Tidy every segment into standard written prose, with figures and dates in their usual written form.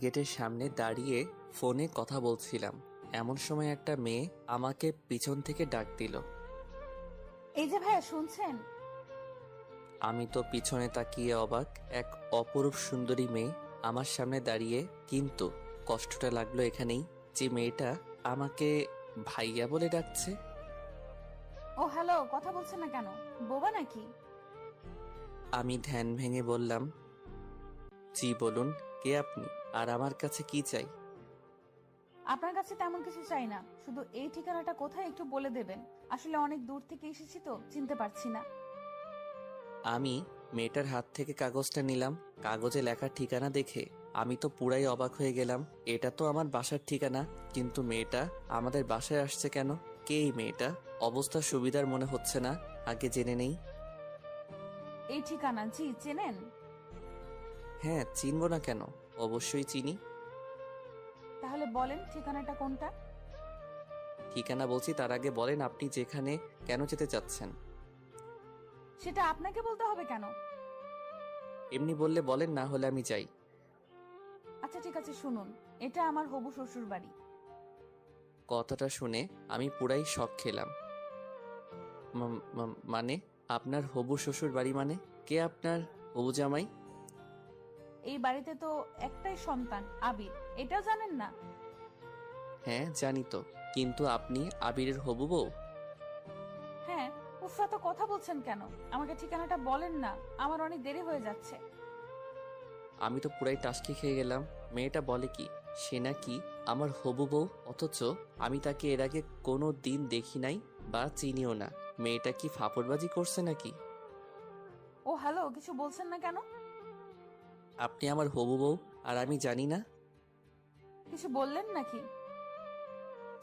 গেটের সামনে দাঁড়িয়ে ফোনে কথা বলছিলাম, এমন সময় একটা মেয়ে আমাকে পিছন থেকে ডাক দিল। এই যে ভাইয়া, শুনছেন? আমি তো পিছনে তাকিয়ে অবাক। এক অপরূপ সুন্দরী মেয়ে আমার সামনে দাঁড়িয়ে, কিন্তু কষ্টটা লাগলো এখানেই যে মেয়েটা আমাকে ভাইয়া বলে ডাকছে। ও হ্যালো, কথা বলছেন না কেন? বোবা নাকি? আমি ধ্যান ভেঙে বললাম, জি বলুন, কে আপনি আর আমার কাছে কি চাই? আপনার কাছে তেমন কিছু চাই না, শুধু এই ঠিকানাটা কোথায় একটু বলে দেবেন। আসলে অনেক দূর থেকে এসেছি তো চিনতে পারছি না। আমি মেয়েটার হাত থেকে কাগজটা নিলাম। কাগজে লেখা ঠিকানা দেখে আমি তো পুরাই অবাক হয়ে গেলাম। এটা তো আমার বাসার ঠিকানা, কিন্তু মেয়েটা আমাদের বাসায় আসছে কেন? কে এই মেয়েটা? অবস্থা সুবিধার মনে হচ্ছে না, আগে জেনে নেই। এই ঠিকানা জি চেনেন? হ্যাঁ, চিনব না কেন, অবশ্যই চিনি। তাহলে বলেন ঠিকানাটা কোনটা? ঠিকানা বলছি, তার আগে বলেন আপনি যেখানে কেন যেতে চাচ্ছেন? সেটা আপনাকে বলতে হবে কেন? এমনি বললে বলেন, না হলে আমি যাই। আচ্ছা ঠিক আছে, শুনুন, এটা আমার হবু শ্বশুর বাড়ি। কথাটা শুনে আমি পুরাই শক খেলাম। মানে আপনার হবু শ্বশুর বাড়ি মানে? কে আপনার হবু জামাই? এই বাড়িতে তো একটাই সন্তান, আবির, এটাও জানেন না? হ্যাঁ জানি তো, কিন্তু আপনি আবিরের হবু বউ? হ্যাঁ। উফরা, তো কথা বলছেন কেন? আমাকে ঠিকানাটা বলেন না, আমার অনেক দেরি হয়ে যাচ্ছে। আমি তো পুরাই টাসকি খেয়ে গেলাম। মেয়েটা বলে কি সে নাকি আমার হবু বউ, অথচ আমি তাকে এর আগে কোনো দিন দেখি নাই বা চিনিও না। মেয়েটা কি ফাপড়বাজি করছে নাকি? ও হ্যালো, কিছু বলছেন না কেন? আপনি আমার হবু বউ আর আমি জানি না? কিছু বললেন নাকি?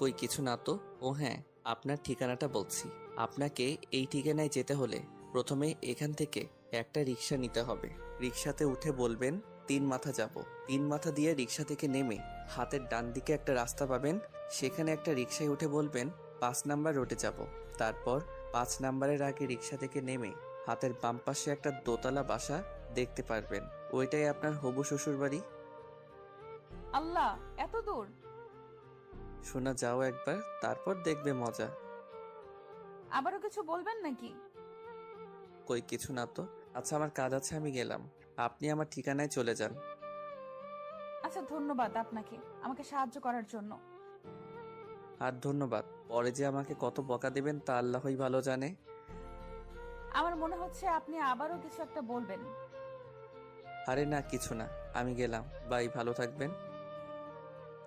কই কিছু না তো। ও হ্যাঁ, আপনার ঠিকানাটা বলছি। আপনাকে এই ঠিকানায় যেতে হলে প্রথমে এখান থেকে একটা রিক্সা নিতে হবে। রিক্সাতে উঠে বলবেন 3 মাথা যাব। 3 মাথা দিয়ে রিক্সা থেকে নেমে হাতের ডান দিকে একটা রাস্তা পাবেন, সেখানে একটা রিক্সায় উঠে বলবেন 5 নাম্বার রোডে যাব। তারপর 5 নাম্বারের আগে রিক্সা থেকে নেমে হাতের বাম পাশে একটা দোতলা বাসা দেখতে পারবেন, ওইটাই আপনার হবু শ্বশুর বাড়ি। আল্লাহ, এত দূর! শোনা যাও একবার, তারপর দেখবে মজা। আবারও কিছু বলবেন নাকি? কই কিছু না তো। আচ্ছা আমার কাজ আছে, আমি গেলাম। আপনি আমার ঠিকানায় চলে যান। আচ্ছা, ধন্যবাদ আপনাকে আমাকে সাহায্য করার জন্য। আর ধন্যবাদ, পরে যে আমাকে কত বকা দেবেন তা আল্লাহই ভালো জানে। আমার মনে হচ্ছে আপনি আবারও কিছু একটা বলবেন। আরে না, কিছু না, আমি গেলাম, বাই, ভালো থাকবেন।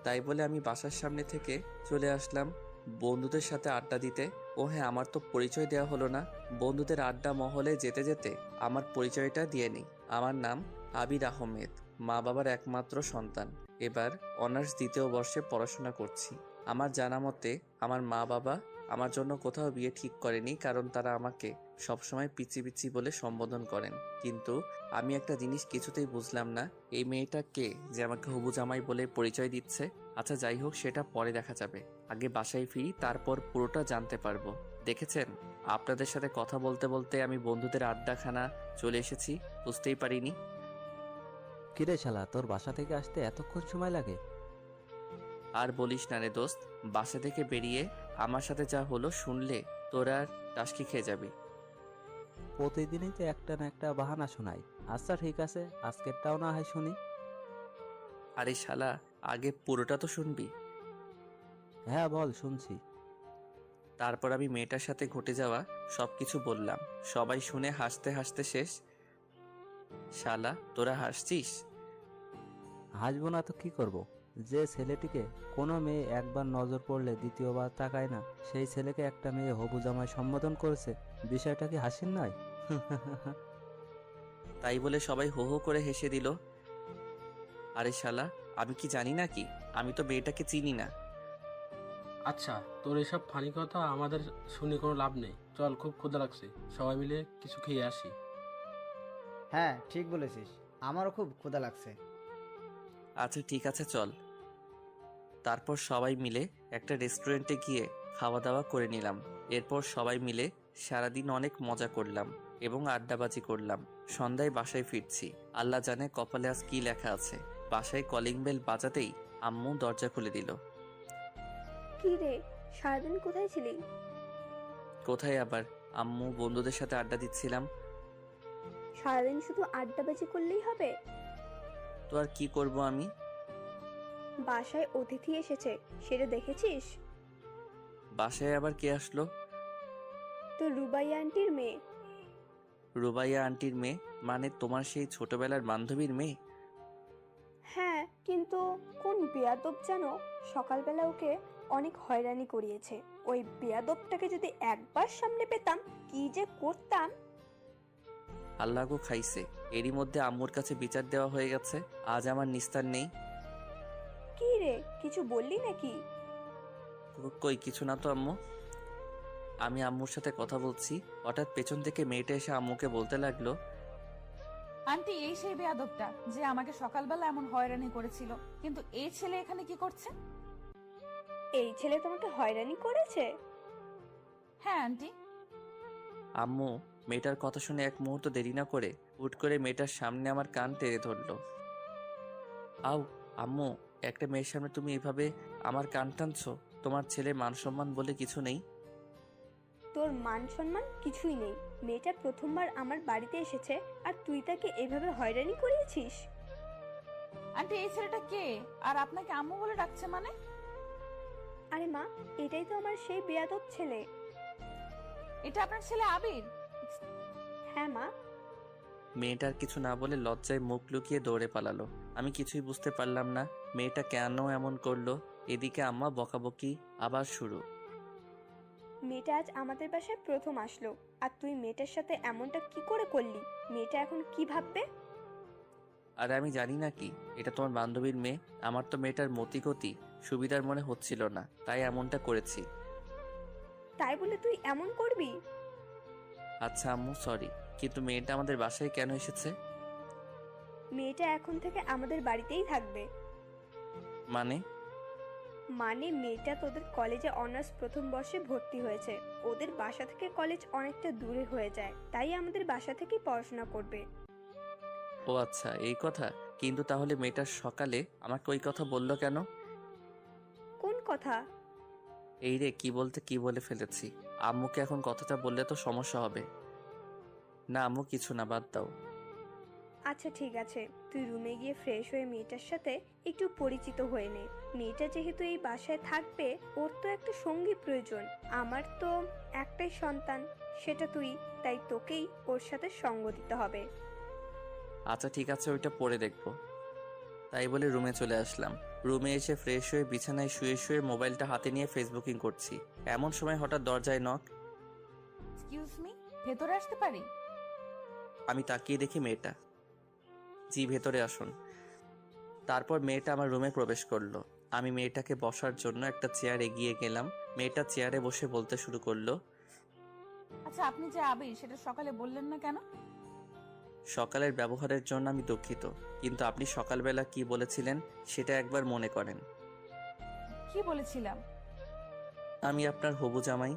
তাই বলে আমি বাসার সামনে থেকে চলে আসলাম বন্ধুদের সাথে আড্ডা দিতে। ও হ্যাঁ, আমার তো পরিচয় দেওয়া হলো না। বন্ধুদের আড্ডা মহলে যেতে যেতে আমার পরিচয়টা দিয়ে নিই। আমার নাম আবির আহমেদ, মা বাবার একমাত্র সন্তান। এবার অনার্স 2য় বর্ষে পড়াশোনা করছি। আমার জানা মতে আমার মা বাবা আমার জন্য কোথাও বিয়ে ঠিক করেনি, কারণ তারা আমাকে সবসময় পিচি পিচি বলে সম্বোধন করেন। কিন্তু আমি একটা জিনিস কিছুতেই বুঝলাম না, এই মেয়েটা কে যে আমাকে হবু জামাই বলে পরিচয় দিচ্ছে? আচ্ছা যাই হোক, সেটা পরে দেখা যাবে। আগে বাসায় ফিরি, তারপর পুরোটা জানতে পারবো। দেখেছেন, আপনাদের সাথে কথা বলতে বলতে আমি বন্ধুদের আড্ডাখানা চলে এসেছি, বুঝতেই পারিনি। কিরে শালা, তোর বাসা থেকে আসতে এতক্ষণ সময় লাগে? আর বলিস না রে দোস্ত, বাসা থেকে বেরিয়ে আমার সাথে যা হলো শুনলে তোরা টাসকি খেয়ে যাবি। প্রতিদিনই তো একটা না একটা বাহানা শোনাই। আচ্ছা ঠিক আছে, আজকেরটাও না হয় শুনি। আরে শালা, আগে পুরোটা তো শুনবি। হ্যাঁ বল, শুনছি। তারপর আমি মেয়েটার সাথে ঘটে যাওয়া সবকিছু বললাম। সবাই শুনে হাসতে হাসতে শেষ। শালা, তোরা হাসছিস? হাসবো না তো কি করব? যে ছেলেটিকে কোনো মেয়ে একবার নজর পড়লে দ্বিতীয়বার তাকায় না, সেই ছেলেকে একটা মেয়ে হবু জামাই সম্বোধন করেছে, বিষয়টা কি হাসির নয়? তাই বলে সবাই হো হো করে হেসে দিল। আরে শালা, আমি কি জানি নাকি? আমি তো মেয়েটাকে চিনি না। আচ্ছা, তোর এসব ফানি কথা আমাদের শুনে কোনো লাভ নেই। চল, খুব ক্ষুধা লাগছে, সবাই মিলে কিছু খেয়ে আসি। হ্যাঁ ঠিক বলেছিস, আমারও খুব ক্ষুধা লাগছে। আচ্ছা ঠিক আছে, চল। তারপর সবাই মিলে একটা রেস্টুরেন্টে গিয়ে খাওয়া দাওয়া করে নিলাম। এরপর সবাই মিলে সারাদিন অনেক মজা করলাম এবং আড্ডাবাজি করলাম। সন্ধ্যায় বাসায় ফিরছি, আল্লাহ জানে কপালে আজ কি লেখা আছে। বাসায় কলিং বেল বাজাতেই আম্মু দরজা খুলে দিল। কি রে, সারাদিন কোথায় ছিলি? কোথায় আবার, আম্মু, বন্ধুদের সাথে আড্ডা দিচ্ছিলাম। সারাদিন শুধু আড্ডাবাজি করলেই হবে? তো আর কি করব আমি? বাসায় অতিথি এসেছে, সেটা দেখেছিস? বাসায় আবার কে আসলো? তো রুবাইয়া আন্টির মেয়ে। রুবাইয়া আন্টির মেয়ে? মানে তোমার সেই ছোটবেলার বান্ধবীর মেয়ে? হ্যাঁ, কিন্তু কোন বেয়াদব যেন সকালবেলা ওকে অনেক হয়রানি করিয়েছে। ওই বেয়াদবটাকে যদি একবার সামনে পেতাম, কি যে করতাম। আল্লাহ গো খাইছে, এরই মধ্যে আম্মুর কাছে বিচার দেওয়া হয়ে গেছে। আজ আমার নিস্তার নেই। কি রে, কিছু বললি নাকি? কই কিছু না তো আম্মু। আমি আম্মুর সাথে কথা বলছি, হঠাৎ পেছন থেকে মেয়েটা এসে আম্মুকে বলতে লাগলো, আন্টি, এই সেই বেয়াদবটা যে আমাকে সকালবেলা এমন হয়রানি করেছিল। কিন্তু এই ছেলে এখানে কি করছে? এই ছেলে তোমাকে হয়রানি করেছে? হ্যাঁ আন্টি। আম্মু মেয়েটার কথা শুনে এক মুহূর্ত দেরি না করে হুট করে মেয়েটার সামনে আমার কান টেনে ধরলো। আউ আম্মু, একটা মেয়ের সামনে তুমি এভাবে আমার কান টানছো? তোমার ছেলে মান সম্মান বলে কিছু নেই? তোর মান সম্মান কিছুই নেই। মেয়েটা প্রথমবার আমার বাড়িতে এসেছে আর তুই তাকে এভাবে হয়রানি করিয়েছিস? আন্টি, এই ছেলেটা কে? আর আপনাকে আম্মু বলে ডাকছে মানে? আরে মা, এটাই তো আমার সেই বেয়াদব ছেলে। এটা আপনার ছেলে আবির? হ্যাঁ মা। মেয়েটার কিছু না বলে লজ্জায় মুখ লুকিয়ে দৌড়ে পালালো। আমি কিছুই বুঝতে পারলাম না মেয়েটা কেন এমন করলো। এদিকে আম্মা বকাবকি আবার শুরু। মেয়েটা আজ আমাদের বাসায় প্রথম আসলো, আর তুই মেয়েটার সাথে এমনটা কি করে করলি? মেয়েটা এখন কি ভাববে? আর আমি জানি না কি, এটা তোমার বান্ধবীর মেয়ে। আমার তো মেয়েটার মতিগতি সুবিধার মনে হচ্ছিল না, তাই এমনটা করেছি। তাই বলে তুই এমন করবি? আচ্ছা আম্মু, সরি, কিন্তু মেয়েটা আমাদের বাসায় কেন এসেছে? মেয়েটা এখন থেকে আমাদের বাড়িতেই থাকবে। মানে? মানে মেয়েটা তোদের কলেজে অনার্স প্রথম বর্ষে ভর্তি হয়েছে। ওদের বাসা থেকে কলেজ অনেকটা দূরে হয়ে যায়, তাই আমাদের বাসা থেকেই পড়াশোনা করবে। ও আচ্ছা, এই কথা। কিন্তু তাহলে মেয়েটা সকালে আমাকে ওই কথা বললো কেন? কোন কথা? এই রে, কি বলতে কি বলে ফেলেছি। আম্মুকে এখন কথাটা বললে তো সমস্যা হবে। না আম্মু, কিছু না, বাদ দাও। আচ্ছা ঠিক আছে, তুই রুমে গিয়ে ফ্রেশ হয়ে মেয়েটার সাথে একটু পরিচিত হয়ে নে। মেয়েটা যেহেতু এই বাসায় থাকবে, ওর তো একটা সঙ্গী প্রয়োজন। আমার তো একটাই সন্তান, সেটা তুই, তাই তোকেই ওর সাথে সঙ্গ দিতে হবে। আচ্ছা ঠিক আছে, ওইটা পরে দেখবো। তাই বলে রুমে চলে আসলাম। রুমে এসে ফ্রেশ হয়ে বিছানায় শুয়ে শুয়ে মোবাইলটা হাতে নিয়ে ফেসবুকিং করছি। এমন সময় হঠাৎ দরজায় নক। এক্সকিউজ মি, ভেতরে আসতে পারি? আমি তাকিয়ে দেখি মেয়েটা। জি, ভেতরে আসুন। তারপর মেয়েটা আমার রুমে প্রবেশ করলো। আমি মেয়েটাকে বসার জন্য একটা চেয়ার এগিয়ে গেলাম। মেয়েটা চেয়ারে বসে বলতে শুরু করলো, আচ্ছা, আপনি যে আবির, সেটা সকালে বললেন না কেন? সকালের ব্যবহারের জন্য আমি দুঃখিত, কিন্তু আপনি সকালবেলা কি বলেছিলেন সেটা একবার মনে করেন। কি বলেছিলাম? আমি আপনার হবু জামাই।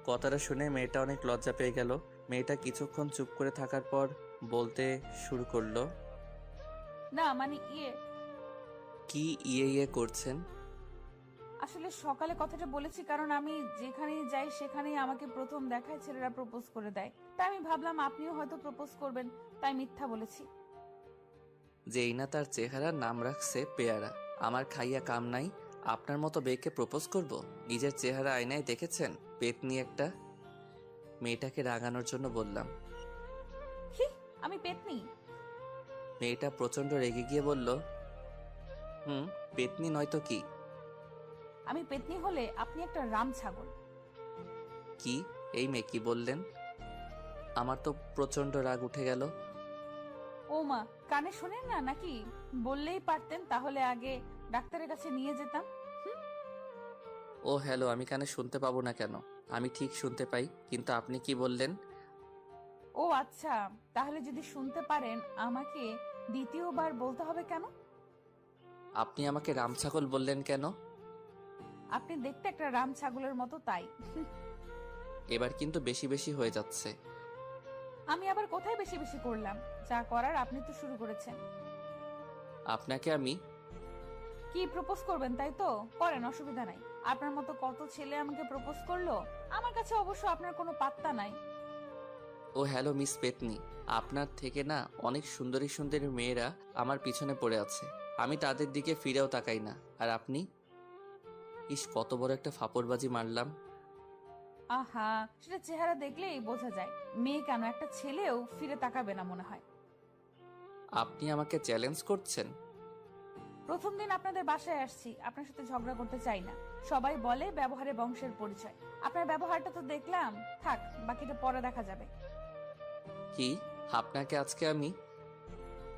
কথাটা শুনে মেয়েটা অনেক লজ্জা পেয়ে গেল। মেয়েটা কিছুক্ষণ চুপ করে থাকার পর বলতে শুরু করলো, না মানে কি ইয়ে ইয়ে করছেন? আসলে সকালে কথাটা বলেছি কারণ আমি যেখানেই যাই সেখানেই আমাকে প্রথম দেখায় ছেলেরা প্রপোজ করে দেয়। তাই আমি ভাবলাম আপনিও হয়তো প্রপোজ করবেন, তাই মিথ্যা বলেছি। যেই না তার চেহারার নাম রাখছে পেয়ারা। আমার খাইয়া কাম নাই, আপনার মতো বেকে প্রপোজ করব? নিজের চেহারা আয়নায় দেখেছেন? পেতনি একটা। মেয়েটাকে রাগানোর জন্য বললাম। হি, আমি পেতনি? মেয়েটা প্রচন্ড রেগে গিয়ে বলল, পেতনি নয়তো কি? আমি পেতনি হলে আপনি একটা রাম ছাগল। কি? এই মেয়ে কি বললেন? আমার তো প্রচন্ড রাগ উঠে গেল। ও মা, কানে শোনেন না নাকি? বললেই পারতেন, তাহলে আগে ডাক্তারের কাছে নিয়ে যেতাম। ও হ্যালো, আমি কানে শুনতে পাবো না কেন? আমি ঠিক শুনতে পাই, কিন্তু আপনি কি বললেন? ও আচ্ছা, তাহলে যদি শুনতে পারেন আমাকে দ্বিতীয়বার বলতে হবে কেন? আপনি আমাকে রামছাগল বললেন কেন? আপনি দেখতে একটা রাম ছাগলের মতো, তাই। এবার কিন্তু বেশি বেশি হয়ে যাচ্ছে। আমি আবার কোথায় বেশি বেশি করলাম? যা করার আপনি তো শুরু করেছেন। আপনাকে আমি কি প্রপোজ করবেন তাই তো? করেন, অসুবিধা নাই। আপনার মতো কত ছেলে আমাকে প্রপোজ করলো, আমার কাছে অবশ্য আপনার কোনো পাত্তা নাই। ও হ্যালো মিস পেতনি, আপনার থেকে না অনেক সুন্দরী সুন্দরী মেয়েরা আমার পিছনে পড়ে আছে, আমি তাদের দিকে ফিরেও তাকাই না। আর আপনি? ইস, কত বড় একটা ফাপড়বাজি মারলাম। আহা, সেটা চেহারা দেখলেই বোঝা যায়। মেয়ে কেন, একটা ছেলেও ফিরে তাকাবে না মনে হয়। আপনি আমাকে চ্যালেঞ্জ করছেন? প্রথম দিন আপনাদের বাসায় আসছি, আপনার সাথে ঝগড়া করতে চাই না। সবাই বলে ব্যবহারে বংশের পরিচয়। আপনার ব্যবহারটা তো দেখলাম, থাক, বাকিটা পরে দেখা যাবে। কি, আপনাকে আজকে আমি?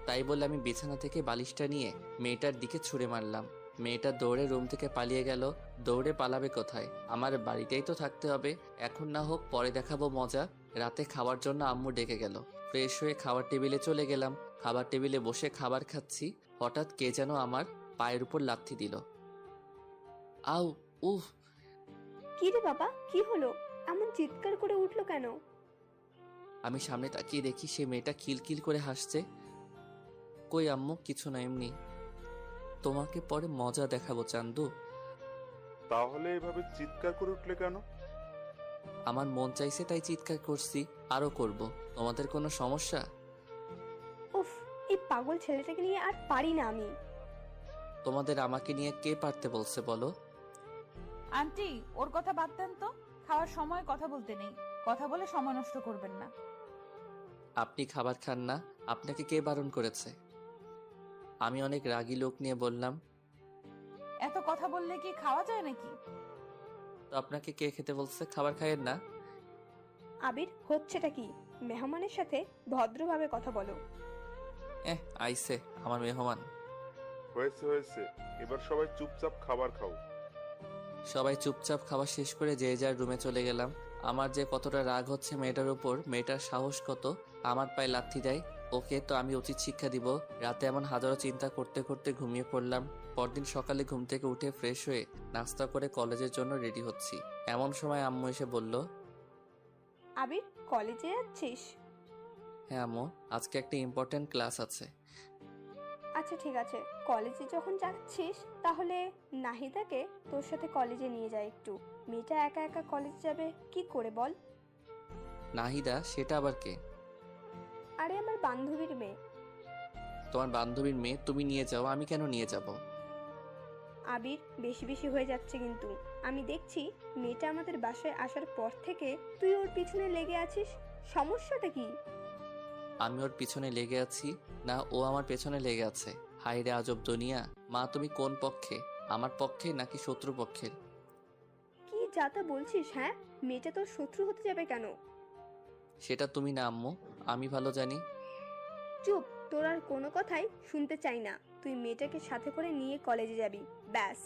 তাই বলে আমি বিছানা থেকে বালিশটা নিয়ে মেয়েটার দিকে ছুঁড়ে মারলাম। মেয়েটা দৌড়ে রুম থেকে পালিয়ে গেল। দৌড়ে পালাবে কোথায়? আমার বাড়িতেই তো থাকতে হবে। এখন না হোক পরে দেখাবো মজা। রাতে খাওয়ার জন্য আম্মু ডেকে গেল। ফ্রেশ হয়ে খাবার টেবিলে চলে গেলাম। খাবার টেবিলে বসে খাবার খাচ্ছি, হঠাৎ কে যেন আমার পায়ের উপর লাথি দিল। আউ, উফ! কি রে বাবা, কি হলো? এমন চিৎকার করে উঠলো কেন? আমি সামনে তাকিয়ে দেখি সে মেয়েটা খিলখিল করে হাসছে। কই আম্মু, কিছু না, এমনি। তোমাকে পরে মজা দেখাবো চান্দু। তাহলে এভাবে চিৎকার করে উঠলে কেন? আমার মন চাইছে তাই চিৎকার করছি, আরো করব। তোমাদের কোনো সমস্যা? উফ, এই পাগল ছেলেটাকে নিয়ে আর পারি না আমি। তোমাদের আমাকে নিয়ে কে পারতে বলছে বলো? আন্টি, ওর কথা বাদ দেন তো। খাওয়ার সময় কথা বলতে নেই। কথা বলে সময় নষ্ট করবেন না। আপনি খাবার খান না, আপনাকে কে বারণ করেছে? আমি অনেক রাগী লোক নিয়ে বললাম। এত কথা বললে কি খাওয়া যায় নাকি? তো আপনাকে কে খেতে বলছে? খাবার খাইয়েন না? আবির, হচ্ছেটা কি? মেহমানের সাথে ভদ্রভাবে কথা বলো। আইসে আমার মেহমান। হয়েছে হয়েছে, এবার সবাই চুপচাপ খাবার খাও। সবাই চুপচাপ খাওয়া শেষ করে যে যার রুমে চলে গেলাম। আমার যে কতটা রাগ হচ্ছে মেয়েটার উপর, মেয়েটার সাহস কত আমার পায়ে লাথি দেয়। ওকে তো আমি উচিত শিক্ষা দিব। রাতে এমন হাজারো চিন্তা করতে করতে ঘুমিয়ে পড়লাম। পরদিন সকালে ঘুম থেকে উঠে ফ্রেশ হয়ে নাস্তা করে কলেজের জন্য রেডি হচ্ছি। এমন সময় আম্মু এসে বলল, আবির, কলেজে যাচ্ছিস? হ্যাঁ আম্মু, আজকে একটা ইম্পর্ট্যান্ট ক্লাস আছে। আচ্ছা ঠিক আছে, কলেজে যখন যাচ্ছিস তাহলে নাহিদাকে তোর সাথে কলেজে নিয়ে যায় একটু। মেয়েটা একা একা কলেজে যাবে কি করে বল? নাহিদা? সেটা আবার কে? আরে আমার বান্ধবীর মেয়ে। তোমার বান্ধবীর মেয়ে? তুমি নিয়ে যাও, আমি কেন নিয়ে যাব? আবির, বেশি বেশি হয়ে যাচ্ছে কিন্তু। আমি দেখছি মেয়েটা আমাদের বাসায় আসার পর থেকে তুই ওর পিছনে লেগে আছিস। সমস্যাটা কি? আমি ওর পিছনে লেগে আছি না ও আমার পেছনে লেগে আছে? হাই রে আজব দুনিয়া। মা, তুমি কোন পক্ষে? আমার পক্ষে নাকি শত্রু পক্ষের? কি যা তা বলছিস? হ্যাঁ, মেয়েটা তোর শত্রু হতে যাবে কেন? সেটা তুমি না আম্মু, আমি ভালো জানি। চুপ, তোর আর কোনো কথাই শুনতে চাই না। তুই মেয়েটাকে সাথে করে নিয়ে কলেজে যাবি, ব্যাস।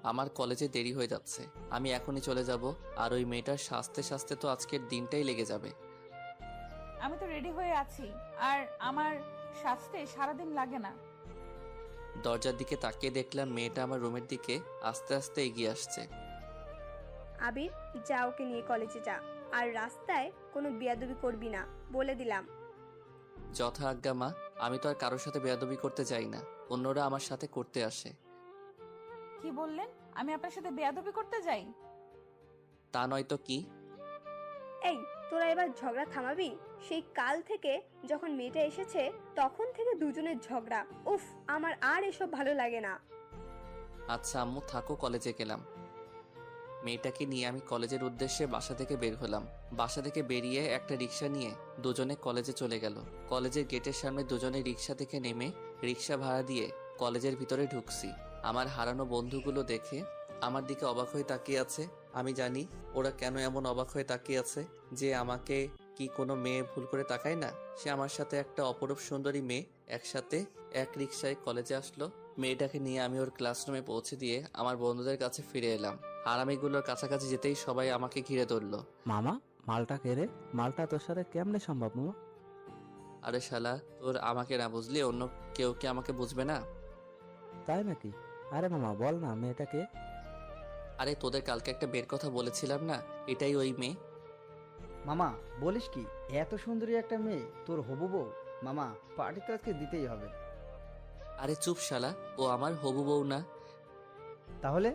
আমার কলেজে দেরি হয়ে যাচ্ছে, আমি এখনই চলে যাব। আর ওই মেয়েটার সাজতে সাজতে তো আজকের দিনটাই লেগে যাবে। আমি তো রেডি হয়ে আছি, আর আমার সাজতে সারাদিন লাগে না। দরজার দিকে তাকিয়ে দেখলাম মেয়েটা আমার রুমের দিকে আস্তে আস্তে এগিয়ে আসছে। আবির, যা, ওকে নিয়ে কলেজে যা। আর রাস্তায় কোনো বেয়াদবি করবি না, বলে দিলাম। যথা আজ্ঞা মা। আমি তো আর কারোর সাথে বেয়াদবি করতে যাই না, অন্যরা আমার সাথে করতে আসে। কি বললেন? আমি আপনার সাথে বেয়াদবি করতে যাই? তা নয় তো কি? এই, তোরা এবার ঝগড়া থামাবি? সেই কাল থেকে যখন মেয়েটা এসেছে তখন থেকে দুজনের ঝগড়া। উফ, আমার আর এসব ভালো লাগে না। আচ্ছা আম্মু থাকো, কলেজে গেলাম। মেয়েটাকে নিয়ে আমি কলেজের উদ্দেশ্যে বাসা থেকে বের হলাম। বাসা থেকে বেরিয়ে একটা রিক্সা নিয়ে দুজনে কলেজে চলে গেল। কলেজের গেটের সামনে দুজনে রিক্সা থেকে নেমে রিক্সা ভাড়া দিয়ে কলেজের ভিতরে ঢুকছি। আমার হারানো বন্ধুগুলো দেখে আমার দিকে অবাক হয়ে তাকিয়ে আছে। আমি জানি ওরা কেন এমন অবাক হয়ে তাকিয়ে আছে, যে আমাকে কি কোনো মেয়ে ভুল করে তাকায় না? সে আমার সাথে একটা অপরূপ সুন্দরী মেয়ে একসাথে এক রিক্সায় কলেজে আসলো। মেয়েটাকে নিয়ে আমি ওর ক্লাসরুমে পৌঁছে দিয়ে আমার বন্ধুদের কাছে ফিরে এলাম। হারামিগুলোর কাছাকাছি যেতেই সবাই আমাকে ঘিরে ধরলো। মামা, মালটা কে রে? মালটা তোর সাথে কেমনে সম্ভব মামা? আরে শালা, তোর আমাকে না বুঝলি অন্য কেউ কি আমাকে বুঝবে না? তাই নাকি? আরে মামা বল না, মেয়েটাকে? আরে তোদের কালকে একটা বের কথা বলেছিলাম না, এটাই ওই মেয়ে। মামা বলিস কি, এত সুন্দরী একটা মেয়ে তোর হবু বউ? মামা পার্টি তো আজকে দিতেই হবে। আরে চুপ শালা, ও আমার হবু বউ না। তাহলে?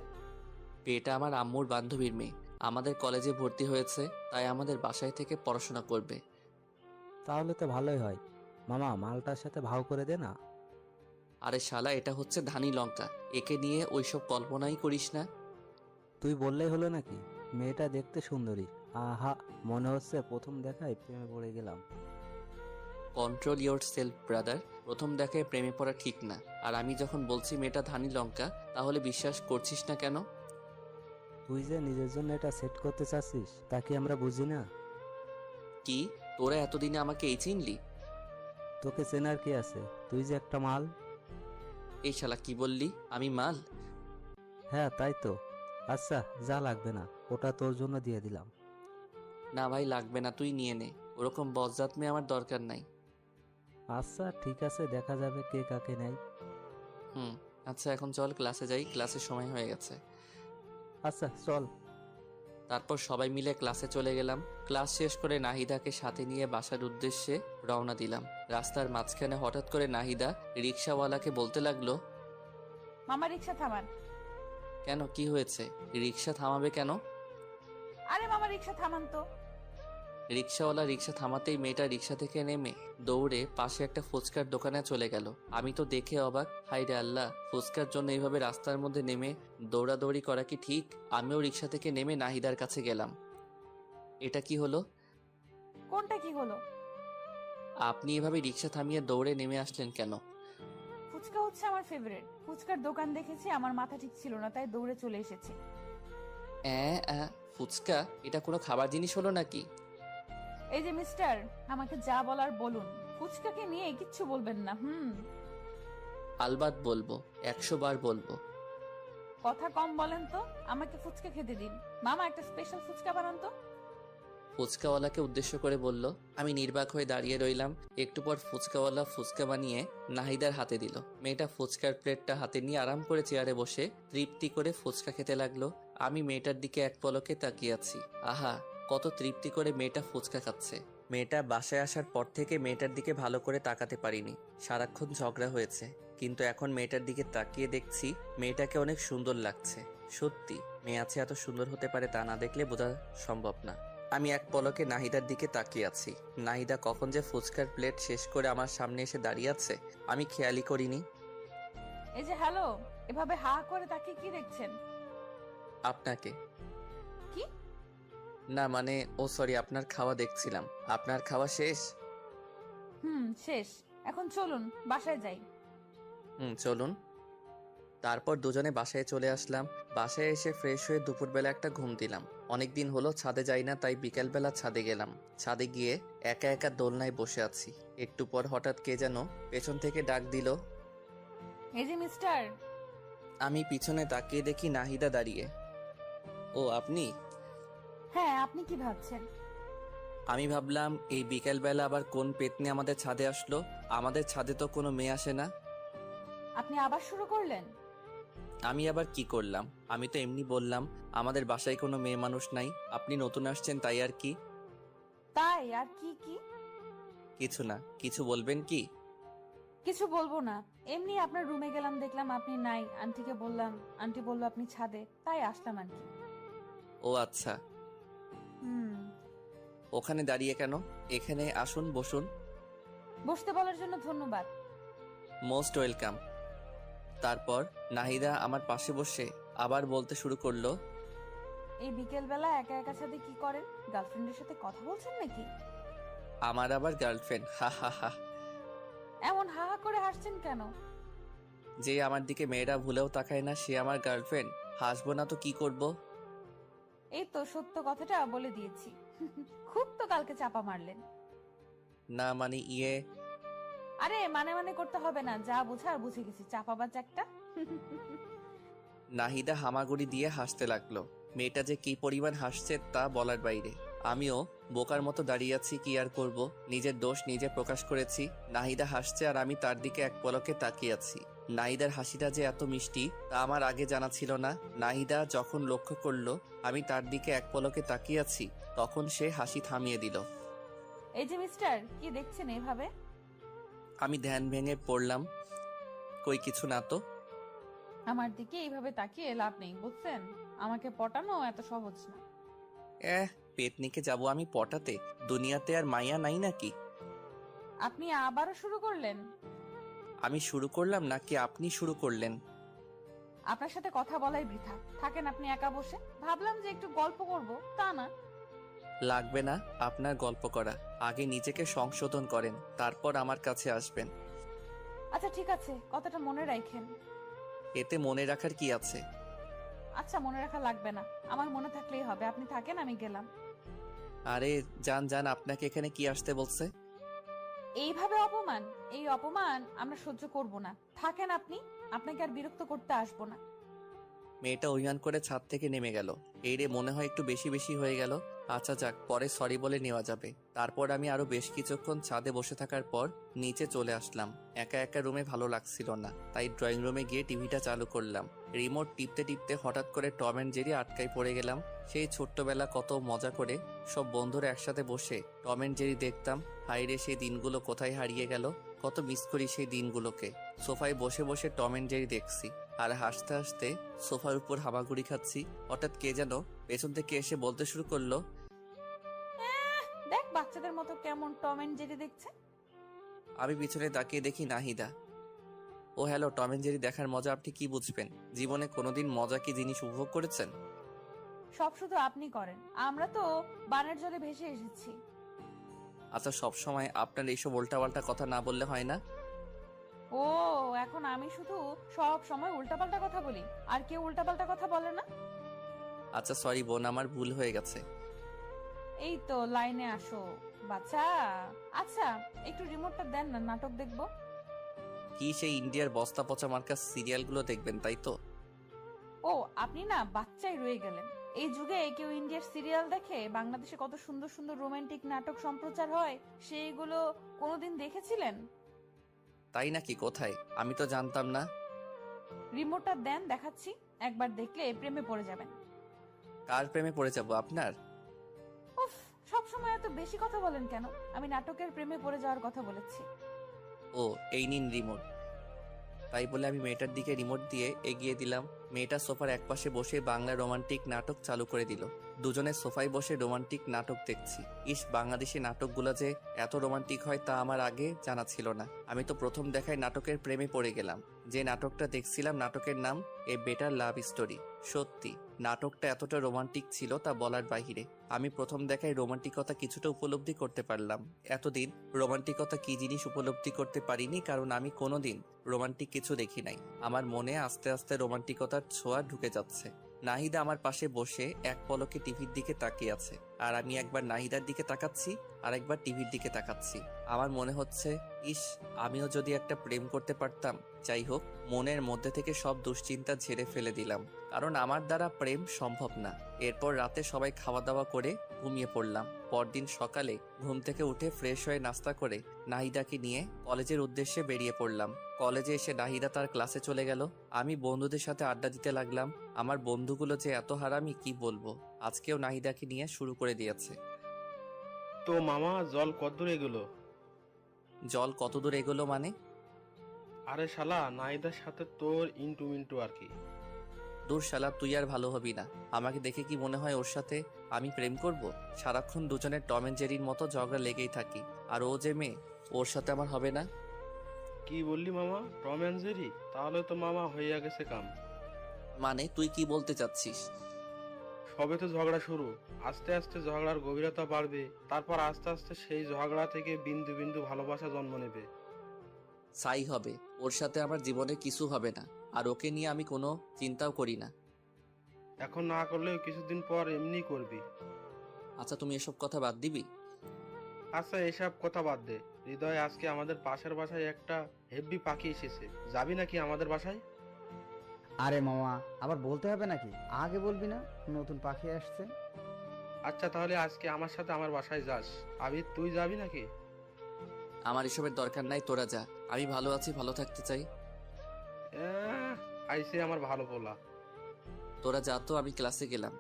এটা আমার আম্মুর বান্ধবীর মেয়ে, আমাদের কলেজে ভর্তি হয়েছে, তাই আমাদের বাসায় থেকে পড়াশোনা করবে। তাহলে তো ভালোই হয়। মামা মালটার সাথে ভাও করে দে না। আরে শালা, এটা হচ্ছে ধানি লঙ্কা, একে নিয়ে ওইসব কল্পনাই করিস না। তুই বললেই হলো নাকি? মেয়েটা দেখতে সুন্দরী। আহা, মনে হচ্ছে প্রথম দেখায় প্রেমে পড়ে গেলাম। কন্ট্রোল ইয়োর সেলফ ব্রাদার, প্রথম দেখায় প্রেমে পড়া ঠিক না। আর আমি যখন বলছি মেয়েটা ধানি লঙ্কা, তাহলে বিশ্বাস করছিস না কেন? তুই যে নিজের জন্য এটা সেট করতে চাচ্ছিস তা কি আমরা বুঝি না? কি, তোরা এতদিনে আমাকে এই চিনলি? তোকে চেনার কি আছে? তুই যে একটা মাল। এই শালা কি বললি, আমি মাল? হ্যাঁ তাই তো। আচ্ছা যা, লাগবে না, ওটা তোর জন্য দিয়ে দিলাম। না ভাই লাগবে না, তুই নিয়ে নে, ওরকম বজ্জাত মেয়ে আমার দরকার নাই। আচ্ছা ঠিক আছে, দেখা যাবে কে কাকে নেয়। হুম, আচ্ছা এখন চল ক্লাসে যাই, ক্লাসের সময় হয়ে গেছে। আচ্ছা চল। তারপর সবাই মিলে ক্লাসে চলে গেলাম। ক্লাস শেষ করে নাহিদাকে সাথে নিয়ে বাসার উদ্দেশ্যে রওনা দিলাম। রাস্তার মাঝখানে হঠাৎ করে নাহিদা রিক্সাওয়ালাকে বলতে লাগলো, মামা রিক্সা থামান। কেন, কি হয়েছে? রিক্সা থামাবে কেন? আরে মামা রিক্সা থামান তো। রিক্সাওয়ালা রিক্সা থামাতেই মেয়েটা রিক্সা থেকে নেমে দৌড়ে পাশে একটা ফুচকার দোকানে চলে গেল। আমি তো দেখে অবাক, হাই রে আল্লাহ, ফুচকার জন্য এইভাবে রাস্তার মধ্যে নেমে দৌড়াদৌড়ি করা কি ঠিক? আমিও রিক্সা থেকে নেমে নাহিদার কাছে গেলাম। এটা কি হলো? কোনটা কি হলো? আপনি এভাবে রিক্সা থামিয়ে দৌড়ে নেমে আসলেন কেন? ফুচকা হচ্ছে আমার ফেভারিট। ফুচকার দোকান দেখেছি, আমার মাথা ঠিক ছিল না, তাই দৌড়ে চলে এসেছি। ফুচকা এটা কোনো খাবার জিনিস হলো নাকি? এই যে মিস্টার, আমাকে যা বলার বলুন, ফুচকাকে নিয়ে কিচ্ছু বলবেন না। আলবাত বলবো, 100 বার বলবো। কথা কম বলেন তো, আমাকে ফুচকা খেতে দিন। মামা একটা স্পেশাল ফুচকা বানান তো। ফুচকাওয়ালাকে উদ্দেশ্য করে বলল। আমি নির্বাক হয়ে দাঁড়িয়ে রইলাম। একটু পর ফুচকাওয়ালা ফুচকা বানিয়ে নাহিদার হাতে দিল। মেয়েটা ফুচকার প্লেটটা হাতে নিয়ে আরাম করে চেয়ারে বসে তৃপ্তি করে ফুচকা খেতে লাগলো। আমি মেয়েটার দিকে এক পলকে তাকিয়ে আছি। আহা, কত তৃপ্তি করে মেয়েটা ফুচকা খাচ্ছে। মেয়েটা বাসায় আসার পর থেকে মেয়েটার দিকে ভালো করে তাকাতে পারিনি। সারাক্ষণ ঝগড়া হয়েছে, কিন্তু এখন মেয়েটার দিকে তাকিয়ে দেখছি মেয়েটাকে অনেক সুন্দর লাগছে। সত্যি মেয়ে আছে এত সুন্দর হতে পারে তা না দেখলে বোঝা সম্ভব না। আমি এক পলকে নাহিদার দিকে তাকিয়ে আছি। নাহিদা কখন যে ফুচকার প্লেট শেষ করে আমার সামনে এসে দাঁড়িয়ে আছে আমি খেয়ালই করিনি। এই যে হ্যালো, এভাবে হা করে তাকিয়ে কি দেখছেন? আপনাকে। কি? না মানে, ও সরি, আপনার খাওয়া দেখছিলাম। আপনার খাওয়া শেষ? শেষ। এখন চলুন বাসায় যাই। চলুন। তারপর দুজনে বাসায় চলে আসলাম। বাসায় এসে ফ্রেশ হয়ে দুপুরবেলা একটা ঘুম দিলাম। অনেকদিন হলো ছাদে যাই না, তাই বিকেলবেলা ছাদে গেলাম। ছাদে গিয়ে একা একা দোলনায় বসে আছি। একটু পর হঠাৎ কে যেন পেছন থেকে ডাক দিল। এই যে মিস্টার। আমি পিছনে তাকিয়ে দেখি নাহিদা দাঁড়িয়ে। ও আপনি? হ্যাঁ, আপনি কি ভাবছেন? আমি ভাবলাম এই বিকেলবেলা আবার কোন পেতনি আমাদের ছাদে আসলো। আমাদের ছাদে তো কোনো মেয়ে আসে না। আপনি আবার শুরু করলেন? আমি আবার কি করলাম? আমি তো এমনি বললাম আমাদের বাসায় কোনো মেয়ে মানুষ নাই, আপনি নতুন আসছেন তাই আর কি। তাই আর কি? কি কিছু না। কিছু বলবেন কি? কিছু বলবো না, এমনি আপনার রুমে গেলাম, দেখলাম আপনি নাই। আন্টিকে বললাম, আন্টি বলল আপনি ছাদে, তাই আসলাম আর কি। ও আচ্ছা। হুম। ওখানে দাঁড়িয়ে কেন? এখানে আসুন, বসুন। বসতে বলার জন্য ধন্যবাদ। Most welcome. তারপর নাহিদা আমার পাশে বসে আবার বলতে শুরু করলো। এই বিকেলবেলা একা একা সাথে কি করেন? গার্লফ্রেন্ডের সাথে কথা বলছেন নাকি? আমার আবার গার্লফ্রেন্ড? হা হা হা। এমন হা হা করে হাসছেন কেন? যে আমার দিকে মেয়েরা ভুলেও তাকায় না সে আমার গার্লফ্রেন্ড? হাসবো না তো কি করব? এই তো সত্য কথাটা বলে দিয়েছি। খুব তো কালকে চাপা মারলেন। না মানে আরে মানে করতে হবে না, যা বোঝার বুঝে গেছি, চাপাবাজ একটা। নাহিদা হামাগুড়ি দিয়ে হাসতে লাগলো। মেয়েটা যে কি পরিমাণ হাসছে তা বলার বাইরে। আমিও বোকার মতো দাঁড়িয়ে আছি, কি আর করব, নিজের দোষ নিজে প্রকাশ করেছি। নাহিদা হাসছে আর আমি তার দিকে এক পলকে তাকিয়ে আছি। নাহিদার হাসিটা যে এত মিষ্টি তা আমার আগে জানা ছিল না। নাহিদা যখন লক্ষ্য করলো আমি তার দিকে এক পলকে তাকিয়ে আছি, তখন সে হাসি থামিয়ে দিল। এই যে মিস্টার, কি দেখছেন এভাবে? আমি ধ্যান ভেঙে পড়লাম। কই কিছু না তো। আমার দিকে এইভাবে তাকিয়ে লাভ নেই, বুঝছেন? আমাকে পটানো এত সহজ না। পেতনিকে যাব আমি পটাতে? দুনিয়াতে আর মাইয়া নাই নাকি? আপনি আবারও শুরু করলেন? আমি শুরু করলাম নাকি আপনি শুরু করলেন? আপনার সাথে কথা বলাই বৃথা, থাকেন আপনি একা বসে। ভাবলাম যে একটু গল্প করব, তা না। লাগবে না আপনার গল্প করা, আগে নিজেকে সংশোধন করেন, তারপর আমার কাছে আসবেন। আচ্ছা ঠিক আছে, কথাটা মনে রাখেন। এতে মনে রাখার কি আছে? আচ্ছা মনে রাখা লাগবে না, আমার মনে থাকলেই হবে। আপনি থাকেন, আমি গেলাম। আরে যান যান, আপনাকে এখানে কি আসতে বলছে? এইভাবে অপমান, এই অপমান আমরা সহ্য করব না। থাকেন আপনি, আপনাকে আর বিরক্ত করতে আসবো না। মেয়েটা অভিমান করে ছাদ থেকে নেমে গেল। এই রে, মনে হয় একটু বেশি বেশি হয়ে গেল। আচ্ছা যাক, পরে সরি বলে নেওয়া যাবে। তারপর আমি আরো বেশ কিছুক্ষণ ছাদে বসে থাকার পর নিচে চলে আসলাম। একা একা রুমে ভালো লাগছিল না, তাই ড্রয়িং রুমে গিয়ে টিভিটা চালু করলাম। রিমোট টিপতে টিপতে হঠাৎ করে টম অ্যান্ড জেরি আটকায় পড়ে গেলাম। সেই ছোট্টবেলা কত মজা করে সব বন্ধুরা একসাথে বসে টম অ্যান্ড জেরি দেখতাম। হাইরে, সেই দিনগুলো কোথায় হারিয়ে গেল। কত মিস করি সেই দিনগুলোকে। সোফায় বসে বসে টম অ্যান্ড জেরি দেখছি আর হাসতে হাসতে সোফার উপর হামাগুড়ি খাচ্ছি। হঠাৎ কে যেন পেছন থেকে এসে বলতে শুরু করলো, দেখ বাচ্চাদের মতো কেমন টম এন্ড জেরি দেখছে। আমি পিছনে তাকিয়ে দেখি নাহিদা। ও হ্যালো, টম অ্যান্ড জেরি দেখার মজা আপনি কি বুঝবেন? জীবনে কোনোদিন মজা কি জিনিস উপভোগ করেছেন? সব শুধু আপনি করেন, আমরা তো বানের জলে ভেসে এসেছি। আচ্ছা, সব সময় আপনার এইসব উল্টাপাল্টা কথা না বললে হয় না? ও, এখন আমি শুধু সব সময় উল্টাপাল্টা কথা বলি, আর কেউ উল্টাপাল্টা কথা বলে না? আচ্ছা সরি বোন, আমার ভুল হয়ে গেছে। এই তো লাইনে আসো বাচ্চা। আচ্ছা একটু রিমোটটা দেন না, নাটক দেখবো। কি সেই ইন্ডিয়ার বস্তা পচা মার্কা সিরিয়ালগুলো দেখবেন তাই তো? ও, আপনি না বাচ্চাই রয়ে গেলেন। এই যুগে কেউ ইন্ডিয়ার সিরিয়াল দেখে? বাংলাদেশে কত সুন্দর সুন্দর রোমান্টিক নাটক সম্প্রচার হয়, সেইগুলো কোনোদিন দেখেছিলেন? তাই নাকি? কোথায়? আমি তো জানতাম না। রিমোটটা দেন, দেখাচ্ছি। একবার দেখলে প্রেমে পড়ে যাবেন। কার প্রেমে পড়ে যাব, আপনার? উফ, সব সময় এত বেশি কথা বলেন কেন? আমি নাটকের প্রেমে পড়ে যাওয়ার কথা বলেছি। ও, এই নিন রিমোট। তাই বলে আমি মেয়েটার দিকে রিমোট দিয়ে এগিয়ে দিলাম। মেয়েটা সোফার একপাশে বসে বাংলা রোমান্টিক নাটক চালু করে দিল। দুজনে সোফায় বসে রোমান্টিক নাটক দেখছি। ইস, বাংলাদেশি নাটকগুলো যে এত রোমান্টিক হয় তা আমার আগে জানা ছিল না। আমি তো প্রথম দেখায় নাটকের প্রেমে পড়ে গেলাম। যে নাটকটা দেখছিলাম নাটকের নাম এ বেটার লাভ স্টোরি। সত্যি নাটকটা এতটা রোমান্টিক ছিল তা বলার বাহিরে। আমি প্রথম দেখায় রোমান্টিকতা কিছুটা উপলব্ধি করতে পারলাম। এতদিন রোমান্টিকতা কি জিনিস উপলব্ধি করতে পারিনি, কারণ আমি কোনোদিন রোমান্টিক কিছু দেখি নাই। আমার মনে আস্তে আস্তে রোমান্টিকতার ছোঁয়া ঢুকে যাচ্ছে। নাহিদা আমার পাশে বসে এক পলকে টিভির দিকে তাকিয়ে আছে, আর আমি একবার নাহিদার দিকে তাকাচ্ছি আর একবার টিভির দিকে তাকাচ্ছি। আমার মনে হচ্ছে, ইস, আমিও যদি একটা প্রেম করতে পারতাম। যাই হোক, মনের মধ্যে থেকে সব দুশ্চিন্তা ঝেড়ে ফেলে দিলাম, কারণ আমার দ্বারা প্রেম সম্ভব না। এরপর রাতে সবাই খাওয়া দাওয়া করে ঘুমিয়ে পড়লাম। পরদিন সকালে ঘুম থেকে উঠে ফ্রেশ হয়ে নাস্তা করে নাহিদাকে নিয়ে কলেজের উদ্দেশ্যে বেরিয়ে পড়লাম। কলেজে এসে নাহিদা তার ক্লাসে চলে গেল। আমি বন্ধুদের সাথে আড্ডা দিতে লাগলাম। আমার বন্ধুগুলো যে এত হারামি কি বলবো। আজকেও নাহিদাকে নিয়ে শুরু করে দিয়েছে। তো মামা, জল কতদূর এগুলো? জল কত দূর এগোলো মানে? আরে শালা, নাইদার সাথে তোর ইন্টু মিন্টু আর কি। দূর শালা, তুই আর ভালো হবি না। আমাকে দেখে কি মনে হয় ওর সাথে আমি প্রেম করব? সারাক্ষণ দুজনের টম এন্ড জেরির মতো ঝগড়া লেগেই থাকি। আর ও যে মেয়ে, ওর সাথে আমার হবে না। কি বললি মামা? Tom and Jerry? তাহলে তো মামা হইয়া গেছে কাম। মানে তুই কি বলতে চাচ্ছিস? সবে তো ঝগড়া শুরু, আস্তে আস্তে ঝগড়ার গভীরতা বাড়বে, তারপর আস্তে আস্তে সেই ঝগড়া থেকে বিন্দু বিন্দু ভালোবাসা জন্ম নেবে। সাই হবে। ওর সাথে আমার জীবনে কিছু হবে না, আর ওকে নিয়ে আমি কোনো চিন্তাও করি না। এখন না করলেও কিছুদিন পর এমনি করবি। আচ্ছা, তুমি এসব কথা বাদ দিবি? আচ্ছা এসব কথা বাদ দে। হৃদয়, আজকে আমাদের পাশের বাসায় একটা হেব্বি পাখি এসেছে, যাবি নাকি আমাদের বাসায়? আরে মামা, আবার বলতে হবে নাকি? আগে বলবি না নতুন পাখি আসছে? আচ্ছা তাহলে আজকে আমার সাথে আমার বাসায় যাস। আবির, তুই যাবি নাকি? আমার এসবের দরকার নাই, তোরা যা। আমি ভালো আছি, ভালো থাকতে চাই। আইসে আমার ভালো পোলা। তোরা যা তো, আমি ক্লাসে গেলাম।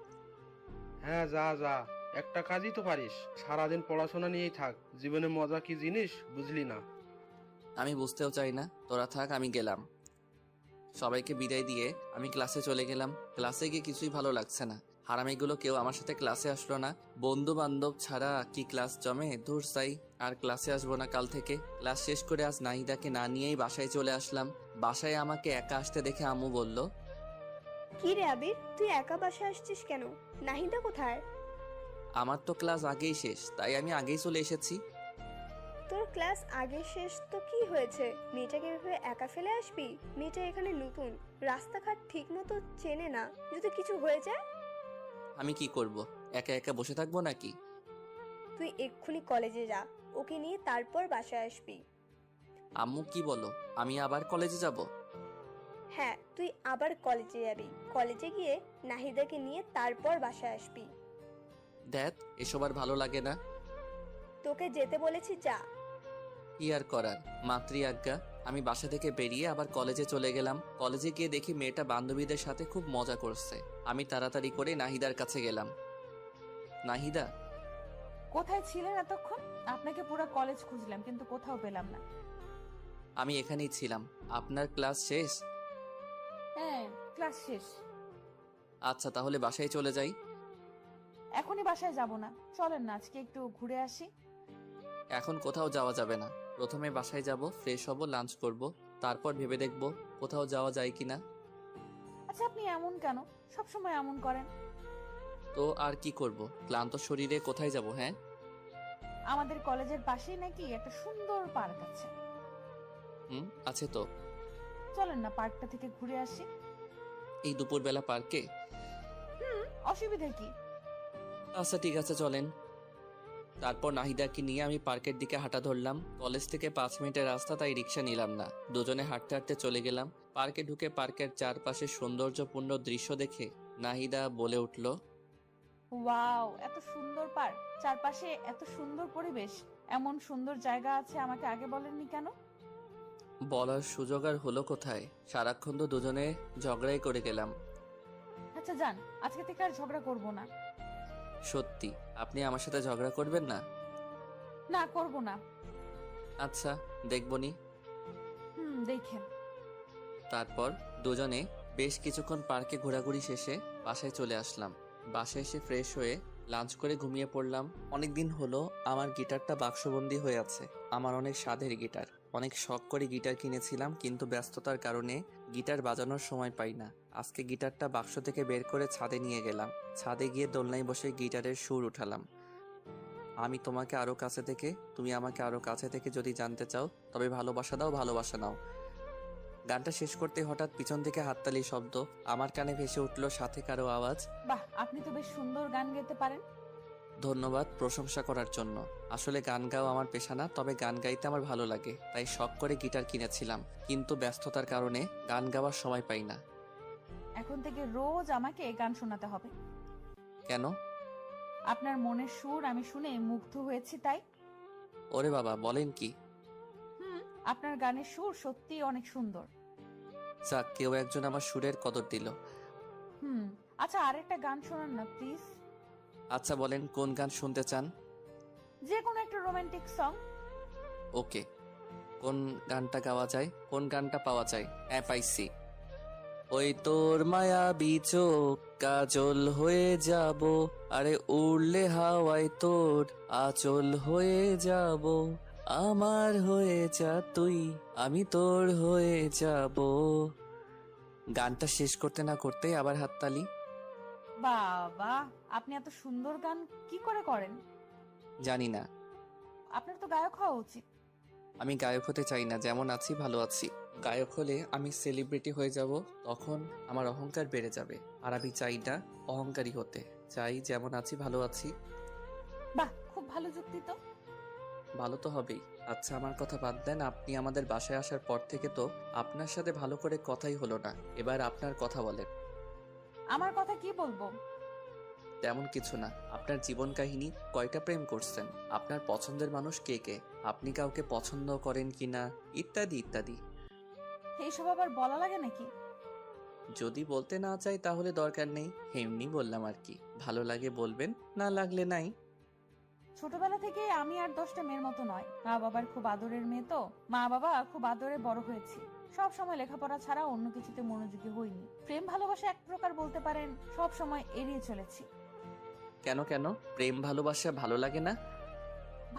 হ্যাঁ যা যা, একটা কাজই তো পারিস, সারাদিন পড়াশোনা নিয়েই থাক। জীবনে মজা কি জিনিস বুঝলি না? আমি বুঝতেও চাই না, তোরা থাক, আমি গেলাম। সবাইকে বিদায় দিয়ে আমি ক্লাসে চলে গেলাম। ক্লাসে গিয়ে কিছুই ভালো লাগছে না। হারামিগুলো কেউ আমার সাথে ক্লাসে আসলো না। বন্ধু বান্ধব ছাড়া কি ক্লাস জমে? দূর চাই, আর ক্লাসে আসবো না কাল থেকে। ক্লাস শেষ করে আজ নাহিদাকে না নিয়েই বাসায় চলে আসলাম। বাসায় আমাকে একা আসতে দেখে আম্মু বলল, কি রে আবির, তুই একা বাসায় আসছিস কেন? নাহিদা কোথায়? আমার তো ক্লাস আগেই শেষ, তাই আমি আগেই চলে এসেছি। তোর ক্লাস আগে শেষ তো কি হয়েছে? মেয়েটাকে এভাবে একা ফেলে আসবি? মেয়েটা এখানে নতুন, রাস্তাঘাট ঠিক মতো চেনে না, যদি কিছু হয়ে যায়? আমি কি করব? একা একা বসে থাকবো নাকি? তুই এক্ষুনি কলেজে যা, ওকে নিয়ে তারপর বাসায় আসবি। আম্মু কি বলো, আমি আবার কলেজে যাব? হ্যাঁ, তুই আবার কলেজে যাবি। কলেজে গিয়ে নাহিদাকে নিয়ে তারপর বাসায় আসবি। দেখ, এসব আর ভালো লাগে না। তোকে যেতে বলেছি, যা। কি আর করার, মাতৃ আজ্ঞা। আমি বাসা থেকে বেরিয়ে আবার কলেজে চলে গেলাম। কলেজে গিয়ে দেখি মেয়েটা বান্ধবীদের সাথে খুব মজা করছে। আমি তাড়াতাড়ি করে নাহিদার কাছে গেলাম। নাহিদা, কোথায় ছিলেন এতক্ষণ? আপনাকে পুরো কলেজ খুঁজলাম কিন্তু কোথাও পেলাম না। আমি এখানেই ছিলাম। আপনার ক্লাস শেষ? হ্যাঁ, ক্লাস শেষ। আচ্ছা, তাহলে বাসায় চলে যাই। এখনই বাসায় যাব না, চলেন না আজকে একটু ঘুরে আসি। এখন কোথাও যাওয়া যাবে না। প্রথমে বাসায় যাব, ফ্রেশ হব, লাঞ্চ করব, তারপর ভেবে দেখব কোথাও যাওয়া যায় কিনা। আচ্ছা, আপনি এমন কেন? সবসময় এমন করেন। তো আর কি করব, ক্লান্ত শরীরে কোথায় যাব? হ্যাঁ, আমাদের কলেজের পাশেই নাকি একটা সুন্দর পার্ক আছে। আছে তো। চলেন না পার্কটা থেকে ঘুরে আসি। এই দুপুরবেলা পার্কে? অসুবিধা কি? আচ্ছা ঠিক আছে, চলেন। তারপর নাহিদাকে নিয়ে আমি পার্কের দিকে হাঁটা ধরলাম। কলেজ থেকে 5 মিনিটের রাস্তা, তাই রিক্সা নিলাম না। দুজনে হাঁটতে হাঁটতে চলে গেলাম। পার্কে ঢুকে পার্কের চারপাশে সৌন্দর্যপূর্ণ দৃশ্য দেখে নাহিদা বলে উঠল, ওয়াও, এত সুন্দর পার্ক, চারপাশে এত সুন্দর পরিবেশ, এমন সুন্দর জায়গা আছে, আমাকে আগে বলেননি কেন? বলার সুযোগ আর হলো কোথায়? সারাক্ষণ তো দুজনে ঝগড়াই করে গেলাম। আচ্ছা যান, আজকে থেকে আর ঝগড়া করব না। সত্যি আপনি আমার সাথে ঝগড়া করবেন না? না, করব না। আচ্ছা, দেখবনি। দেখেন। তারপর দুজনে বেশ কিছুক্ষণ পার্কে ঘোরাঘুরি শেষে বাসায় চলে আসলাম। বাসায় এসে ফ্রেশ হয়ে লাঞ্চ করে ঘুমিয়ে পড়লাম। অনেকদিন হলো আমার গিটারটা বাক্সবন্দি হয়ে আছে। আমার অনেক স্বাদের গিটার, অনেক শখ করে গিটার কিনেছিলাম, কিন্তু ব্যস্ততার কারণে গিটার বাজানোর সময় পাই না। আজকে গিটারটা বাক্স থেকে বের করে ছাদে নিয়ে গেলাম। ছাদে গিয়ে দোলনায় বসে গিটারের সুর উঠালাম। আমি তোমাকে আরো কাছে থেকে, তুমি আমাকে আরো কাছে থেকে যদি জানতে চাও, তবে ভালোবাসা দাও, ভালোবাসা নাও। গানটা শেষ করতে হঠাৎ পিছন থেকে হাততালি শব্দ। আমার কানে ভেসে উঠল সাথে কারো আওয়াজ। বাহ, আপনি তো বেশ সুন্দর গান গাইতে পারেন। ধন্যবাদ প্রশংসা করার জন্য। আসলে গান গাওয়া আমার পেশা না, তবে গান গাইতে আমার ভালো লাগে, তাই শখ করে গিটার কিনেছিলাম, কিন্তু ব্যস্ততার কারণে গান গাওয়ার সময় পাই না। এখন থেকে রোজ আমাকে গান শোনাতে হবে। কেন? আপনার মনের সুর আমি শুনে মুগ্ধ হয়েছি তাই। ওরে বাবা, বলেন কি? আপনার গানের সুর সত্যি অনেক সুন্দর। যাক, কেউ একজন আমার সুরের কদর দিল। আচ্ছা, আরেকটা গান শোনান না প্লিজ। আচ্ছা বলেন, কোন গান শুনতে চান? যে কোনো একটা রোমান্টিক সং। ওকে, কোন গানটা গাওয়া যায়, কোন গানটা পাওয়া যায়? হ্যাঁ, পাইছি। ওই তোর মায়াবী চোখ কাজল হয়ে যাব, আরে উড়লে হাওয়ায় তোর আচল হয়ে যাব, আমার হয়ে যা তুই, আমি তোর হয়ে যাব। গানটা শেষ করতে না করতে আবার হাততালি। বাবা, আপনি এত সুন্দর গান কি করে করেন? জানি না। আপনার তো গায়ক হওয়া উচিত। আমি গায়ক হতে চাই না, যেমন আছি ভালো আছি। গায়ক হলে আমি সেলিব্রিটি হয়ে যাব, তখন আমার অহংকার বেড়ে যাবে। আর আমি চাই না অহংকারী হতে, চাই যেমন আছি ভালো আছি। বাহ, খুব ভালো যুক্তি তো। ভালো তো হবেই। আচ্ছা, আমার কথা বাদ দেন। আপনি আমাদের বাসায় আসার পর থেকে তো আপনার সাথে ভালো করে কথাই হলো না। এবার আপনার কথা বলেন। আমার কথা কি বলবো? তেমন কিছু না। আপনার জীবন কাহিনী, কয়টা প্রেম করছেন, আপনার পছন্দের মানুষ কে কে, আপনি কাউকে পছন্দ করেন কিনা, ইত্যাদি ইত্যাদি। এইসব আবার বলা লাগে নাকি? যদি বলতে না চাই তাহলে দরকার নেই, এমনি বললাম আর কি। ভালো লাগে বলবেন, না লাগলে নাই। ছোটবেলা থেকে আমি আর 10টা মেয়ের মতো নয়, মা বাবার খুব আদরের মেয়ে তো। মা বাবা খুব আদরে বড় হয়েছি। সব সময় লেখাপড়া ছাড়া অন্য কিছুতে মনোযোগী হইনি। প্রেম ভালোবাসা এক প্রকার বলতে পারেন সব সময় এড়িয়ে চলেছি। কেন কেন প্রেম ভালোবাসা ভালো লাগে না?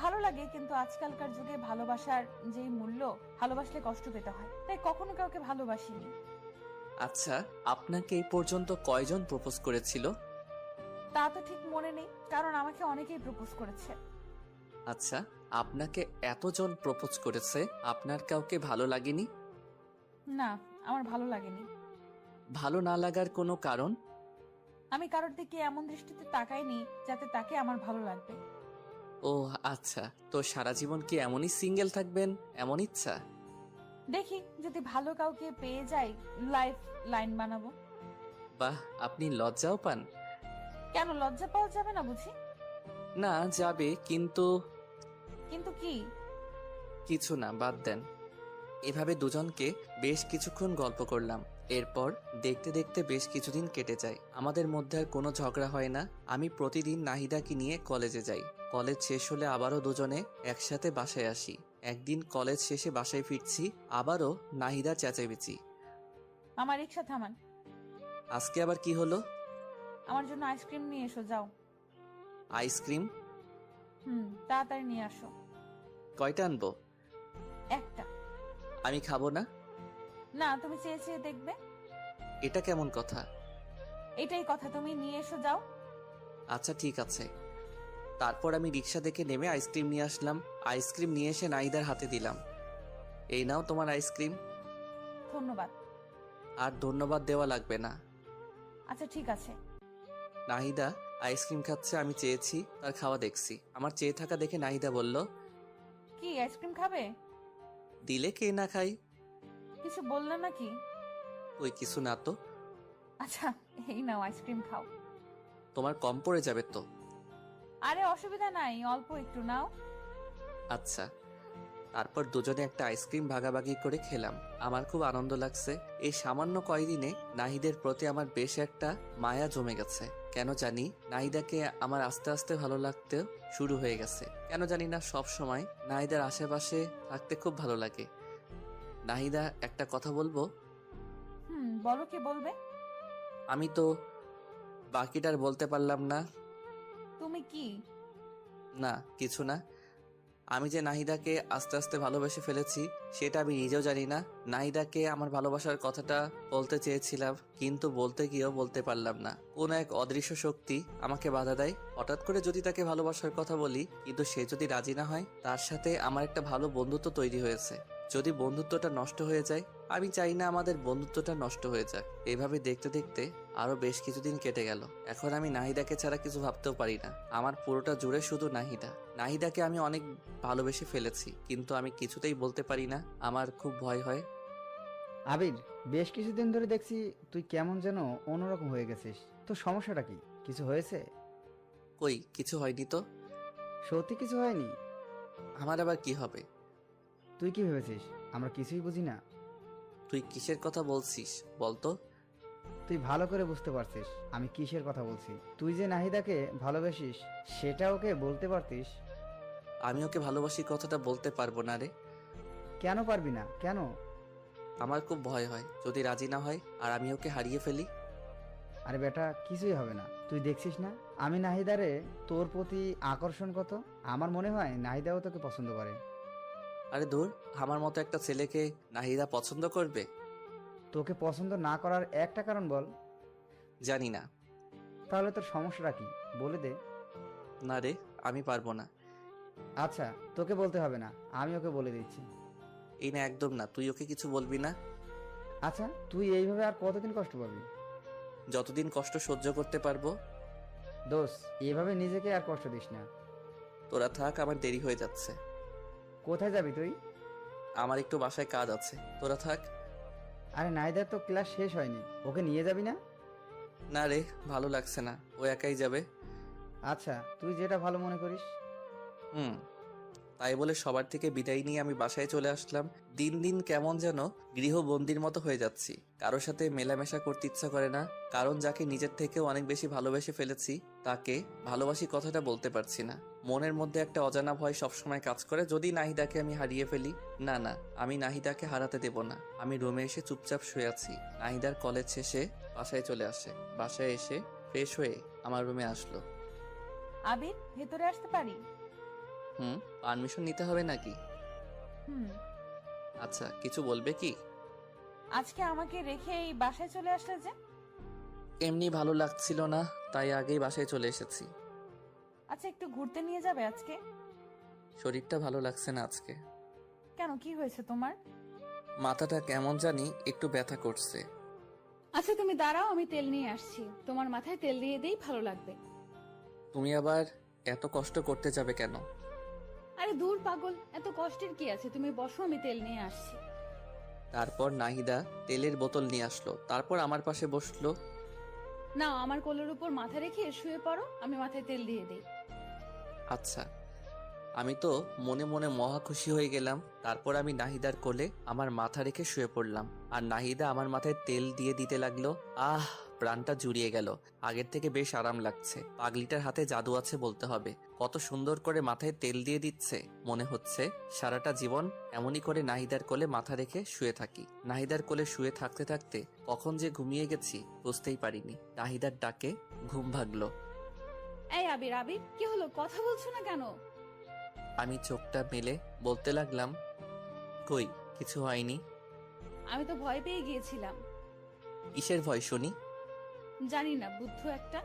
ভালো লাগে, কিন্তু আজকালকার যুগে ভালোবাসার যেই মূল্য, ভালোবাসলে কষ্ট পেতে হয়, তাই কখনো কাউকে ভালোবাসিনি। আচ্ছা, আপনাকে এই পর্যন্ত কয়জন প্রপোজ করেছিল? তা তো ঠিক মনে নেই, কারণ আমাকে অনেকেই প্রপোজ করেছে। আচ্ছা, আপনাকে এতজন প্রপোজ করেছে, আপনার কাউকে ভালো লাগেনি? না, আমার ভালো লাগেনি। ভালো না লাগার কোনো কারণ? আমি কারোর দিকে এমন দৃষ্টিতে তাকাইনি যাতে তাকে আমার ভালো লাগবে। ও আচ্ছা, তো সারা জীবন কি এমনই সিঙ্গেল থাকবেন, এমন ইচ্ছা? দেখি যদি ভালো কাউকে পেয়ে যাই, লাইফ লাইন বানাবো। বাহ, আপনি লজ্জাও পান? কেন, লজ্জা পাওয়া যাবে না বুঝি? না, যাবে, কিন্তু কিন্তু কি? কিছু না, বাদ দেন। এভাবে দুজনকে বেশ কিছুক্ষণ গল্প করলাম। এরপর দেখতে দেখতে বেশ কিছুদিন কেটে যায়। আমাদের মধ্যে আর কোনো ঝগড়া হয় না। আমি প্রতিদিন নাহিদাকে নিয়ে কলেজে যাই। কলেজ শেষ হলে আবারও দুজনে একসাথে বাসায় আসি। একদিন কলেজ শেষে বাসায় ফিরছি, আবারও নাহিদার চেঁচামেচি। আমার রিক্সা থামান। আজকে আবার কি হলো? আমার জন্য আইসক্রিম নিয়ে এসো, যাও। আইসক্রিম? তাড়াতাড়ি নিয়ে আসো। কয়টা আনবো? একটা। আমি খাবো না। না, তুমি চেয়ে চেয়ে দেখবে। এটা কেমন কথা? এটাই কথা, তুমি নিয়ে এসো, যাও। আচ্ছা ঠিক আছে। তারপর আমি রিক্সা থেকে নেমে আইসক্রিম নিয়ে আসলাম। আইসক্রিম নিয়ে এসে নাহিদার হাতে দিলাম। এই নাও তোমার আইসক্রিম। ধন্যবাদ। আর ধন্যবাদ দেওয়া লাগবে না। আচ্ছা ঠিক আছে। নাহিদা আইসক্রিম খাচ্ছে, আমি চেয়েছি, তার খাওয়া দেখছি। আমার চেয়ে থাকা দেখে নাহিদা বলল, কি আইসক্রিম খাবে? দিলে কে না খাই। কিছু বললে নাকি? ওই কিছু না তো। আচ্ছা, এই নাও আইসক্রিম খাও। তোমার কম পড়ে যাবে তো। আরে অসুবিধা নাই, অল্প একটু নাও। আচ্ছা। তারপর দুজনে একটা আইসক্রিম ভাগাভাগি করে খেলাম। আমার খুব আনন্দ লাগছে। এই সামান্য কয়দিনে নাহিদের প্রতি আমার বেশ একটা মায়া জমে গেছে। কেন জানি নাহিদাকে আমার আস্তে আস্তে ভালো লাগতে শুরু হয়ে গেছে। কেন জানি না, সব সময় নাহিদার আশেপাশে থাকতে খুব ভালো লাগে। নাহিদা, একটা কথা বলবো? বলো, কি বলবে? আমি তো বাকিটার বলতে পারলাম না। তুমি কি? না, কিছু না। আমি যে নাহিদাকে আস্তে আস্তে ভালোবেসে ফেলেছি সেটা আমি নিজেও জানি না। নাহিদাকে আমার ভালোবাসার কথাটা বলতে চেয়েছিলাম, কিন্তু বলতে গিয়েও বলতে পারলাম না। কোন এক অদৃশ্য শক্তি আমাকে বাধা দেয়। হঠাৎ করে যদি তাকে ভালোবাসার কথা বলি, কিন্তু সে যদি রাজি না হয়। তার সাথে আমার একটা ভালো বন্ধুত্ব তৈরি হয়েছে। যদি বন্ধুত্বটা নষ্ট হয়ে যায়, আমি চাই না আমাদের বন্ধুত্বটা নষ্ট হয়ে যাক। এভাবে দেখতে দেখতে আরো বেশ কিছুদিন কেটে গেল। এখন আমি নাহিদাকে ছাড়া কিছু ভাবতেও পারি না। আমার পুরোটা জুড়ে শুধু নাহিদা। নাহিদাকে আমি অনেক ভালোবেসে ফেলেছি, কিন্তু আমি কিছুতেই বলতে পারি না। আমার খুব ভয় হয়। আবির, বেশ কিছুদিন ধরে দেখছি তুই কেমন যেন অন্যরকম হয়ে গেছিস। তো সমস্যাটা কি? কিছু হয়েছে? কই, কিছু হয়নি তো। সত্যি কিছু হয়নি? আমার আবার কি হবে? তুই কি ভেবেছিস আমরা কিছুই বুঝি না? তুই কিসের কথা বলছিস বলতো? তুই ভালো করে বুঝতে পারছিস আমি কিসের কথা বলছি। তুই যে নাহিদাকে ভালোবাসিস সেটা ওকে বলতে পারতিস। আমি ওকে ভালোবাসি কথাটা বলতে পারবো না রে। কেন পারবি না? কেন? আমার খুব ভয় হয় যদি রাজি না হয় আর আমি ওকে হারিয়ে ফেলি। আরে বেটা, কিছুই হবে না। তুই দেখছিস না আমি নাহিদারে তোর প্রতি আকর্ষণ কত। আমার মনে হয় নাহিদাও তোকে পছন্দ করে। আরে দূর, আমার মতো একটা ছেলেকে নাহিদা পছন্দ করবে? তোকে পছন্দ না করার একটা কারণ বল। জানি না। তাহলে তোর সমস্যাটা কি বলে দে। না রে, আমি পারবো না। আচ্ছা, তোকে বলতে হবে না, আমি ওকে বলে দিচ্ছি। এই না, একদম না, তুই ওকে কিছু বলবি না। আচ্ছা, তুই এইভাবে আর কতদিন কষ্ট পাবি? যতদিন কষ্ট সহ্য করতে পারবো। দোষ, এভাবে নিজেকে আর কষ্ট দিস না। তোরা থাক, আমার দেরি হয়ে যাচ্ছে। কোথায় যাবি তুই? আমার একটু বাসায় কাজ আছে, তোরা থাক। আরে নাহিদার তো ক্লাস শেষ হয়নি, ওকে নিয়ে যাবি না? না রে, ভালো লাগছে না, ও একাই যাবে। আচ্ছা, তুই যেটা ভালো মনে করিস। হুম, তাই বলে সবার থেকে বিদায় নিয়ে আমি বাসায় চলে আসলাম। দিন দিন কেমন যেন গৃহবন্দির মতো হয়ে যাচ্ছি। কারোর সাথে মেলামেশা করতে ইচ্ছা করে না, কারণ যাকে নিজের থেকেও অনেক বেশি ভালোবেসে ফেলেছি তাকে ভালোবাসি কথাটা বলতে পারছি না। মনের মধ্যে একটা অজানা ভয় সবসময় কাজ করে, যদি নাহিদাকে আমি হারিয়ে ফেলি। না না, আমি নাহিদাকে হারাতে দেব না। আমি রুমে এসে চুপচাপ শুয়ে আছি। নাহিদার কলেজ শেষে বাসায় চলে আসে। বাসায় এসে ফ্রেশ হয়ে আমার রুমে আসলো। আবির, ভেতরে আসতে পারি? পারমিশন নিতে হবে নাকি? হুম। আচ্ছা, কিছু বলবে কি? আজকে আমাকে রেখে এই বাসায় চলে আসলে যে? এমনি ভালো লাগছিল না, তাই আগেই বাসায় চলে এসেছি। আচ্ছা, একটু ঘুরতে নিয়ে যাবে আজকে? শরীরটা ভালো লাগছে না আজকে। কেন, কি হয়েছে তোমার? মাথাটা কেমন জানি একটু ব্যথা করছে। আচ্ছা তুমি দাঁড়াও, আমি তেল নিয়ে আসছি। তোমার মাথায় তেল দিয়ে দেই, ভালো লাগবে। তুমি আবার এত কষ্ট করতে যাবে কেন? আরে দূর পাগল, এত কষ্টের কি আছে, তুমি বসো, আমি তেল নিয়ে আসছি। তারপর নাহিদা তেলের বোতল নিয়ে আসলো, তারপর আমার পাশে বসলো। না, আমার কোলের উপর মাথা রেখে শুয়ে পড়ো, আমি মাথায় তেল দিয়ে দেই। আচ্ছা। আমি তো মনে মনে মহা খুশি হয়ে গেলাম। তারপর আমি নাহিদার কোলে আমার মাথা রেখে শুয়ে পড়লাম, আর নাহিদা আমার মাথায় তেল দিয়ে দিতে লাগলো। আহ, প্রাণটা জুড়িয়ে গেল। আগের থেকে বেশ আরাম লাগছে। পাগলিটার হাতে জাদু আছে বলতে হবে। কত সুন্দর করে মাথায় তেল দিয়ে দিচ্ছে। মনে হচ্ছে সারাটা জীবন এমনই করে নাহিদার কোলে মাথা রেখে শুয়ে থাকি। নাহিদার কোলে শুয়ে থাকতে থাকতে কখন যে ঘুমিয়ে গেছি বুঝতেই পারিনি। নাহিদার ডাকে ঘুম ভাগলো। এই আবির, আবির কি হলো, কথা বলছো না কেন? আমি চোখটা মেলে বলতে লাগলাম, কই কিছু হয়নি। আমি তো ভয় পেয়ে গিয়েছিলাম। কিসের ভয় শুনি? জানি না, বুদ্ধু একটা।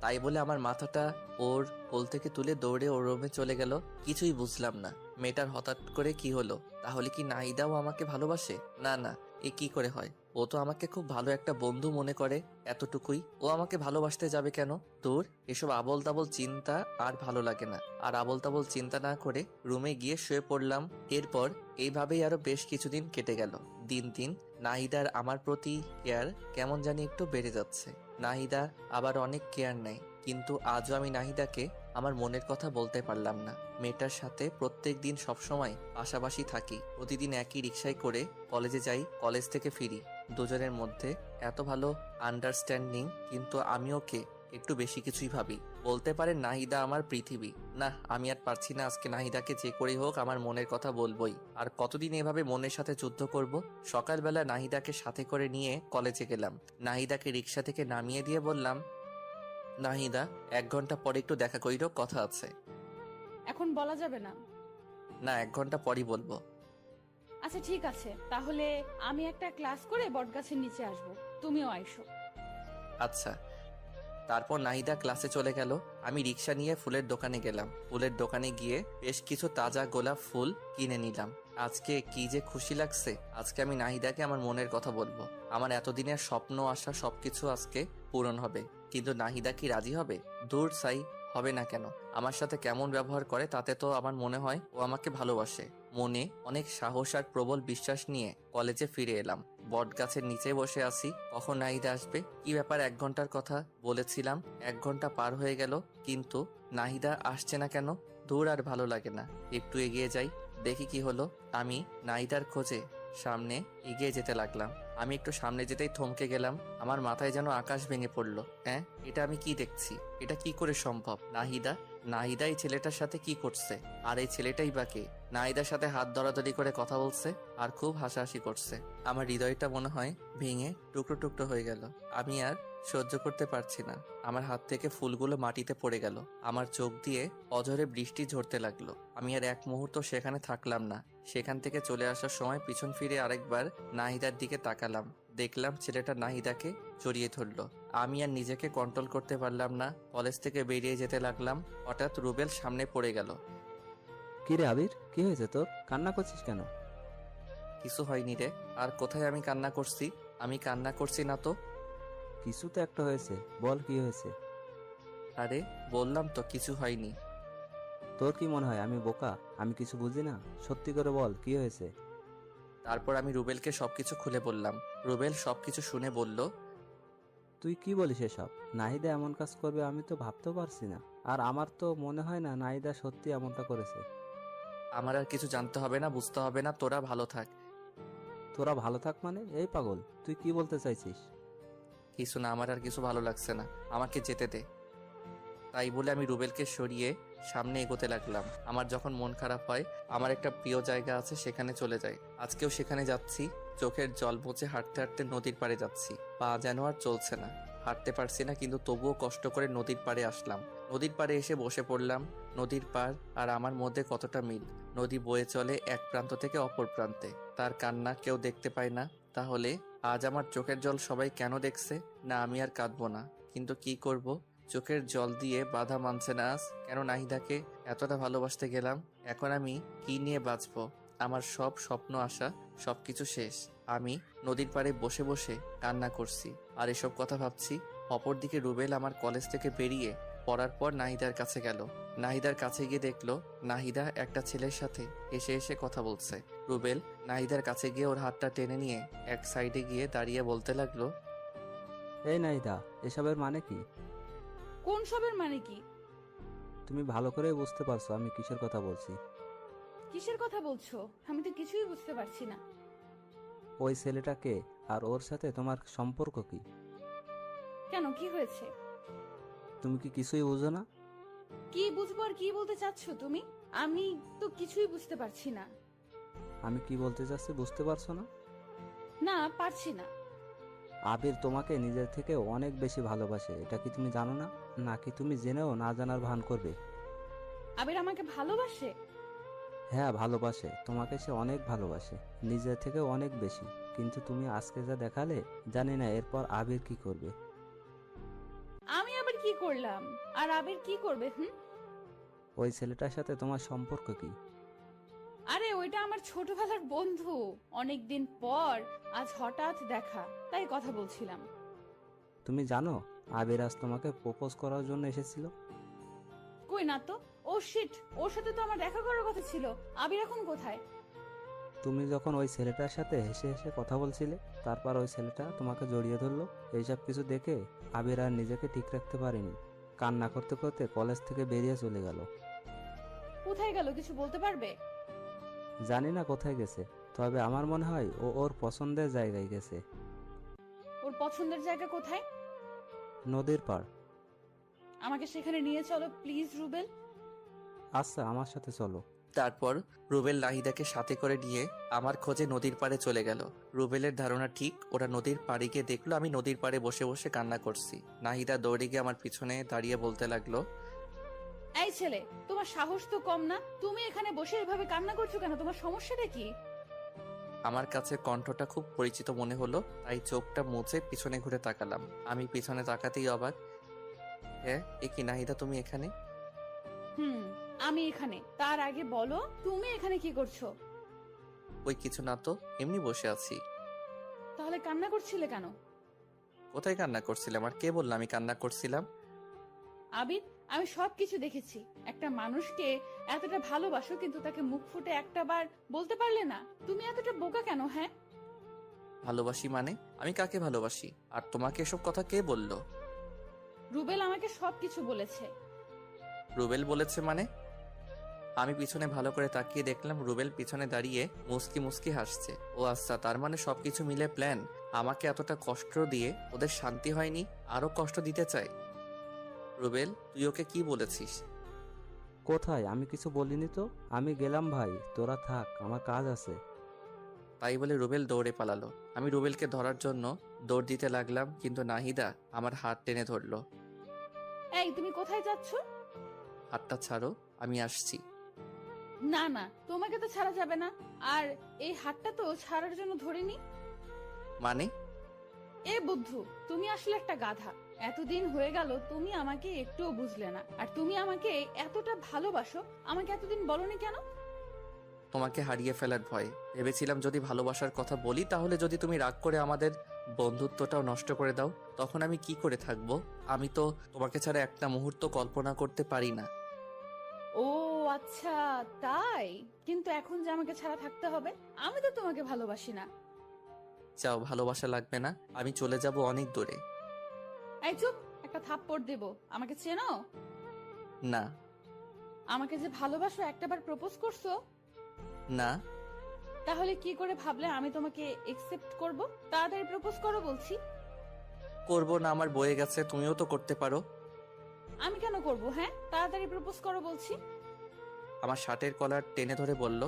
তাই বলে আমার মাথাটা ওর কোল থেকে তুলে দৌড়ে ওর রুমে চলে গেল। কিছুই বুঝলাম না মেয়েটার হঠাৎ করে কি হলো। তাহলে কি নাহিদাও আমাকে ভালোবাসে? না না, এ কি করে হয়? ও তো আমাকে খুব ভালো একটা বন্ধু মনে করে, এতটুকুই। ও আমাকে ভালোবাসতে যাবে কেন? দূর, এসব আবল তাবল চিন্তা আর ভালো লাগে না। আর আবল তাবল চিন্তা না করে রুমে গিয়ে শুয়ে পড়লাম। এরপর এইভাবেই আরো বেশ কিছুদিন কেটে গেল। দিন দিন নাহিদার আমার প্রতি কেয়ার কেমন জানি একটু বেড়ে যাচ্ছে। নাহিদা আবার অনেক কেয়ার নেয়, কিন্তু আজও আমি নাহিদাকে আমার মনের কথা বলতে পারলাম না। মেয়েটার সাথে প্রত্যেক দিন সবসময় পাশাপাশি থাকি। প্রতিদিন একই রিক্সায় করে কলেজে যাই, কলেজ থেকে ফিরি। দুজনের মধ্যে এত ভালো আন্ডারস্ট্যান্ডিং, কিন্তু আমি ওকে একটু বেশি কিছুই ভাবি। বলতে পারেন নাহিদা আমার পৃথিবী। না, আমি আর পারছি না। আজকে নাহিদাকে যে করেই হোক আমার মনের কথা বলবোই। আর কতদিন এভাবে মনের সাথে যুদ্ধ করব? সকালবেলা নাহিদাকে সাথে করে নিয়ে কলেজে গেলাম। নাহিদাকে রিক্সা থেকে নামিয়ে দিয়ে বললাম, নাহিদা 1 ঘন্টা পরে একটু দেখা কইরো, কথা আছে। এখন বলা যাবে না। না, 1 ঘন্টা পরই বলবো। আচ্ছা ঠিক আছে, তাহলে আমি একটা ক্লাস করে বটগাছের নিচে আসবো, তুমিও আইসো। আচ্ছা। তারপর নাহিদা ক্লাসে চলে গেল। আমি রিক্সা নিয়ে ফুলের দোকানে গেলাম। ফুলের দোকানে গিয়ে বেশ কিছু তাজা গোলাপ ফুল কিনে নিলাম। আজকে কি যে খুশি লাগছে। আজকে আমি নাহিদাকে আমার মনের কথা বলবো। আমার এতদিনের স্বপ্ন আশা সবকিছু আজকে পূরণ হবে। কিন্তু নাহিদা কি রাজি হবে? দূর সাই, হবে না কেন? আমার সাথে কেমন ব্যবহার করে তাতে তো আমার মনে হয় ও আমাকে ভালোবাসে। মনে অনেক সাহস আর প্রবল বিশ্বাস নিয়ে কলেজে ফিরে এলাম। বট গাছের নিচে বসে আছি, কখন নাহিদা আসবে। কি ব্যাপার, 1 ঘন্টার কথা বলেছিলাম, 1 ঘন্টা পার হয়ে গেল, কিন্তু নাহিদা আসছে না কেন? দূর, আর ভালো লাগে না। একটু এগিয়ে যাই, দেখি কি হলো। আমি নাহিদার খোঁজে সামনে এগিয়ে যেতে লাগলাম। আমি একটু সামনে যেতেই থমকে গেলাম। আমার মাথায় যেন আকাশ ভেঙে পড়লো। হ্যাঁ, এটা আমি কি দেখছি? এটা কি করে সম্ভব? নাহিদা নাহিদা এই ছেলেটার সাথে কি করছে? আর এই ছেলেটাই বা কে? নাহিদার সাথে হাত ধরাধরি করে কথা বলছে আর খুব হাসাহাসি করছে। আমার হৃদয়টা মনে হয় ভেঙে টুকরো টুকরো হয়ে গেল। আমি আর সহ্য করতে পারছি না। আমার হাত থেকে ফুলগুলো মাটিতে পড়ে গেল। আমার চোখ দিয়ে অঝরে বৃষ্টি ঝরতে লাগলো। আমি আর এক মুহূর্ত সেখানে থাকলাম না। সেখান থেকে চলে আসার সময় পিছন ফিরে আরেকবার নাহিদার দিকে তাকালাম। দেখলাম ছেলেটা নাহিদাকে জড়িয়ে ধরলো। আমি আর নিজেকে কন্ট্রোল করতে পারলাম না। কলেজ থেকে বেরিয়ে যেতে লাগলাম। হঠাৎ রুবেল সামনে পড়ে গেল। কি রে আবির, কি হয়েছে তোর? কান্না করছিস কেন? কিছু হয়নি রে। আর কোথায় আমি কান্না করছি? আমি কান্না করছি না তো। কিছু তো একটা হয়েছে, বল কি হয়েছে? আরে বললাম তো কিছু হয়নি। তোর কি মনে হয় আমি বোকা? আমি কিছু বুঝি না? সত্যি করে বল কি হয়েছে? তারপর আমি রুবেলকে সবকিছু খুলে বললাম। রুবেল সবকিছু শুনে বলল, তুই কি বলিস এসব? নাহিদা এমন কাজ করবে আমি তো ভাবতেও পারছি না। আর আমার তো মনে হয় না নাহিদা সত্যি এমনটা করেছে। আমার আর কিছু জানতে হবে না, বুঝতে হবে না, তোরা ভালো থাক। তোরা ভালো থাক মানে? এই পাগল, তুই কি বলতে চাইছিস? কিছু না, আমার আর কিছু ভালো লাগছে না, আমাকে যেতে দে। তাই বলে আমি রুবেলকে সরিয়ে সামনে এগোতে লাগলাম। আমার যখন মন খারাপ হয়, আমার একটা প্রিয় জায়গা আছে, সেখানে চলে যাই। আজকেও সেখানে যাচ্ছি। চোখের জল মুছে হাঁটতে হাঁটতে নদীর পাড়ে যাচ্ছি। পা যেন আর চলছে না, হাঁটতে পারছি না, কিন্তু তবুও কষ্ট করে নদীর পাড়ে আসলাম। নদীর পাড়ে এসে বসে পড়লাম। নদীর পাড় আর আমার মধ্যে কতটা মিল। নদী বয়ে চলে এক প্রান্ত থেকে অপর প্রান্তে। তার কান্না কেউ দেখতে পায় না। তাহলে আজ আমার চোখের জল সবাই কেন দেখছে? না, আমি আর কাঁদবো না, কিন্তু কি করব? চোখের জল দিয়ে বাধা মানছে না আজ। কেন নাহিদাকে এতটা ভালোবাসতে গেলাম? এখন আমি কি নিয়ে বাঁচবো? আমার সব স্বপ্ন আশা সবকিছু শেষ। আমি নদীর পাড়ে বসে বসে কান্না করছি আর এসব কথা ভাবছি। অপরদিকে রুবেল আমার কলেজ থেকে বেরিয়ে পড়ার পর নাহিদার কাছে গেল। নাহিদার কাছে গিয়ে দেখলো নাহিদা একটা ছেলের সাথে এসে এসে কথা বলছে। রুবেল নাহিদার কাছে গিয়ে ওর হাতটা টেনে নিয়ে এক সাইডে গিয়ে দাঁড়িয়ে বলতে লাগলো, এই নাহিদা, এসবের মানে কি? কোন সবের মানে কি? তুমি ভালো করে বুঝতে পারছো আমি কিসের কথা বলছি? কিসের কথা বলছো? আমি তো কিছুই বুঝতে পারছি না। ওই ছেলেটাকে আর ওর সাথে তোমার সম্পর্ক কি? কেন, কি হয়েছে? তুমি কি কিছুই বুঝো না? কি বুঝবো আর কি বলতে চাচ্ছ তুমি? আমি তো কিছুই বুঝতে পারছি না। আমি কি বলতে চাচ্ছি বুঝতে পারছো না? না, পারছি না। আবির তোমাকে নিজের থেকে অনেক বেশি ভালোবাসে, এটা কি তুমি জানো না? নাকি তুমি জেনেও না জানার ভান করবে? আবির আমাকে ভালোবাসে? হ্যাঁ, ভালোবাসে, তোমাকে সে অনেক ভালোবাসে, নিজের থেকে অনেক বেশি। কিন্তু তুমি আজকে যা দেখালে, জানি না এরপর আবির কি করবে। আমি আবার কি করলাম? আর আবির কি করবে? ওই ছেলেটার সাথে তোমার সম্পর্ক কি? আরে ওইটা আমার ছোটবেলার বন্ধু। অনেকদিন পর আজ হঠাৎ দেখা, তাই কথা বলছিলাম। তুমি জানো আবির আজ তোমাকে প্রপোজ করার জন্য এসেছিল? কই না তো। ও শিট, ওর সাথে তো আমার দেখা করার কথা ছিল। আবির এখন কোথায়? তুমি যখন ওই ছেলেটার সাথে হেসে হেসে কথা বলছিলে, তারপর ওই ছেলেটা তোমাকে জড়িয়ে ধরলো। এইসব কিছু দেখে আবির আর নিজেকে ঠিক রাখতে পারেনি, কান্না করতে করতে কলেজ থেকে বেরিয়ে চলে গেল। কোথায় গেল কিছু বলতে পারবে? জানি না কোথায় গেছে, তবে আমার মনে হয় ও ওর পছন্দের জায়গায় গেছে। ওর পছন্দের জায়গা কোথায়? নদীর পাড়। আমাকে সেখানে নিয়ে চলো প্লিজ রুবেল। আচ্ছা, আমার সাথে চলো। তারপর রুবেল নাহিদাকে সাথে করে নিয়ে আমার খোঁজে নদীর পাড়ে চলে গেল। রুবেলের ধারণা ঠিক, ওরা নদীর পাড়ে গিয়ে দেখলো আমি নদীর পাড়ে বসে বসে কান্না করছি। নাহিদা দৌড়ে গিয়ে আমার পিছনে দাঁড়িয়ে বলতে লাগলো, এই ছেলে, তোমার সাহস তো কম না? তুমি এখানে বসে এভাবে কান্না করছো কেন? তোমার সমস্যাটা কি? আমার কাছে কণ্ঠটা খুব পরিচিত মনে হলো, তাই চোখটা মুছে পিছনে ঘুরে তাকালাম। আমি পিছনে তাকাতেই অবাক। হ্যাঁ, এ কি নাহিদা, তুমি এখানে? আমি এখানে। তার আগে বলো তুমি এখানে কি করছো? ওই কিছু না তো, এমনি বসে আছি। তাহলে কান্না করছিলে কেন? কোথায় কান্না করছিলাম আর কে বললাম আমি কান্না করছিলাম? আবির, আমি সবকিছু দেখেছি। একটা মানুষকে এতটা ভালোবাসো কিন্তু তাকে মুখ ফুটে একটা বার বলতে পারলে না। তুমি এতটা বোকা কেন? হ্যাঁ, ভালোবাসি মানে? আমি কাকে ভালোবাসি? আর তোমাকে এসব কথা কে বললো? রুবেল আমাকে সবকিছু বলেছে। রুবেল বলেছে মানে? আমি পিছনে ভালো করে তাকিয়ে দেখলাম রুবেল পিছনে দাঁড়িয়ে মুস্কি মুস্কি হাসছে। ও আচ্ছা, তার মানে সবকিছু মিলে প্ল্যান। আমাকে এতটা কষ্ট দিয়ে ওদের শান্তি হয়নি, আরো কষ্ট দিতে চায়। রুবেল, তুই ওকে কি বলেছিস? কোথায়? আমি কিছু বলিনি তো। আমি গেলাম ভাই, তোরা থাক, আমার কাজ আছে। তাই বলে রুবেল দৌড়ে পালালো। আমি রুবেলকে ধরার জন্য দৌড় দিতে লাগলাম, কিন্তু নাহিদা আমার হাত টেনে ধরলো। এই, তুমি কোথায় যাচ্ছ? হাতটা ছাড়ো, আমি আসছি। না না, তোমাকে তো ছাড়া যাবে না। আর এই হাতটা তো ছাড়ার জন্য ধরিনি। মানে? এ বুদ্ধু, তুমি আসলে একটা গাধা। এতদিন হয়ে গেল তুমি আমাকে একটুও বুঝলে না। আর তুমি আমাকে এতটা ভালোবাসো, আমাকে এতদিন বলনি কেন? তোমাকে হারিয়ে ফেলার ভয়। ভেবেছিলাম যদি ভালোবাসার কথা বলি তাহলে যদি তুমি রাগ করে আমাদের বন্ধুত্বটাও নষ্ট করে দাও, তখন আমি কি করে থাকবো? আমি তো তোমাকে ছাড়া একটা মুহূর্ত কল্পনা করতে পারি না। ও আচ্ছা, তাই? কিন্তু এখন যে আমাকে ছাড়া থাকতে হবে, আমি তো তোমাকে ভালোবাসি না। চাও ভালোবাসা লাগবে না, আমি চলে যাব অনেক দূরে। এই চুপ, একটা থাপ্পড় দেব। আমাকে চেনো? না। আমাকে যে ভালোবাসো, একটাবার প্রপোজ করছো। না। তাহলে কি করে ভাবলে আমি তোমাকে একসেপ্ট করব? তাড়াতাড়ি প্রপোজ করো বলছি। করবো না, আমার বয়ে গেছে, তুমিও তো করতে পারো। আমি কেন করব? হ্যাঁ, তাড়াতাড়ি প্রপোজ করো বলছি। আমার শার্টের কলার টেনে ধরে বলল,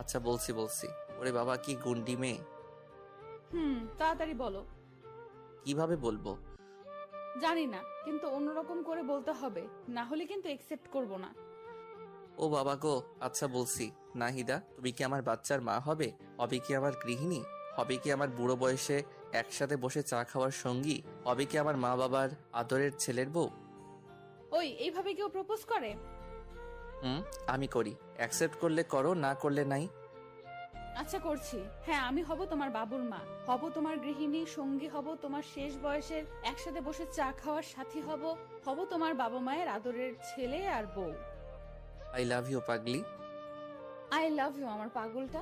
আচ্ছা বলছি। ওরে বাবা, কি গুন্ডি মেয়ে। তাড়াতাড়ি বলো। কিভাবে বলবো? জানি না, কিন্তু অন্যরকম করে বলতে হবে, না হলে কিন্তু একসেপ্ট করব না। ও বাবা গো, আচ্ছা বলছি। নাহিদা, তুমি কি আমার বাচ্চার মা হবে? হবে কি আমার গৃহিণী? হবে কি আমার বুড়ো বয়সে একসাথে বসে চা খাওয়ার সঙ্গী? হবে কি আমার মা বাবার আদরের ছেলের বউ? ওই এইভাবে কেউ প্রপোজ করে? আমি করি। অ্যাকসেপ্ট করলে করো, না করলে নাই। আচ্ছা করছি। হ্যাঁ, আমি হব তোমার বাবুর মা, হব তোমার গৃহিণী, সঙ্গী হব তোমার শেষ বয়সের, একসাথে বসে চা খাওয়ার সাথী হব, হব তোমার বাবা মায়ের আদরের ছেলে আর বউ। আই লাভ ইউ পাগলি। আই লাভ ইউ আমার পাগলটা।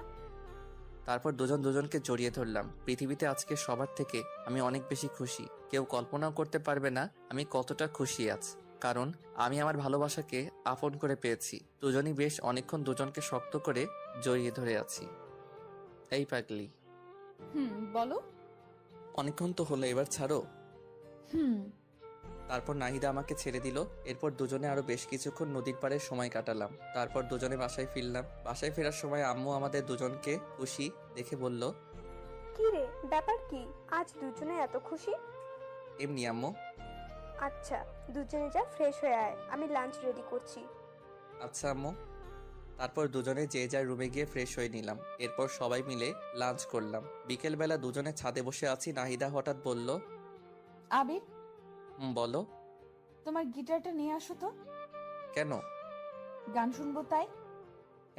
তারপর দুজন দুজনকে জড়িয়ে ধরলাম। পৃথিবীতে আজকে সবার থেকে আমি অনেক বেশি খুশি। কেউ কল্পনাও করতে পারবে না আমি কতটা খুশি আছি, কারণ আমি আমার ভালোবাসাকে আপন করে পেয়েছি। দুজনই বেশ অনেকক্ষণ দুজনকে শক্ত করে জড়িয়ে ধরে আছি। এই পাগলি, বলো। অনেকক্ষণ তো হলো, এবার ছাড়ো। হুম তারপর নাহিদা আমাকে ছেড়ে দিল। এরপর দুজনে আরো বেশ কিছুক্ষণ নদীর পাড়ে সময় কাটালাম। তারপর দুজনে বাসায় ফিরলাম। বাসায় ফেরার সময় আম্মু আমাদের দুজনকে খুশি দেখে বলল, কি রে, ব্যাপার কি? আজ দুজনে এত খুশি? এমনি আম্মু। আচ্ছা, দুজনে যা ফ্রেশ হয়ে আয়, আমি লাঞ্চ রেডি করছি। আচ্ছা আম্মু। তারপর দুজনে যে যার রুমে গিয়ে ফ্রেশ হয়ে নিলাম। এরপর সবাই মিলে লাঞ্চ করলাম। বিকেলবেলা দুজনে ছাদে বসে আছি, নাহিদা হঠাৎ বলল, আবির, বলো। তোমার গিটারটা নিয়ে আসো তো। কেন? গান শুনবো তাই।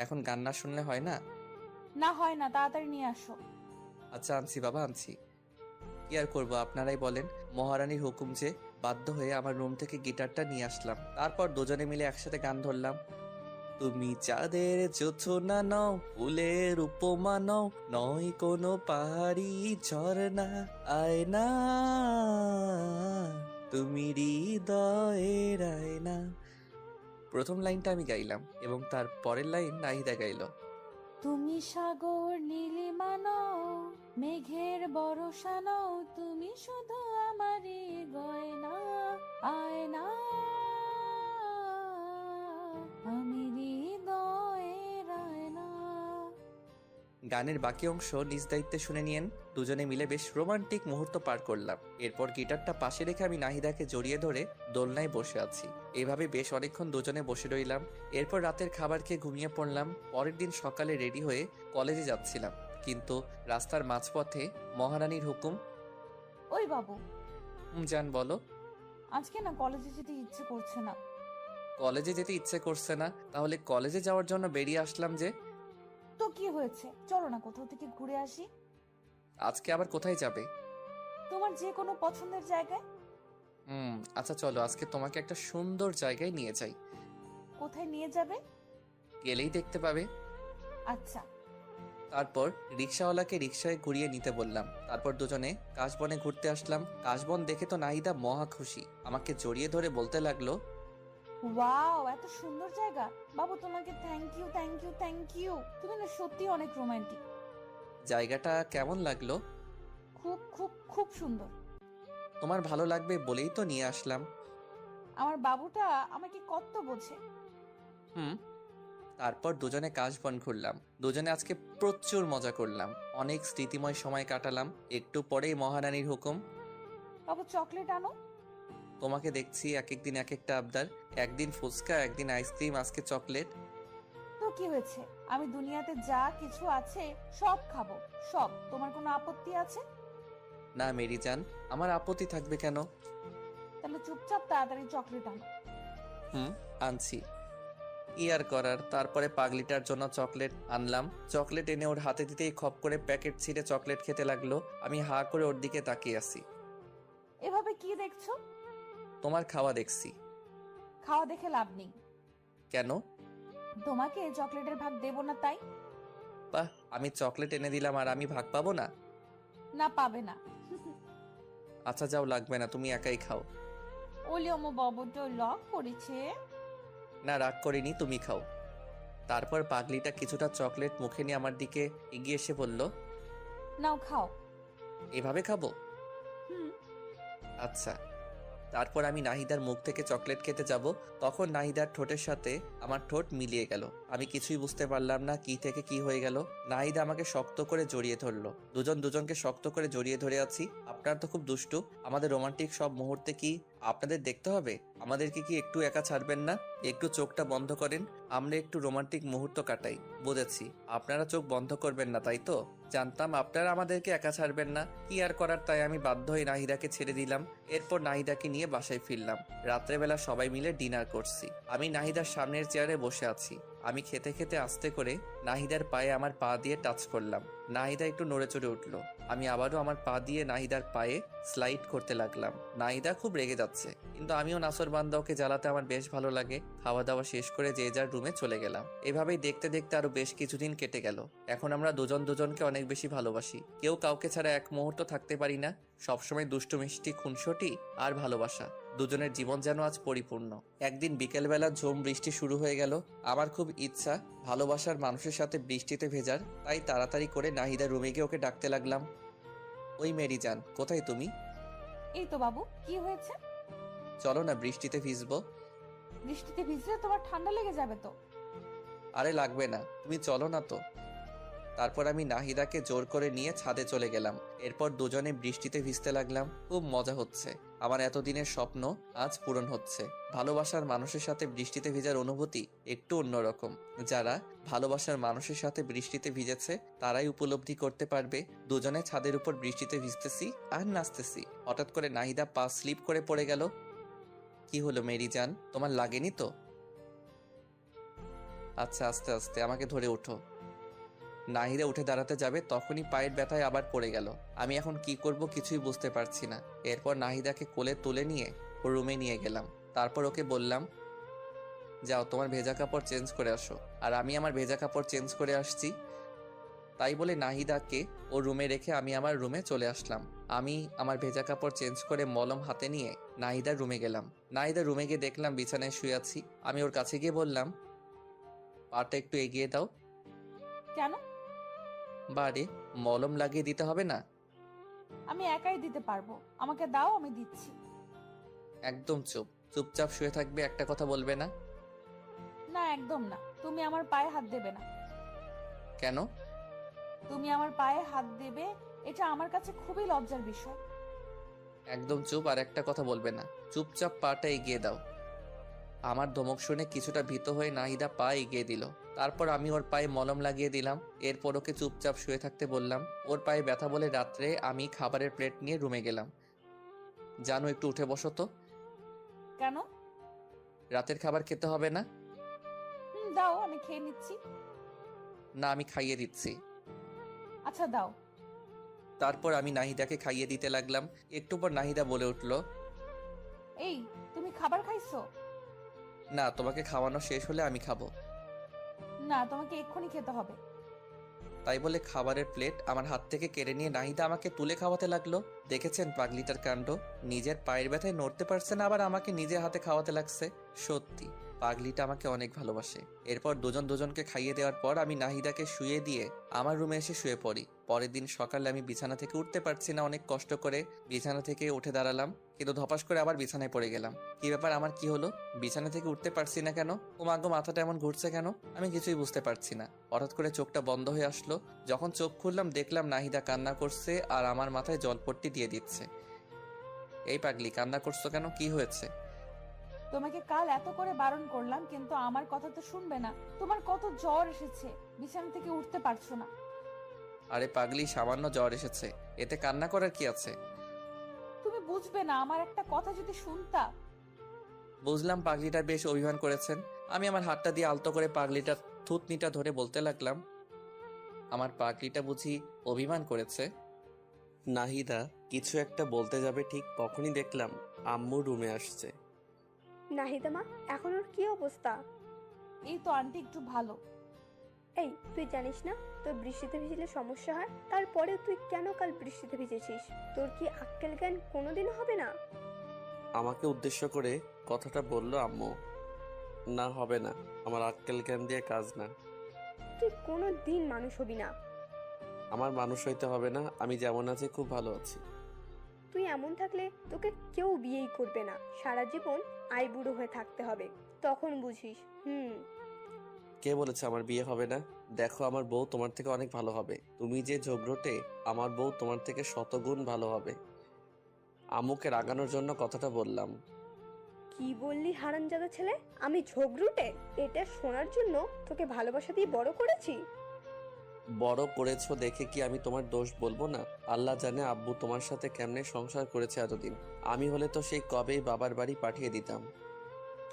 এখন গান না শুনলে হয় না? না হয় না, তাড়াতাড়ি নিয়ে আসো। আচ্ছা আনছি বাবা, আনছি। কি আর করবো, আপনারাই বলেন। মহারানীর হুকুম যে, বাধ্য হয়ে আমার রুম থেকে গিটারটা নিয়ে আসলাম। তারপর দুজনে মিলে একসাথে গান ধরলাম। তুমি চাঁদের জোছনা নও, ফুলের উপমা নও, নয় কোনো পাহাড়ি ঝরনা, আয়না তুমি হৃদয়ের আয়না। প্রথম লাইনটা আমি গাইলাম এবং তার পরের লাইন নাহিদা গাইল। তুমি সাগর নীলিমা নও, মেঘের বরষা নও, তুমি শুধু আমারই গয়না, আয়না আমি হৃদয়ের আয়না। গানের বাকি অংশ নিজ দায়িত্বে শুনে নিয়েন। দুজনে মিলে বেশ রোমান্টিক মুহূর্ত পার করলাম। এরপর গিটারটা পাশে রেখে আমি নাহিদাকে জড়িয়ে ধরে দোলনায় বসে আছি। এভাবে বেশ অনেকক্ষণ দুজনে বসে রইলাম। এরপর রাতের খাবার খেয়ে ঘুমিয়ে পড়লাম। পরের দিন সকালে রেডি হয়ে কলেজে যাচ্ছিলাম, কিন্তু রাস্তার মাঝপথে মহারানীর হুকুম। ওই বাবু, জান বলো। আজকে না কলেজে যেতে ইচ্ছে করছে না। কলেজে যেতে ইচ্ছে করছে না? তাহলে কলেজে যাওয়ার জন্য বেরিয়ে আসলাম যে। তো কি হয়েছে, চলো না কোথাও থেকে ঘুরে আসি। আজকে আবার কোথায় যাবে? তোমার যে কোনো পছন্দের জায়গায়। আচ্ছা চলো, আজকে তোমাকে একটা সুন্দর জায়গায় নিয়ে যাই। কোথায় নিয়ে যাবে? গেলেই দেখতে পাবে। আচ্ছা। তারপর রিক্সাওয়ালাকে রিক্সায় ঘুরিয়ে নিতে বললাম। তারপর দুজনে কাশবনে ঘুরতে আসলাম। কাশবন দেখে তো নাহিদা মহা খুশি, আমাকে জড়িয়ে ধরে বলতে লাগলো, ওয়াও, এত সুন্দর জায়গা। বাবু তোমাকে thank you thank you thank you, তুমি না সত্যি অনেক রোমান্টিক। জায়গাটা কেমন লাগলো? খুব খুব খুব সুন্দর। তোমার ভালো লাগবে বলেই তো নিয়ে আসলাম। আমার বাবুটা আমাকে কত বোঝে। তারপর দুজনে কাশবন ঘুরলাম। দুজনে আজকে প্রচুর মজা করলাম, অনেক স্মৃতিময় সময় কাটালাম। একটু পরেই মহারানীর হুকুম। বাবু চকলেট আনো। তোমাকে দেখছি এক একদিন এক একটা আবদার। একদিন ফুচকা, একদিন আইসক্রিম, আজকে চকলেট। তো কি হয়েছে, আমি দুনিয়াতে যা কিছু আছে সব খাবো, সব। তোমার কোনো আপত্তি আছে? না মেরি জান, আমার আপত্তি থাকবে কেন? তাহলে চুপচাপ তাড়াতাড়ি চকলেট আনো। আনছি। কি আর করার। তারপরে পাগলিটার জন্য চকলেট আনলাম। চকলেট এনে ওর হাতে দিতেই খপ করে প্যাকেট ছিঁড়ে চকলেট খেতে লাগলো। আমি হা করে ওর দিকে তাকিয়ে আছি। এভাবে কি দেখছো? তোমার খাওয়া দেখছি। খাওয়া দেখে লাভ নেই। কেন? তোমাকে চকলেটের ভাগ দেবো না তাই। বাহ, আমি চকলেট এনে দিলাম আর আমি ভাগ পাবো না? না, পাবে না। আচ্ছা যাও, লাগবে না, তুমি একাই খাও। ওলি আমার বাবুটা লক করেছে। না রাগ করিনি, তুমি খাও। তারপর পাগলিটা কিছুটা চকলেট মুখে নিয়ে আমার দিকে এগিয়ে এসে বলল, নাও খাও। এভাবে খাবো? হুম। আচ্ছা। তারপর আমি নাহিদার মুখ থেকে চকলেট খেতে যাব, তখন নাহিদার ঠোঁটের সাথে আমার ঠোঁট মিলিয়ে গেল। আমি কিছুই বুঝতে পারলাম না কি থেকে কি হয়ে গেল। নাহিদা আমাকে শক্ত করে জড়িয়ে ধরলো। দুজন দুজনকে শক্ত করে জড়িয়ে ধরে আছি। আপনারা তো খুব দুষ্টু। আমাদের রোমান্টিক সব মুহূর্তে কি আপনাদের দেখতে হবে? আমাদেরকে কি একটু একা ছাড়বেন না? একটু চোখটা বন্ধ করেন, আমরা একটু রোমান্টিক মুহূর্ত কাটাই। বুঝেছি, আপনারা চোখ বন্ধ করবেন না, তাই তো? জানতাম আপনারা আমাদেরকে একা ছাড়বেন না। কি আর করার, তাই আমি বাধ্য হয়ে নাহিদাকে ছেড়ে দিলাম। এরপর নাহিদাকে নিয়ে বাসায় ফিরলাম। রাত্রেবেলা সবাই মিলে ডিনার করছি। আমি নাহিদার সামনের চেয়ারে বসে আছি। আমি খেতে খেতে আস্তে করে নাহিদার পায়ে আমার পা দিয়ে টাচ করলাম। নাহিদা একটু নড়ে চড়ে উঠল। আমি আবারও আমার পা দিয়ে নাহিদার পায়ে স্লাইড করতে লাগলাম। নাহিদা খুব রেগে যাচ্ছে, কিন্তু আমিও নাসরবান্দা ওকে জ্বালাতে আমার বেশ ভালো লাগে। খাওয়া দাওয়া শেষ করে যে যার রুমে চলে গেলাম। এভাবেই দেখতে দেখতে আরো বেশ কিছুদিন কেটে গেল। এখন আমরা দুজন দুজনকে অনেক বেশি ভালোবাসি। কেউ কাউকে ছাড়া এক মুহূর্ত থাকতে পারি না। সবসময় দুষ্টু মিষ্টি খুনসুটি আর ভালোবাসা, দুজনের জীবন যেন আজ পরিপূর্ণ। একদিন বিকেলবেলা ঝুম বৃষ্টি শুরু হয়ে গেল। আমার খুব ইচ্ছা ভালোবাসার মানুষের সাথে বৃষ্টিতে ভেজার, তাই তাড়াতাড়ি করে নাহিদা রুমে গিয়ে ওকে ডাকতে লাগলাম, ওই মেরি জান, কোথায় তুমি? এই তো বাবু, কি হয়েছে? চলো না বৃষ্টিতে ভিজবো। বৃষ্টিতে ভিজলে তোমার ঠান্ডা লেগে যাবে তো। আরে লাগবে না, তুমি চলো না তো। তারপর আমি নাহিদাকে জোর করে নিয়ে ছাদে চলে গেলাম। এরপর দুজনে বৃষ্টিতে ভিজতে লাগলাম। খুব মজা হচ্ছে। আমার এতদিনের স্বপ্ন আজ পূরণ হচ্ছে। ভালোবাসার মানুষের সাথে বৃষ্টিতে ভিজার অনুভূতি একটু অন্যরকম। যারা ভালোবাসার মানুষের সাথে বৃষ্টিতে ভিজেছে তারাই উপলব্ধি করতে পারবে। দুজনে ছাদের উপর বৃষ্টিতে ভিজতেছি আর নাচতেছি। হঠাৎ করে নাহিদা পা স্লিপ করে পড়ে গেল। কি হলো মেরি জান, তোমার লাগেনি তো? আচ্ছা, আস্তে আস্তে, আমাকে ধরে ওঠো। নাহিদা উঠে দাঁড়াতে যাবে, তখনই পায়ের ব্যথায় আবার পড়ে গেল। আমি এখন কি করব কিছুই বুঝতে পারছি না। এরপর নাহিদাকে কোলে তুলে নিয়ে রুমে নিয়ে গেলাম। তারপর ওকে বললাম, যাও তোমার ভেজা কাপড় চেঞ্জ করে আসো। আর আমি আমার ভেজা কাপড় চেঞ্জ করে আসছি। তাই বলে নাহিদাকে ও রুমে রেখে আমি আমার রুমে চলে আসলাম। আমি আমার ভেজা কাপড় চেঞ্জ করে মলম হাতে নিয়ে নাহিদার রুমে গেলাম। নাহিদার রুমে গিয়ে দেখলাম বিছানায় শুয়ে আছি। আমি ওর কাছে গিয়ে বললাম, পাটা একটু এগিয়ে দাও। কেন? বারে, মলম লাগিয়ে দিতে হবে না? আমি একাই দিতে পারবো, আমাকে দাও, আমি দিচ্ছি। একদম চুপ, চুপচাপ শুয়ে থাকবে, একটা কথা বলবে না। না, একদম না। তুমি আমার পায়ে হাত দেবে না। কেন? তুমি আমার পায়ে হাত দেবে, এটা আমার কাছে খুবই লজ্জার বিষয়। একদম চুপ, আর একটা কথা বলবে না। চুপচাপ পাটা এগিয়ে দাও। আমার ধমক শুনে কিছুটা ভীত হয়ে নাহিদা পা এগিয়ে দিল। তারপর আমি ওর পায়ে মলম লাগিয়ে দিলাম। এরপর ওকে চুপচাপ শুয়ে থাকতে বললাম। ওর পায়ে ব্যথা বলে রাত্রে আমি খাবারের প্লেট নিয়ে রুমে গেলাম। জানো, একটু উঠে বসো তো। কেন? রাতের খাবার খেতে হবে না? দাও, আমি খেয়ে নিচ্ছি। না, আমি খাইয়ে দিচ্ছি। আচ্ছা দাও। তারপর আমি নাহিদাকে খাইয়ে দিতে লাগলাম। একটু পর নাহিদা বলে উঠল, এই, তুমি খাবার খাইছো? না, তোমাকে খাওয়ানো শেষ হলে আমি খাবো। না, তোমাকে এক্ষুনি খেতে হবে। তাই বলে খাবারের প্লেট আমার হাত থেকে কেড়ে নিয়ে নাহিদা আমাকে তুলে খাওয়াতে লাগলো। দেখেছেন পাগলিটার কাণ্ড? নিজের পায়ের ব্যথায় নড়তে পারছে না, আবার আমাকে নিজের হাতে খাওয়াতে লাগছে। সত্যি পাগলিটা আমাকে অনেক ভালোবাসে। এরপর দুজন দুজনকে খাইয়ে দেওয়ার পর আমি নাহিদাকে শুয়ে দিয়ে আমার রুমে এসে শুয়ে পড়ি। পরের দিন সকালে আমি বিছানা থেকে উঠতে পারছি না। অনেক কষ্ট করে বিছানা থেকে উঠে দাঁড়ালাম, কিন্তু ধপাস করে আবার বিছানায় পড়ে গেলাম। কি ব্যাপার, আমার কি হলো? বিছানা থেকে উঠতে পারছি না কেন? ও মাগো, মাথাটা এমন ঘুরছে কেন? আমি কিছুই বুঝতে পারছি না। হঠাৎ করে চোখটা বন্ধ হয়ে আসলো। যখন চোখ খুললাম দেখলাম নাহিদা কান্না করছে আর আমার মাথায় জলপট্টি দিয়ে দিচ্ছে। এই পাগলি, কান্না করছো কেন? কি হয়েছে? তোমাকে কাল এত করে বারণ করলাম, কিন্তু আমার কথা তো শুনবে না। তোমার কত জ্বর এসেছে, বিছানা থেকে উঠতে পারছো না। আরে পাগলি, সামান্য জ্বর এসেছে, এতে কান্না করার কি আছে? তুমি বুঝবে না, আমার একটা কথা যদি শুনতা। বুঝলাম পাগলিটা বেশ অভিমান করেছেন। আমি আমার হাতটা দিয়ে আলতো করে পাগলিটার থুতনিটা ধরে বলতে লাগলাম, আমার পাগলিটা বুঝি অভিমান করেছে? নাহিদা কিছু একটা বলতে যাবে, ঠিক তখনই দেখলাম আম্মু রুমে আসছে। নাহিদা মা, এখন ওর কি অবস্থা? এই তো আন্টি একটু ভালো। এই, তুই জানিস না তোর বৃষ্টিতে ভিজলে সমস্যা হয়? তারপরে তুই কেন কাল বৃষ্টিতে ভিজেছিস? তোর কি আক্কেল জ্ঞান কোনোদিনও হবে না? আমাকে উদ্দেশ্য করে কথাটা বলল আম্মু। না, হবে না। আমার আক্কেল জ্ঞান দিয়ে কাজ না। তুই কোনো দিন মানুষ হবি না। আমার মানুষ হইতে হবে না, আমি যেমন আছি খুব ভালো আছি। তুই এমন থাকলে তোকে কেউ বিয়েই করবে না, সারা জীবন আইবুড়ো হয়ে থাকতে হবে, তখন বুঝিস। কে বলেছে আমার বিয়ে হবে না? দেখো, আমার বউ তোমার থেকে অনেক ভালো হবে। তুমি যে ঝগড়টে, আমার বউ তোমার থেকে শতগুণ ভালো হবে। আম্মুকে রাগানোর জন্য কথাটা বললাম। কি বললি হারামজাদা ছেলে? আমি ঝগড়ুটে? এটা শোনার জন্য তোকে ভালোবাসা দিয়ে বড় করেছি। বড় করেছো দেখে কি আমি তোমার দোষ বলবো না? আল্লাহ জানে আব্বু তোমার সাথে কেমনে সংসার করেছে এতদিন। আমি হলে তো সেই কবেই বাবার বাড়ি পাঠিয়ে দিতাম।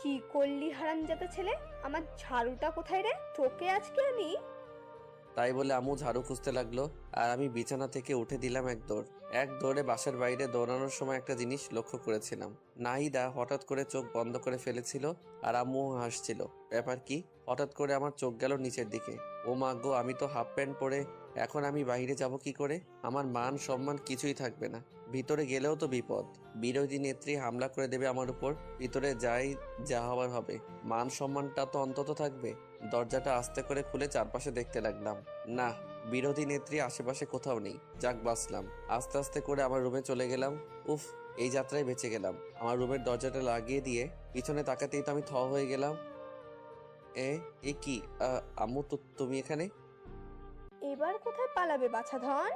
কি করলি হারামজাদা ছেলে? আমার ঝাড়ুটা কোথায় রে? তোকে আজকে আমি। তাই বলে আম্মু ঝাড়ু খুঁজতে লাগলো, আর আমি বিছানা থেকে উঠে দিলাম এক দৌড়ে বাসার বাইরে দৌড়ানোর সময় একটা জিনিস লক্ষ্য করেছিলাম। নাহিদা হঠাৎ করে চোখ বন্ধ করে ফেলেছিল, আর আম্মু হাসছিল। ব্যাপার কি? হঠাৎ করে আমার চোখ গেল নিচের দিকে। ও মা গো, আমি তো হাফ প্যান্ট পরে, এখন আমি বাইরে যাব কি করে? আমার মান সম্মান কিছুই থাকবে না। ভিতরে গেলেও তো বিপদ, বিরোধী নেত্রী হামলা করে দেবে আমার উপর। ভিতরে যাই, যা হবার হবে, মান সম্মানটা তো অন্তত থাকবে। দরজাটা আস্তে করে খুলে চারপাশে দেখতে লাগলাম। না, বিরোধী নেত্রী আশেপাশে কোথাও নেই। যাক, বাঁচলাম। আস্তে আস্তে করে আমার রুমে চলে গেলাম। উফ, এই যাত্রায় বেঁচে গেলাম। আমার রুমের দরজাটা লাগিয়ে দিয়ে পিছনে তাকাতেই তো আমি থ হয়ে গেলাম। এ কি? আম্মু, তো তুমি এখানে? এবার কোথায় পালাবে বাছাধন?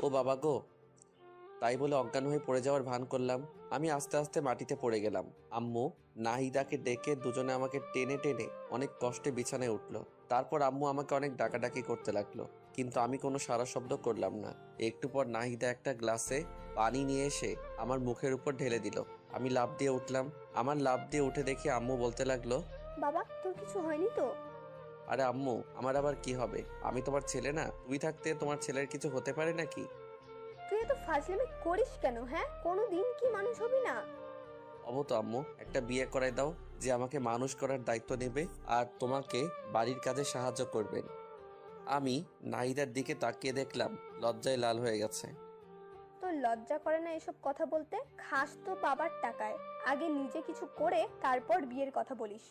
ও বাবা গো! তাই বলে অজ্ঞান হয়ে পড়ে যাওয়ার ভান করলাম। আমি আস্তে আস্তে মাটিতে পড়ে গেলাম। আম্মু নাহিদাকে ডেকে দুজনে আমাকে টেনে টেনে অনেক কষ্টে বিছানায় উঠলো। তারপর আম্মু আমাকে অনেক ডাকাডাকি করতে লাগলো, কিন্তু আমি কোনো সাড়া শব্দ করলাম না। একটু পর নাহিদা একটা গ্লাসে পানি নিয়ে এসে আমার মুখের উপর ঢেলে দিল। আমি লাফ দিয়ে উঠলাম। আমার লাফ দিয়ে উঠে দেখি আম্মু বলতে লাগলো, বাবা, তোর কিছু হয়নি তো? আরে আম্মু, আমার আবার কি হবে? আমি তোমার ছেলে না? তুমি থাকতে তোমার ছেলের কিছু হতে পারে নাকি? তুই এত ফাজলামি করিস কেন? হ্যাঁ, কোনো দিন কি মানুষ হবি না? তো আম্মু, একটা বিয়ে করাই দাও, যে আমাকে মানুষ করার দায়িত্ব নেবে আর তোমাকে বাড়ির কাজে সাহায্য করবেন। আমি নাহিদার দিকে তাকিয়ে দেখলাম লজ্জায় লাল হয়ে গেছে। তোর লজ্জা করে না এসব কথা বলতে? খাস তো বাবার টাকায়, আগে নিজে কিছু করে তারপর বিয়ের কথা বলিস।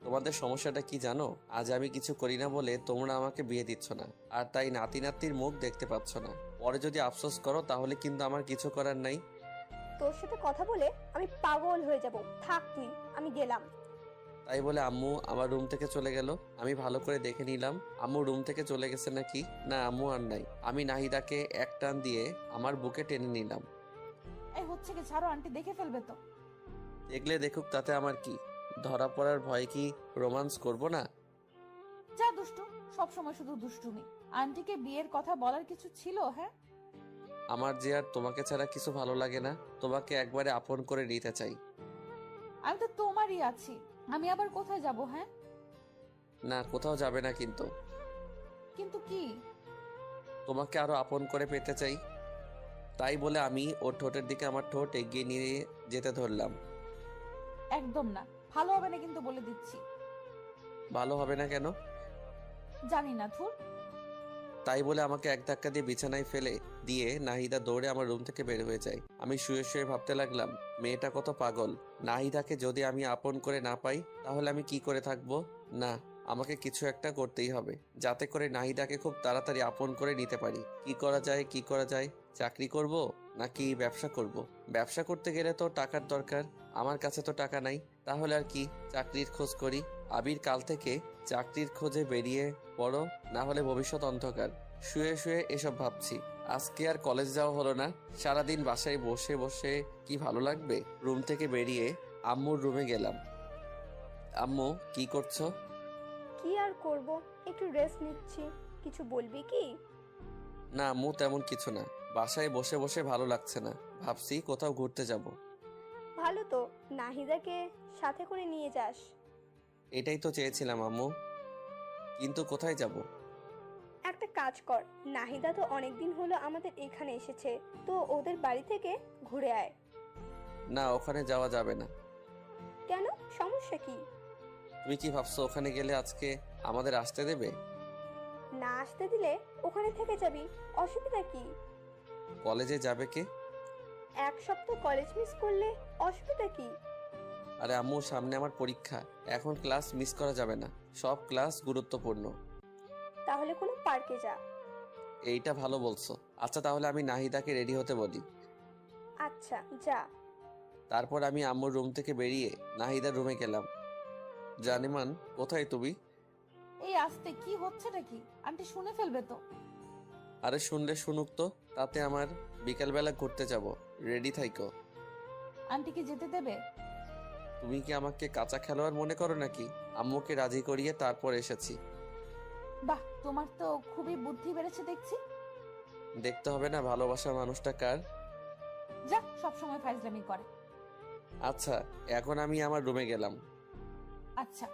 তোমাদের সমস্যাটা কি জানো? আজ আমি কিছু করি না বলে তোমরা আমাকে বিয়ে দিচ্ছ না, আর তাই নাতি নাতির মুখ দেখতে পাচ্ছ না। পরে যদি আফসোস করো তাহলে কিন্তু আমার কিছু করার নাই। তোর সাথে কথা বলে আমি পাগল হয়ে যাব। থাক তুই, আমি গেলাম। তাই বলে আম্মু আমার রুম থেকে চলে গেল। আমি ভালো করে দেখে নিলাম আম্মু রুম থেকে চলে গেছে নাকি। না, আম্মু আর নাই। আমি নাহিদাকে এক টান দিয়ে আমার বুকে টেনে নিলাম। এই হচ্ছে কি? ছাড়ো, আন্টি দেখে ফেলবে তো। দেখলে দেখুক, তাতে আমার কি? ধরা পড়ার ভয় কি রোমান্স করব না? যা দুষ্টু, সব সময় শুধু দুষ্টুমি। আন্টিকে বিয়ের কথা বলার কিছু ছিল? হ্যাঁ, আমার যে আর তোমাকে ছাড়া কিছু ভালো লাগে না। তোমাকে একবারে আপন করে নিতে চাই। আমি তো তোমারই আছি, আমি আবার কোথায় যাব? হ্যাঁ, না, কোথাও যাবে না, কিন্তু কিন্তু কি? তোমাকে আরো আপন করে পেতে চাই। তাই বলে আমি ওর ঠোঁটের দিকে আমার ঠোঁট এগিয়ে নিয়ে যেতে ধরলাম। একদম না, ভালো হবে না কিন্তু, বলে দিচ্ছি। ভালো হবে না কেন? জানি না, ধুর। তাই বলে আমাকে এক ধাক্কা দিয়ে বিছানায় ফেলে দিয়ে নাহিদা দৌড়ে আমার রুম থেকে বের হয়ে যায়। আমি শুয়ে শুয়ে ভাবতে লাগলাম, মেয়েটা কত পাগল। নাহিদাকে যদি আমি আপন করে না পাই তাহলে আমি কি করে থাকবো? না, আমাকে কিছু একটা করতেই হবে, যাতে করে নাহিদাকে খুব তাড়াতাড়ি আপন করে নিতে পারি। কি করা যায়? চাকরি করব নাকি ব্যবসা করব? ব্যবসা করতে গেলে তো টাকার দরকার। আমার কাছে তো টাকা নাই। তাহলে আর কি, চাকরির খোঁজ করি। আবির কাল থেকে চাকরির খোঁজে বেরিয়ে পড়ো, না হলে ভবিষ্যৎ অন্ধকার। শুয়ে শুয়ে এসব ভাবছি। আজকে আর কলেজ যাওয়া হলো না। সারাদিন বাসায় বসে বসে কি ভালো লাগবে। রুম থেকে বেরিয়ে আম্মুর রুমে গেলাম। আম্মু, কি করছো? কি আর করব, একটু রেস্ট নিচ্ছি। কিছু বলবি কি? না আম্মু, তেমন কিছু না। বাসায় বসে বসে ভালো লাগছে না, ভাবছি কোথাও ঘুরতে যাব। ভালো তো, নাহিদাকে সাথে করে নিয়ে যাস। এটাই তো চেয়েছিলাম আম্মু, কিন্তু কোথায় যাব? একটা কাজ কর, নাহিদা তো অনেকদিন হলো আমাদের এখানে এসেছে, তো ওদের বাড়ি থেকে ঘুরে আয়। না, ওখানে যাওয়া যাবে না। কেন, সমস্যা কি? তুমি কি ভাবছো ওখানে গেলে আজকে আমাদের আসতে দেবে? না আসতে দিলে ওখানে থেকে যাবি, অসুবিধা কি? কলেজে যাবে কে? এক সপ্তাহ কলেজ মিস করলে অসুবিধা কি? আরে আম্মু, সামনে আমার পরীক্ষা, এখন ক্লাস মিস করা যাবে না, সব ক্লাস গুরুত্বপূর্ণ। তাহলে কোনো পার্কে যা। এইটা ভালো বলছো। আচ্ছা তাহলে আমি নাহিদাকে রেডি হতে বলি। আচ্ছা যা। তারপর আমি আম্মুর রুম থেকে বেরিয়ে নাহিদার রুমে গেলাম। জানেমান, কোথায় তুমি? এই আসতে কি হচ্ছেটা কি? আন্টি শুনে ফেলবে তো। আরে শুনলে শুনুক তো, তাতে আমার বিকালবেলা ঘুরতে যাব, রেডি থাইকো। আন্টি কি যেতে দেবে? তুমি কি আমাকে কাঁচা খেলোয়াড় মনে করো নাকি? আম্মুকে রাজি করিয়ে তারপর এসেছি। বাহ, তোমার তো খুবই বুদ্ধি বেড়েছে দেখছি। দেখতে হবে না ভালোবাসার মানুষটা কার? যা, সবসময় ফাইজলামি করে। আচ্ছা, এখন আমি আমার রুমে গেলাম। আচ্ছা।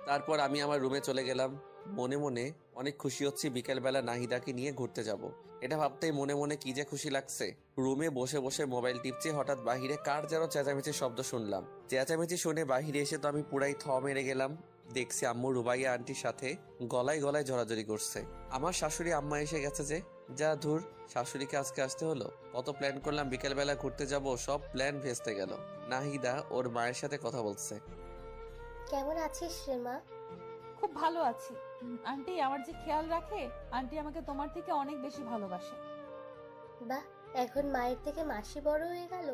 তারপর আমি আমার রুমে চলে গেলাম। মনে মনে অনেক খুশি হচ্ছি বিকেলবেলা নাহিদাকে নিয়ে ঘুরতে যাব। এটা ভাবতেই মনে মনে কি যে খুশি লাগছে। রুমে বসে বসে মোবাইল টিপছি, হঠাৎ বাহিরে কার যেন চেঁচামেচির শব্দ শুনলাম। চেঁচামেচি শুনে বাহিরে এসে তো আমি পুরাই থ মেরে গেলাম। দেখছি আম্মু রুবাইয়া আন্টির সাথে গলায় গলায় জড়াজড়ি করছে। আমার শাশুড়ি আম্মা এসে গেছে যে। যা ধুর, শাশুড়িকে আজকে আসতে হলো। কত প্ল্যান করলাম বিকেলবেলা ঘুরতে যাব, সব প্ল্যান ভেস্তে গেল। নাহিদা ওর মায়ের সাথে কথা বলছে। কেমন আছিস রে মা? খুব ভালো আছি। আন্টি আমার যে খেয়াল রাখে, আন্টি আমাকে তোমার থেকে অনেক বেশি ভালোবাসে। বাহ, এখন মায়ের থেকে মাসি বড় হয়ে গেল।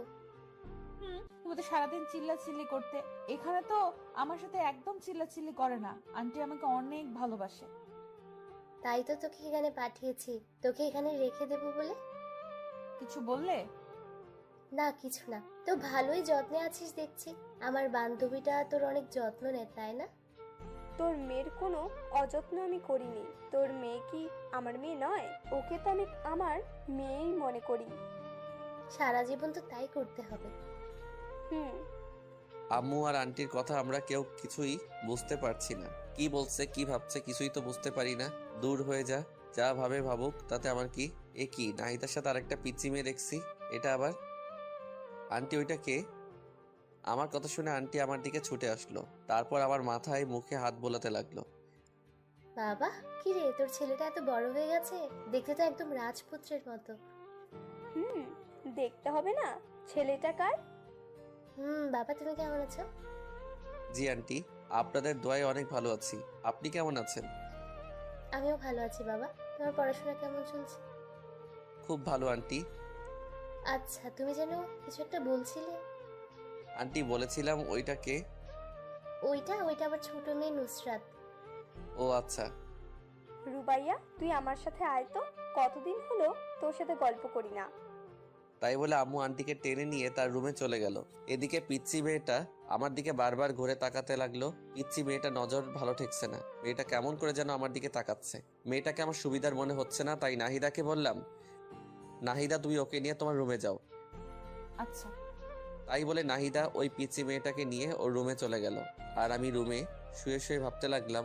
তুমি তো সারাদিন চিল্লাচিল্লি করতে, এখানে তো আমার সাথে একদম চিল্লাচিল্লি করে না। আন্টি আমাকে অনেক ভালোবাসে। তাই তো তোকে এখানে পাঠিয়েছি, তোকে এখানে রেখে দেবো বলে। কিছু বললে? না কিছু না, তো ভালোই যত্নে আছিস দেখছি। আমার বান্ধবীটা তোর অনেক যত্ন নেয় তাই না? তোর মেয়ের কোনো অযত্ন আমি করিনি। তোর মেয়ে কি আমার মেয়ে নয়? ওকে তো আমি আমার মেয়েই মনে করি। সারা জীবন তো তাই করতে হবে। হুম। আম্মু আর আন্টির কথা আমরা কেউ কিছুই বুঝতে পারছি না। কি বলছে কি ভাবছে কিছুই তো বুঝতে পারি না। দূর হয়ে যা, যা ভাবে ভাবুক, তাতে আমার কি। এ কি, নাহিদার সাথে আরেকটা পিচ্চি মেয়ে দেখছি। এটা আবার আন্টি? ওইটা কে? আমার কথা শুনে আন্টি আমার দিকে ছুটে আসলো। তারপর আমার মাথায় মুখে হাত বোলাতে লাগলো। বাবা, কি রে, তোর ছেলেটা এত বড় হয়ে গেছে, দেখতে তো একদম রাজপুত্রের মতো। হুম, দেখতে হবে না ছেলেটা কার? বাবা তুমি কেমন আছো? জি আন্টি, আপনাদের দোয়ায় অনেক ভালো আছি। আপনি কেমন আছেন? আমিও ভালো আছি বাবা। তোমার পড়াশোনা কেমন চলছে? খুব ভালো আন্টি। আচ্ছা, তুমি যেন কিছু একটা বলছিলে। আন্টি বলেছিলাম ওইটা কে? ওইটা ওইটা আমার ছোট মেয়ে নুসরাত। ও আচ্ছা। রুবাইয়া, তুই আমার সাথে আয় তো। কতদিন হলো তোর সাথে গল্প করি না। তাই বলে আম্মু আন্টিকে টেনে নিয়ে তার রুমে চলে গেল। এদিকে পিচ্চি মেয়েটা আমার দিকে বারবার ঘুরে তাকাতে লাগলো। পিচ্চি মেয়েটা নজর ভালো ঠেকছে না। মেয়েটা কেমন করে যেন আমার দিকে তাকাচ্ছে। মেয়েটাকে আমার সুবিধার মনে হচ্ছে না, তাই নাহিদাকে বললাম, নাহিদা তুমি ওকে নিয়ে তোমার রুমে যাও। আচ্ছা। তাই বলে নাহিদা ওই পিচ্চি মেয়েটাকে নিয়ে ওর রুমে চলে গেল। আর আমি রুমে শুয়ে শুয়ে ভাবতে লাগলাম,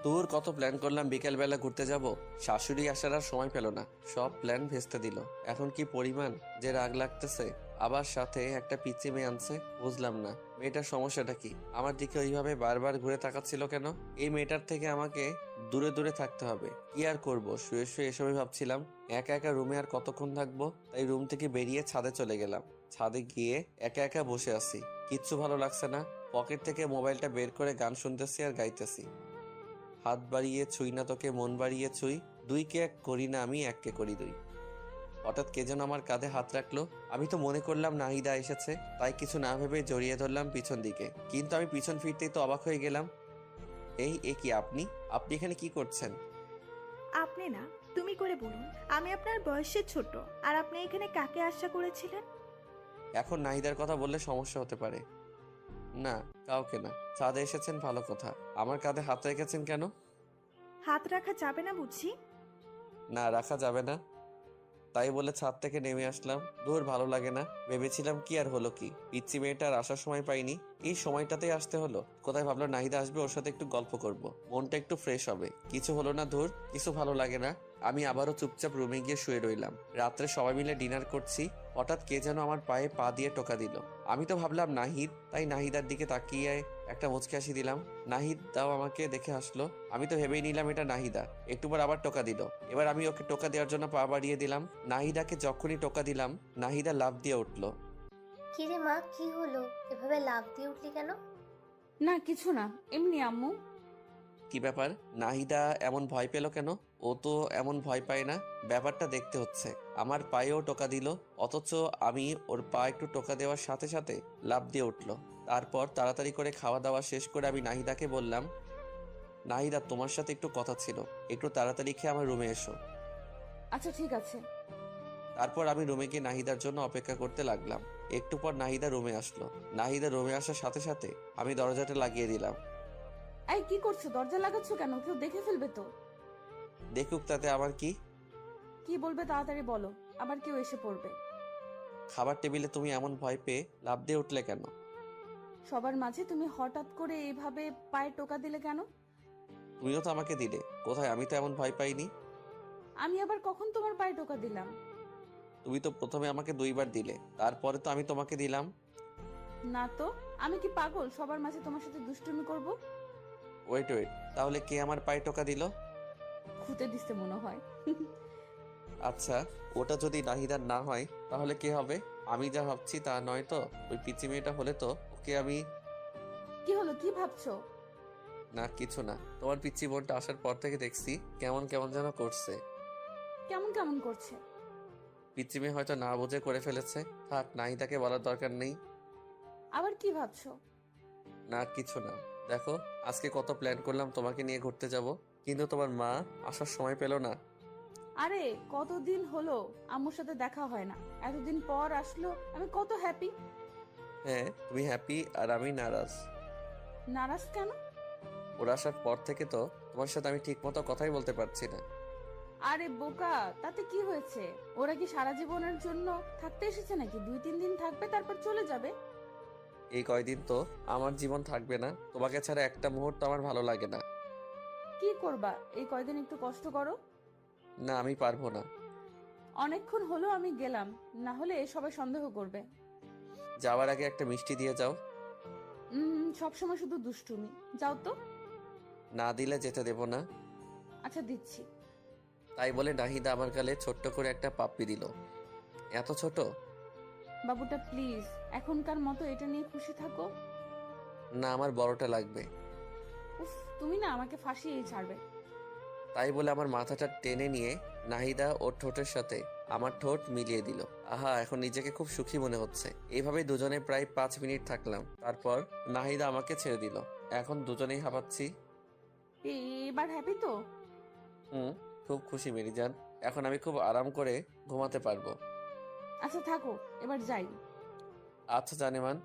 তোর কত প্ল্যান করলাম বিকেলবেলা ঘুরতে যাব, শাশুড়ি আসার আর সময় পেল না, সব প্ল্যান ভেস্তে দিল। এখন কি পরিমাণ যে রাগ লাগতেছে। আবার সাথে একটা পিচ্চি মেয়ে আনছে, বুঝলাম না মেয়েটার সমস্যাটা কি। আমার দিকে ওইভাবে বারবার ঘুরে তাকাচ্ছিল কেন? এই মেয়েটার থেকে আমাকে দূরে দূরে থাকতে হবে। কি আর করব, শুয়ে শুয়ে এসবই ভাবছিলাম। একা একা রুমে আর কতক্ষণ থাকবো, তাই রুম থেকে বেরিয়ে ছাদে চলে গেলাম। ছাদে গিয়ে একা একা বসে আছি, কিচ্ছু ভালো লাগছে না। পকেট থেকে মোবাইলটা বের করে গান শুনতেছি আর গাইতেছি। হাত বাড়িয়ে ছুই না তোকে, মন বাড়িয়ে ছুই, দুইকে এক করি না আমি, এককে করি দুই। হঠাৎ কে যেন আমার কাঁধে হাত রাখলো। আমি তো মনে করলাম নাহিদা এসেছে, তাই কিছু না ভেবে জড়িয়ে ধরলাম পিছন দিকে। কিন্তু আমি পিছন ফিরতেই তো অবাক হয়ে গেলাম। এ কি আপনি? আপনি এখানে কি করছেন? আপনি না, তুমি করে বলুন। আমি আপনার বয়সে ছোট, আর আপনি এখানে কাকে আশা করেছিলেন? এখন নাহিদার কথা বললে সমস্যা হতে পারে। না, কাউকে না। ছাদে এসেছেন ভালো কথা, আমার কাঁধে হাত রেখেছেন কেন? হাত রাখা যাবে না বুঝি? না, রাখা যাবে না। তাই বলে ছাদ থেকে নেমে আসলাম। দূর, ভালো লাগে না। ভেবেছিলাম কি আর হলো কি, পিচ্চি মেয়েটার আসার সময় পাইনি, এই সময়টাতেই আসতে হলো। কোথায় ভাবলো নাহিদা আসবে, ওর সাথে একটু গল্প করব, মনটা একটু ফ্রেশ হবে। কিছু হলো না, ধুর, কিছু ভালো লাগে না। আমি আবারও চুপচাপ রুমে গিয়ে শুয়ে রইলাম। রাত্রে সবাই মিলে ডিনার করছি, হঠাৎ কে যেন আমার পায়ে পা দিয়ে টোকা দিল। আমি তো ভাবলাম নাহিদ, তাই নাহিদার দিকে তাকিয়ে একটা মুচকি হাসি দিলাম। নাহিদ দাও আমাকে দেখে হাসলো। আমি তো ভেবেই নিলাম এটা নাহিদা। একটু পর আবার টোকা দিল। এবার আমি ওকে টোকা দেওয়ার জন্য পা বাড়িয়ে দিলাম। নাহিদাকে যখনই টোকা দিলাম, নাহিদা লাফ দিয়ে উঠলো। কিরে মা, কি হলো? এভাবে লাফ দিয়ে উঠলি কেন? না কিছু না, এমনি আম্মু। কি ব্যাপার? নাহিদা এমন ভয় পেল কেন? ও তো এমন ভয় পায় না। ব্যাপারটা দেখতে হচ্ছে। আমার পায়েও টোকা দিল, অথচ আমি ওর পা একটু টোকা দেওয়ার সাথে সাথে লাফ দিয়ে উঠলো। তারপর তাড়াতাড়ি করে খাওয়া দাওয়া শেষ করে আমি নাহিদাকে বললাম, নাহিদা তোমার সাথে একটু কথা ছিল, একটু তাড়াতাড়ি খেয়ে আমার রুমে এসো। আচ্ছা ঠিক আছে। তারপর আমি রুমে গিয়ে নাহিদার জন্য অপেক্ষা করতে লাগলাম। একটু পর নাহিদা রুমে আসলো। নাহিদা রুমে আসার সাথে সাথে আমি দরজাটা লাগিয়ে দিলাম। এই কি করছো? দরজা লাগাচ্ছ কেন? কেউ দেখে ফেলবে তো। দেখুক, তাতে আমার কি? কি বলবে তাড়াতাড়ি বলো, আবার কেউ এসে পড়বে। খাবার টেবিলে তুমি এমন ভয় পেয়ে লাফ দিয়ে উঠলে কেন? সবার মাঝে তুমি হঠাৎ করে এইভাবে পায়ে টোকা দিলে কেন? তুমিও তো আমাকে দিলে। কোথায়? আমি তো এমন ভয় পাইনি। আমি আবার কখন তোমার পায়ে টোকা দিলাম? তুমি তো প্রথমে আমাকে 2বার দিলে, তারপরে তো আমি তোমাকে দিলাম। না তো, আমি কি পাগল সবার মাঝে তোমার সাথে দুষ্টুমি করব? ওয়েট ওয়েট, তাহলে কে আমার পায়ে টোকা দিল? খুঁতে দিতে মনে হয়। আচ্ছা, ওটা যদি নাহিদার না হয় তাহলে কে হবে? আমি যা ভাবছি তা নয় তো? ওই পিচ্চি মেয়েটা হলে তো ওকে আমি। কি হলো, কি ভাবছো? না কিছু না। তোমার পিচ্চি বোনটা আসার পর থেকে দেখছি কেমন কেমন যেন করছে। কেমন কেমন করছে? পিচ্চি মেয়ে হয়তো না বুঝে করে ফেলেছে। থাক, নাহিদাকে বলার দরকার নেই। আবার কি ভাবছো? না কিছু না। দেখো, আজকে কত প্ল্যান করলাম তোমাকে নিয়ে ঘুরতে যাব, কিন্তু তোমার মা আসার সময় পেল না। আরে কতদিন হলো আম্মুর সাথে দেখা হয় না, এতদিন পর আসলো, আমি কত হ্যাপি। হ্যাঁ, তুমি হ্যাপি আর আমি নারাজ। নারাজ কেন? ওরা আসার পর থেকে তো তোমার সাথে আমি ঠিক মতো কথাই বলতে পারছি না। আরে বোকা, তাতে কি হয়েছে? ওরা কি সারা জীবনের জন্য থাকতে এসেছে নাকি? 2-3 দিন থাকবে তারপর চলে যাবে। এই কয়দিন তো আমার জীবন থাকবে না। তোমাকে ছাড়া একটা মুহূর্ত আমার ভালো লাগে না। কি করবা এই কয়দিন? একটু কষ্ট করো। না, আমি পারবো না। অনেকক্ষণ হলো আমি গেলাম, না হলে সবাই সন্দেহ করবে। যাওয়ার আগে একটা মিষ্টি দিয়ে যাও। সবসময় শুধু দুষ্টুমি। যাও তো। না দিলে যেতে দেব না। আচ্ছা দিচ্ছি। তাই বলে নাহিদা আমার গালে ছোট্ট করে একটা পাপ্পি দিল। এত ছোট? বাবুটা প্লিজ, এখনকার মতো এটা নিয়ে খুশি থাকো। না, আমার বড়টা লাগবে। উফ, তুমি না আমাকে ফাঁসিয়েই ছাড়বে। তাই বলে আমার মাথাটা টেনে নিয়ে নাহিদা ওর ঠোঁটের সাথে আমার ঠোঁট মিলিয়ে দিল। আহা, এখন নিজেকে খুব সুখী মনে হচ্ছে। এইভাবে দুজনে প্রায় 5 মিনিট থাকলাম। তারপর নাহিদা আমাকে ছেড়ে দিল। এখন দুজনেই হাঁপাচ্ছি। এবার হ্যাপি তো? হুম, খুব খুশি মেরিজান। এখন আমি খুব আরাম করে ঘুমাতে পারবো। আচ্ছা থাকো, এবার যাই। আচ্ছা জানেমান।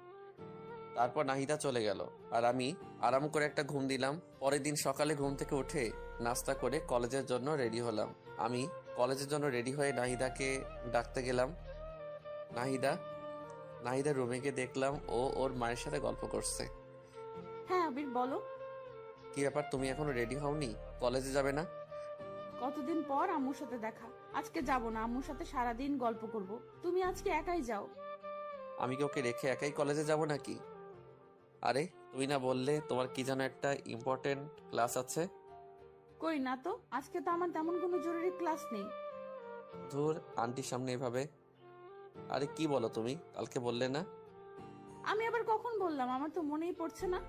তারপর নাহিদা চলে গেল আর আমি আরাম করে একটা ঘুম দিলাম। পরের দিন সকালে ঘুম থেকে উঠে নাস্তা করে কলেজের জন্য রেডি হলাম। আমি কলেজের জন্য রেডি হয়ে নাহিদাকে ডাকতে গেলাম। নাহিদা। নাহিদা রুমে গিয়ে দেখলাম ও ওর মায়ের সাথে গল্প করছে। হ্যাঁ আবির বলো। কি ব্যাপার, তুমি এখনো রেডি হওনি? কলেজে যাবে না? কতদিন পর আম্মুর সাথে দেখা, আজকে যাব না, আম্মুর সাথে সারাদিন গল্প করব। তুমি আজকে একাই যাও। আমি কি ওকে রেখে একাই কলেজে যাব নাকি? আরে তুমি না বললে তোমার কি যেন একটা ইম্পর্টেন্ট ক্লাস আছে? কই না তো, আজকে তো আমার তেমন কোনো জরুরি ক্লাস নেই। ধুর, আন্টির সামনে এভাবে। আরে কি বলো তুমি? কালকে বললে না? আমি আবার কখন বললাম? আমার তো মনেই পড়ছে না।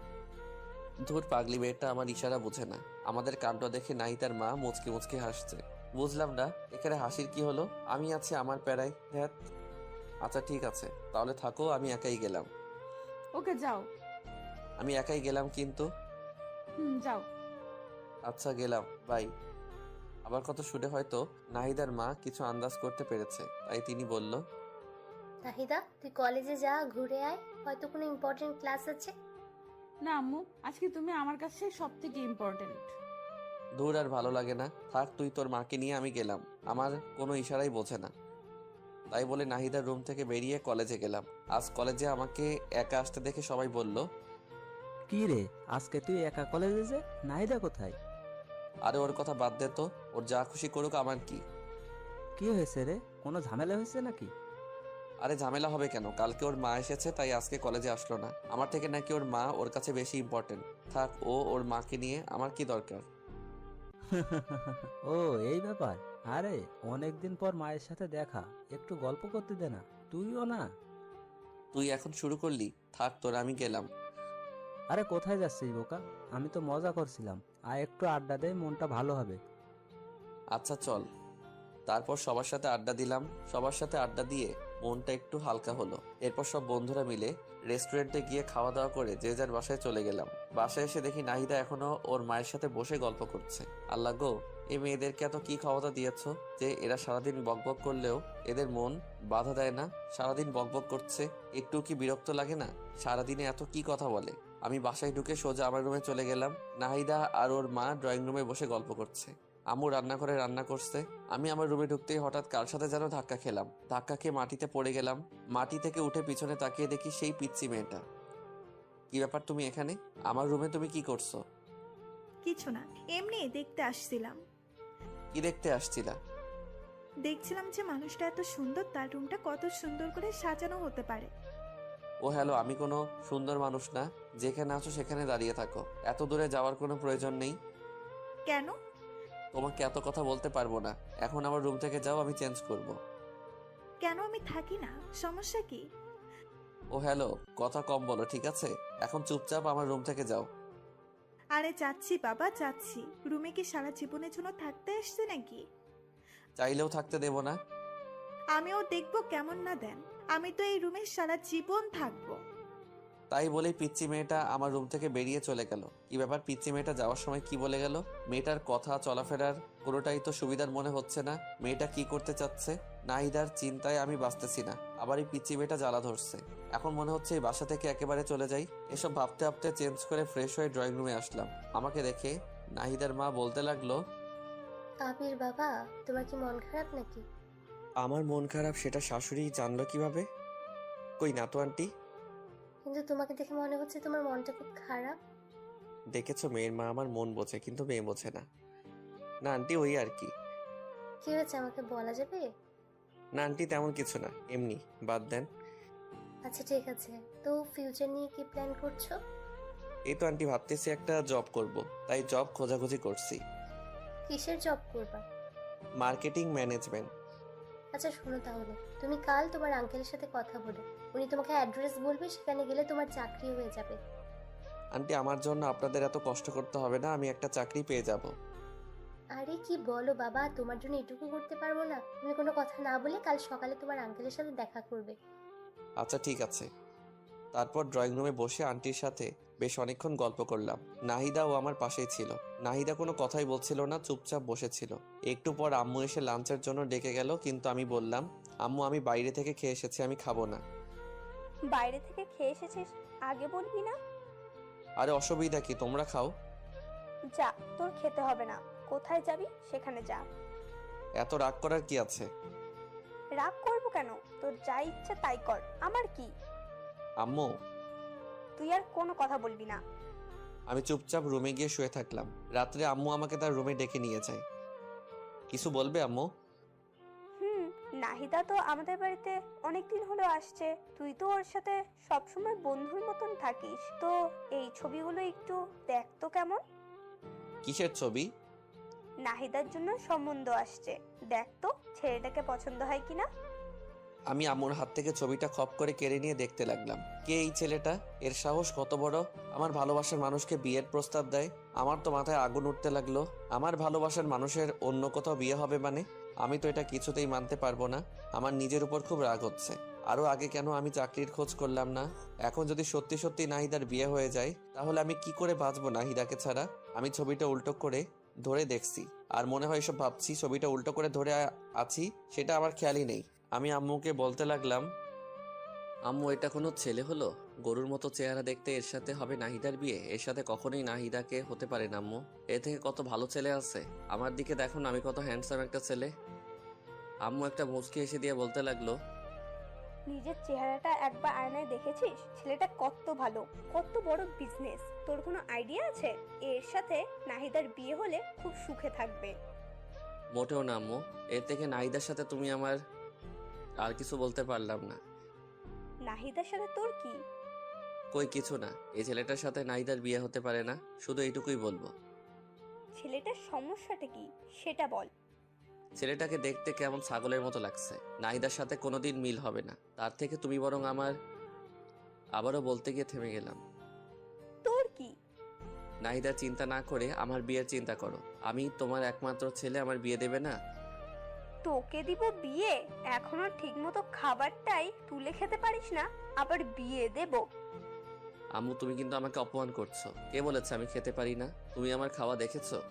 ধুর, পাগলি মেয়েটা আমার ইশারা বুঝে না। আমাদের কাণ্ড দেখে নাহিদার মা মুচকি মুচকি হাসছে। বুঝলাম না এখানে হাসির কি হলো। আমি আছি আমার প্যারায়। ধ্যাত। আচ্ছা ঠিক আছে, তাহলে থাকো, আমি একাই গেলাম। ওকে যাও। আমি একাই গেলাম কিন্তু। যাও। আচ্ছা গেলাম, বাই। আবার কত শুনে হয়তো নাহিদার মা কিছু আন্দাজ করতে পেরেছে, তাই তিনি বলল, নাহিদা, তুই কলেজে যা, ঘুরে আয়, হয়তো কোনো ইম্পর্টেন্ট ক্লাস আছে। না আম্মু, আজকে তুমি আমার কাছে সব থেকে ইম্পর্টেন্ট। দূর, আর ভালো লাগে না। থাক, তুই তোর মাকে নিয়ে আমি গেলাম। আমার কোনো ইশারাই বোঝে না। তাই বলে নাহিদার রুম থেকে বেরিয়ে কলেজে গেলাম। আজ কলেজে আমাকে একা আসতে দেখে সবাই বলল, কি রে, আজকে তুই একা কলেজে যে? নাহিদা কোথায়? আরে ওর কথা বাদ দে তো, ওর যা খুশি করুক, আমার কি। কি হয়েছে রে? কোনো ঝামেলা হয়েছে নাকি? আরে ঝামেলা হবে কেন? কালকে ওর মা এসেছে, তাই আজকে কলেজে আসলো না। আমার থেকে নাকি ওর মা ওর কাছে বেশি ইম্পর্টেন্ট। থাক, ও ওর মাকে নিয়ে আমার কি দরকার। ও এই ব্যাপার। আরে অনেকদিন পর মায়ের সাথে দেখা, একটু গল্প করতে দে না, তুইও না। তুই এখন শুরু করলি? থাক তোর, আমি গেলাম। আরে কোথায় যাচ্ছিস বোকা? আমি তো মজা করছিলাম। আর একটু আড্ডা দে, মনটা ভালো হবে। আচ্ছা চল। তারপর সবার সাথে আড্ডা দিলাম। সবার সাথে আড্ডা দিয়ে মনটা একটু হালকা হলো। এরপর সব বন্ধুরা মিলে রেস্টুরেন্টে গিয়ে খাওয়া দাওয়া করে যে যার বাসায় চলে গেলাম। বাসায় এসে দেখি নাহিদা এখনো ওর মায়ের সাথে বসে গল্প করছে। আল্লাহ গো, এই মেয়েদেরকে এত কি ক্ষমতা দিয়েছো যে এরা সারাদিন বকবক করলেও এদের মন বাধা দেয় না? সারাদিন বকবক করছে, একটু কি বিরক্ত লাগে না? সারাদিনে এত কি কথা বলে। আমি বাসায় ঢুকে সোজা আমার রুমে চলে গেলাম। নাহিদা আর ওর মা ড্রয়িং রুমে বসে গল্প করছে। আম্মু রান্নাঘরে রান্না করছে। আমি আমার রুমে ঢুকতেই হঠাৎ কার সাথে যেন ধাক্কা খেলাম। ধাক্কা খেয়ে মাটিতে পড়ে গেলাম। মাটি থেকে উঠে পিছনে তাকিয়ে দেখি সেই পিচ্চি মেয়েটা। কি ব্যাপার, তুমি এখানে? আমার রুমে তুমি কি করছো? কিছু না, এমনি দেখতে আসছিলাম। কি দেখতে আসছিলা? দেখছিলাম যে মানুষটা এত সুন্দর, তার রুমটা কত সুন্দর করে সাজানো হতে পারে। ও হ্যালো, আমি কোনো সুন্দর মানুষ না। যেখানে আছো সেখানে দাঁড়িয়ে থাকো, এত দূরে যাওয়ার কোনো প্রয়োজন নেই। কেন? তোমাকে এত কথা বলতে পারবো না। এখন আমার রুম থেকে যাও, আমি চেঞ্জ করব। কেন? আমি থাকি না, সমস্যা কি? ও হ্যালো, কথা কম বলো ঠিক আছে? এখন চুপচাপ আমার রুম থেকে যাও। আরে যাচ্ছি বাবা, যাচ্ছি। রুমে কি সারা জীবনের জন্য থাকতে এসছে নাকি? চাইলেও থাকতে দেব না। আমিও দেখবো কেমন না দেন। আমি তো এই রুমে সারা জীবন থাকবো। তাই বলেই পিচ্চি মেয়েটা আমার রুম থেকে বেরিয়ে চলে গেল। কি ব্যাপার, পিচ্চি মেয়েটা যাওয়ার সময় কি বলে গেল? মেয়েটার কথা চলাফেরার কোনোটাই তো সুবিধার মনে হচ্ছে না। মেয়েটা কি করতে চাচ্ছে? নাহিদার চিন্তায় আমি বাঁচতেছি না। আবার এই পিচ্চি মেয়েটা জ্বালা ধরছে। এখন মনে হচ্ছে এই বাসা থেকে একেবারে চলে যাই। এসব ভাবতে ভাবতে চেঞ্জ করে ফ্রেশ হয়ে ড্রয়িং রুমে আসলাম। আমাকে দেখে নাহিদার মা বলতে লাগলো, আবির বাবা, তোমার কি মন খারাপ নাকি? আমার মন খারাপ সেটা শাশুড়ি জানলো কিভাবে? কই না তো আন্টি। কিন্তু তোমাকে দেখে মনে হচ্ছে তোমার মনটা খুব খারাপ। দেখেছো, মেয়ের মা আমার মন বোঝে কিন্তু মেয়ে বোঝে না। না আন্টি, ওই আর কি। কি হয়েছে আমাকে বলা যাবে? না আন্টি, তেমন কিছু না, এমনি, বাদ দেন। আচ্ছা ঠিক আছে, তো ফিউচার নিয়ে কি প্ল্যান করছো? এই তো আন্টি ভাবতেছি একটা জব করব, তাই জব খোঁজাখুঁজি করছি। কিসের জব করবা? Marketing management. আচ্ছা শোনো তাহলে, তুমি কাল তোমার আঙ্কেলের সাথে কথা বলো। উনি তোমাকে অ্যাড্রেস বলবে, সেখানে গেলে তোমার চাকরি হয়ে যাবে। আন্টি আমার জন্য আপনাদের এত কষ্ট করতে হবে না, আমি একটা চাকরি পেয়ে যাব। আরে কি বলো বাবা, তোমার জন্য এটুকু করতে পারবো না? তুমি কোনো কথা না বলে কাল সকালে তোমার আঙ্কেলের সাথে দেখা করবে। আচ্ছা ঠিক আছে। তারপর ড্রয়িং রুমে বসে আন্টির সাথে বেশ অনেকক্ষণ গল্প করলাম। নাহিদা ও আমার পাশেই ছিল। নাহিদা কোনো কথাই বলছিল না, চুপচাপ বসেছিল। একটু পর আম্মু এসে লাঞ্চের জন্য ডেকে গেল, কিন্তু আমি বললাম, আম্মু আমি বাইরে থেকে খেয়ে এসেছি, আমি খাবো না। বাইরে থেকে খেয়ে এসেছিস, আগে বলবি না? আরে অসুবিধা কি, তোমরা খাও। যা, তোর খেতে হবে না। কোথায় যাবি সেখানে যা। এত রাগ করার কি আছে? রাগ করবো কেন? তোর যা ইচ্ছা তাই কর, আমার কি? আম্মু। তুই আর কোনো কথা বলবি না। আমি চুপচাপ রুমে গিয়ে শুয়ে থাকলাম। রাত্রে আম্মু আমাকে তার রুমে ডেকে নিয়ে যায়। কিছু বলবে আম্মু? নাহিদা তো আমাদের বাড়িতে অনেকদিন হলো আসছে। তুই তো ওর সাথে সবসময় বন্ধুর মতন থাকিস, তো এই ছবিগুলো একটু দেখ তো কেমন। কিসের ছবি? নাহিদার জন্য সম্বন্ধ আসছে, দেখ তো ছেলেটাকে পছন্দ হয় কিনা। আমি আম্মুর হাত থেকে ছবিটা খপ করে কেড়ে নিয়ে দেখতে লাগলাম। কে এই ছেলেটা? এর সাহস কত বড়? আমার ভালোবাসার মানুষকে বিয়ের প্রস্তাব দেয়। আমার তো মাথায় আগুন উঠতে লাগলো। আমার ভালোবাসার মানুষের অন্য কোথাও বিয়ে হবে মানে? আমি তো এটা কিছুতেই মানতে পারবো না। আমার নিজের উপর খুব রাগ হচ্ছে। আরো আগে কেন আমি চাকরির খোঁজ করলাম না? এখন যদি সত্যি সত্যি নাহিদার বিয়ে হয়ে যায়, তাহলে আমি কি করে বাঁচবো নাহিদাকে ছাড়া? আমি ছবিটা উল্টো করে ধরে দেখছি, আর মনে হয় এসব ভাবছি। ছবিটা উল্টো করে ধরে আছি, সেটা আমার খেয়ালই নেই। আমি আম্মুকে বলতে লাগলাম, আম্মু এটা কোনো ছেলে হলো? গরুর মতো চেহারা দেখতে, এর সাথে হবে নাহিদার বিয়ে? এর সাথে কখনোই নাহিদাকে হতে পারে না আম্মু। এ থেকে কত ভালো ছেলে আছে। আমার দিকে দেখুন, আমি কত হ্যান্ডসাম একটা ছেলে। আম্মু একটা মুচকি এসে দিয়ে বলতে লাগলো, নিজের চেহারাটা একবার আয়নায় দেখেছিস? ছেলেটা কত ভালো, কত বড় বিজনেস। তোর কোনো আইডিয়া আছে? এর সাথে নাহিদার বিয়ে হলে খুব সুখে থাকবে। মোটেও না আম্মু। এর থেকে নাহিদার সাথে তুমি আমার আর কিছু বলতে পারলাম না। নাহিদার সাথে তোর কি? কই কিছু না। এই ছেলেটার সাথে নাহিদার বিয়ে হতে পারে না, শুধু এইটুকুই বলবো। ছেলেটার সমস্যাটা কি সেটা বল। ছেলেটাকে দেখতে কেমন ছাগলের মতো লাগছে। নাহিদার সাথে কোনোদিন মিল হবে না। তার থেকে তুমি বরং আমার আবারও বলতে গিয়ে থেমে গেলাম। তোর কি? নাহিদা, চিন্তা না করে আমার বিয়ের চিন্তা করো। আমি তোমার একমাত্র ছেলে, আমার বিয়ে দেবে না? তোকে দিব বিয়ে? এখনো ঠিকমতো খাবারটাই তুলে খেতে পারিস না, আবার বিয়ে দেব? আম্মু, তুমি কিন্তু আমাকে অপমান করছো। কে বলেছে আমি খেতে পারি না? তুমি আমার খাওয়া দেখেছো?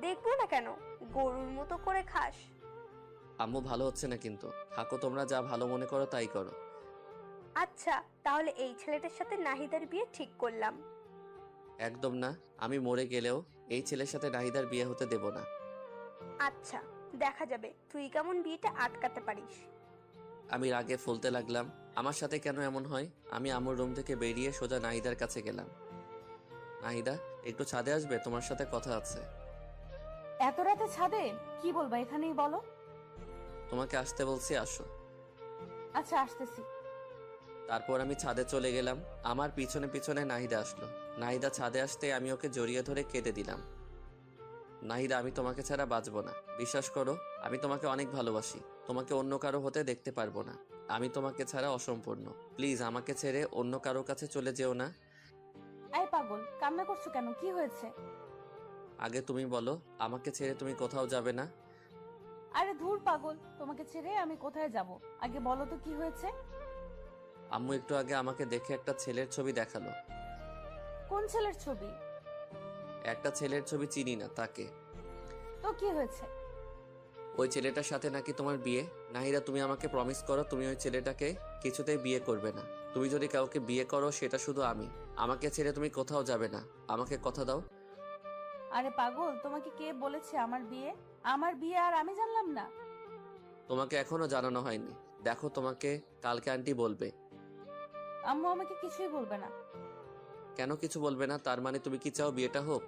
দেখবো না কেন, গরুর মতো করে খাস। আম্মু, ভালো হচ্ছে না কিন্তু। থাকো, তোমরা যা ভালো মনে করো তাই করো। আচ্ছা, তাহলে এই ছেলেটার সাথে নাহিদার বিয়ে ঠিক করলাম। একদম না। আমি মরে গেলেও এই ছেলের সাথে নাহিদার বিয়ে হতে দেব না। আচ্ছা, দেখা যাবে তুই কেমন বিয়েটা আটকাতে পারিস। আমি রাগে ফুলতে লাগলাম। আমার সাথে কেন এমন হয়? আমি আম্মুর রুম থেকে বেরিয়ে সোজা নাহিদার কাছে গেলাম। নাহিদা, একটু ছাদে আসবে? তোমার সাথে কথা আছে। এত রাতে ছাদে? কি বলবা, এখানেই বলো। তোমাকে আসতে বলছি, আসো। আচ্ছা, আসতেছি। তারপর আমি ছাদে চলে গেলাম। আমার পিছনে পিছনে নাহিদা আসলো। নাহিদা ছাদে আসতে আমি ওকে জড়িয়ে ধরে কেঁদে দিলাম। নাহিদা, আমি তোমাকে ছাড়া বাঁচবো না। বিশ্বাস করো, আমি তোমাকে অনেক ভালোবাসি। তোমাকে অন্য কারো হতে দেখতে পারবো না। আমি তোমাকে ছাড়া অসম্পূর্ণ। প্লিজ আমাকে ছেড়ে অন্য কারো কাছে চলে যেও না। এই পাগল, কান্না করছো কেন? কি হয়েছে? আগে তুমি বলো, আমাকে ছেড়ে তুমি কোথাও যাবে না? আরে ধুর পাগল, তোমাকে ছেড়ে আমি কোথায় যাব? আগে বলো তো কি হয়েছে। আম্মু একটু আগে আমাকে দেখে একটা ছেলের ছবি দেখালো। কোন ছেলের ছবি? একটা ছেলের ছবি চিনি না তাকে। তো কি হয়েছে? ওই ছেলেটার সাথে নাকি তোমার বিয়ে। নাহিদা, তুমি আমাকে প্রমিস করো তুমি ওই ছেলেটাকে কিছুতেই বিয়ে করবে না। তুমি যদি কাউকে বিয়ে করো সেটা শুধু আমি। আমাকে ছেড়ে তুমি কোথাও যাবে না। আমাকে কথা দাও। আরে পাগল, তোমাকে কে বলেছে আমার বিয়ে? আমার বিয়ে আর আমি জানলাম না? তোমাকে এখনো জানানো হয়নি। দেখো, তোমাকে কালকে আন্টি বলবে। আম্মু আমাকে কিছুই বলবে না। কেন কিছু বলবে না? তার মানে তুমি কি চাও বিয়েটা হোক?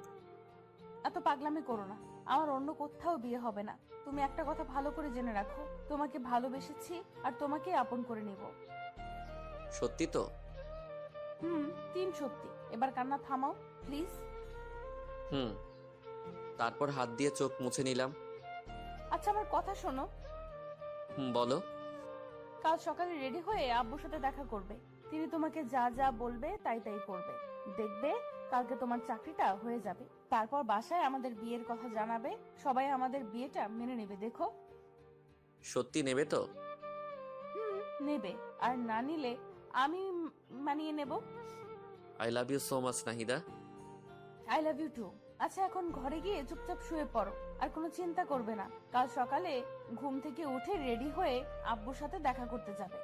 এত পাগলামি করো না। আমার অন্য কোথাও বিয়ে হবে না। তুমি একটা কথা ভালো করে জেনে রাখো, তোমাকে ভালোবেসেছি আর তোমাকে আপন করে নিব। সত্যি তো? তিন সত্যি। এবার কান্না থামাও প্লিজ। হুম। তারপর হাত দিয়ে চোখ মুছে নিলাম। আচ্ছা, আমার কথা শোনো। বলো। কাল সকালে রেডি হয়ে আব্বুর সাথে দেখা করবে। তিনি তোমাকে যা যা বলবে তাই তাই করবে। দেখবে কালকে তোমার চাকরিটা হয়ে যাবে। তারপর বাসায় আমাদের বিয়ের কথা জানাবে। সবাই আমাদের বিয়েটা মেনে নেবে। দেখো। সত্যি নেবে তো? নেবে। আর না নিলে আমি মানিয়ে নেব। I love you so much Nahida. I love you too. আচ্ছা, এখন ঘরে গিয়ে চুপচাপ শুয়ে পড়ো। আর কোনো চিন্তা করবে না। কাল সকালে ঘুম থেকে উঠে রেডি হয়ে আব্বুর সাথে দেখা করতে যাবে।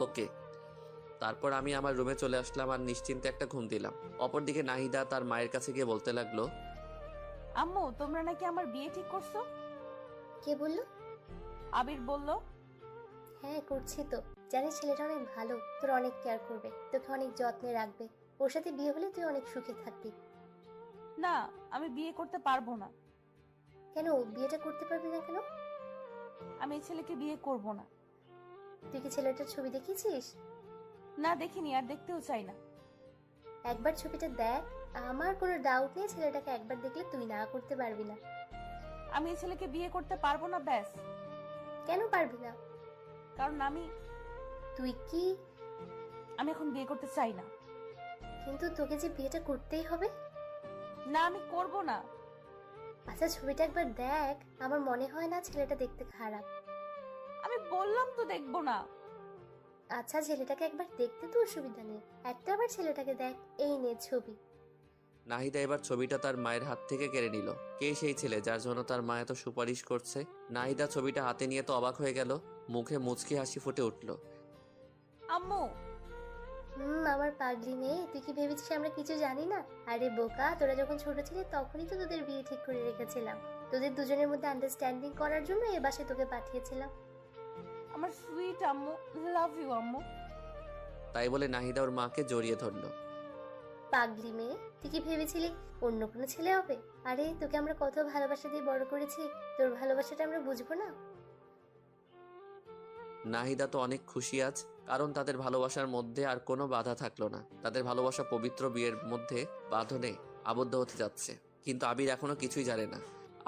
ওকে। তারপর আমি আমার রুমে চলে আসলাম আর নিশ্চিন্তে একটা ঘুম দিলাম। অপরদিকে নাহিদা তার মায়ের কাছে গিয়ে বলতে লাগলো, আম্মু, তোমরা নাকি আমার বিয়ে ঠিক করছো? কে বললো? আবির বলল। হ্যাঁ, করছি তো। জানিস ছেলেটা অনেক ভালো, তোর অনেক কেয়ার করবে, তোকে অনেক যত্নে রাখবে। ওর সাথে বিয়ে হলে তুই অনেক সুখে থাকবি। না, আমি বিয়ে করতে পারবো না। কেন বিয়েটা করতে পারবি না কেন? আমি এই ছেলেকে বিয়ে করব না। তুই কি ছেলেটার ছবি দেখিয়েছিস? না, দেখিনি, আর দেখতেও চাই না। একবার ছবিটা দেখ। আমার কোনো ডাউট নেই ছেলেটাকে একবার দেখলে তুই না করতে পারবি না। আমি এই ছেলেকে বিয়ে করতে পারবো না, ব্যাস। কেন পারবি না? কারণ তুই কি? আমি এখন বিয়ে করতে চাই না। কিন্তু তোকে যে বিয়েটা করতেই হবে। না, আমি করব না। আচ্ছা, ছবিটা একবার দেখ। আমার মনে হয় না ছেলেটা দেখতে খারাপ। আমি বললাম তো দেখবো না। আচ্ছা, ছেলেটাকে একবার দেখতে তো অসুবিধা নেই। একটা বার ছেলেটাকে দেখ। এই নে ছবি। নাহিদা এবার ছবিটা তার মায়ের হাত থেকে কেড়ে নিল। কে সেই ছেলে যার জন্য তার মা এত সুপারিশ করছে? নাহিদা ছবিটা হাতে নিয়ে তো অবাক হয়ে গেল। মুখে মুচকি হাসি ফুটে উঠল। আম্মু। আমার পাগলি মেয়ে, তুই কি ভেবেছিস আমরা কিছু জানি না? আরে বোকা, তোরা যখন ছোট ছিলি তখনই তো তোদের বিয়ে ঠিক করে রেখেছিলাম। তোদের দুজনের মধ্যে আন্ডারস্ট্যান্ডিং করার জন্য এ বাসায় তোকে পাঠিয়েছিলাম। আমার সুইট আম্মু, লাভ ইউ আম্মু। তাই বলে নাহিদা ওর মাকে জড়িয়ে ধরল। পাগলি মেয়ে, তুই কি ভেবেছিলি অন্য কোনো ছেলে হবে? আরে তোকে আমরা কত ভালোবাসা দিয়ে বড় করেছি, তোর ভালোবাসাটা আমরা বুঝবো না? নাহিদা তো অনেক খুশি আজ, কারণ তাদের ভালোবাসার মধ্যে আর কোনো বাধা থাকলো না। তাদের ভালোবাসা পবিত্র বিয়ের মধ্যে বাঁধনে আবদ্ধ হতে যাচ্ছে। কিন্তু আবির এখনো কিছুই জানে না।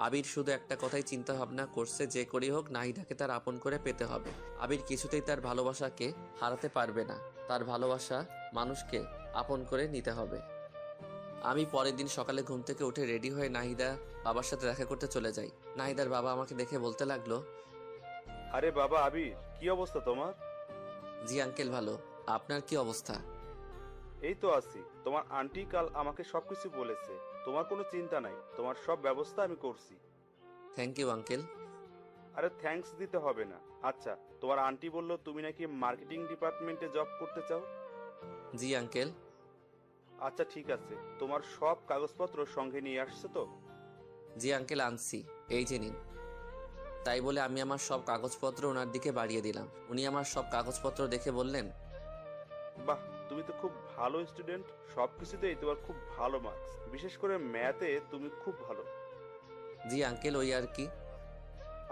আবির শুধু একটা কথাই চিন্তা ভাবনা করছে, যে করেই হোক নাহিদাকে তার আপন করে পেতে হবে। আবির কিছুতেই তার ভালোবাসাকে হারাতে পারবে না, তার ভালোবাসা মানুষকে আপন করে নিতে হবে। আমি পরের দিন সকালে ঘুম থেকে উঠে রেডি হয়ে নাহিদা বাবার সাথে দেখা করতে চলে যাই। নাহিদার বাবা আমাকে দেখে বলতে লাগলো, আরে বাবা আবির, কি অবস্থা তোমার? জি আঙ্কেল ভালো, আপনার কি অবস্থা? এই তো আছি। তোমার আন্টি কাল আমাকে সবকিছু বলেছে, তোমার কোনো চিন্তা নাই, তোমার সব ব্যবস্থা আমি করছি। Thank you uncle. আরে থ্যাঙ্কস দিতে হবে না। আচ্ছা, তোমার আন্টি বললো তুমি নাকি মার্কেটিং ডিপার্টমেন্টে জব করতে চাও? জি আঙ্কেল। আচ্ছা ঠিক আছে, তোমার সব কাগজপত্র সঙ্গে নিয়ে আসছো তো? জি আঙ্কেল আনছি, এই যে নিন। তাই বলে আমি আমার সব কাগজপত্র ওনার দিকে বাড়িয়ে দিলাম। উনি আমার সব কাগজপত্র দেখে বললেন, বাহ, তুমি তো খুব ভালো স্টুডেন্ট, সবকিছুতেই তোমার খুব ভালো মার্কস, বিশেষ করে ম্যাথে তুমি খুব ভালো। জি আঙ্কেল ওই আর কি।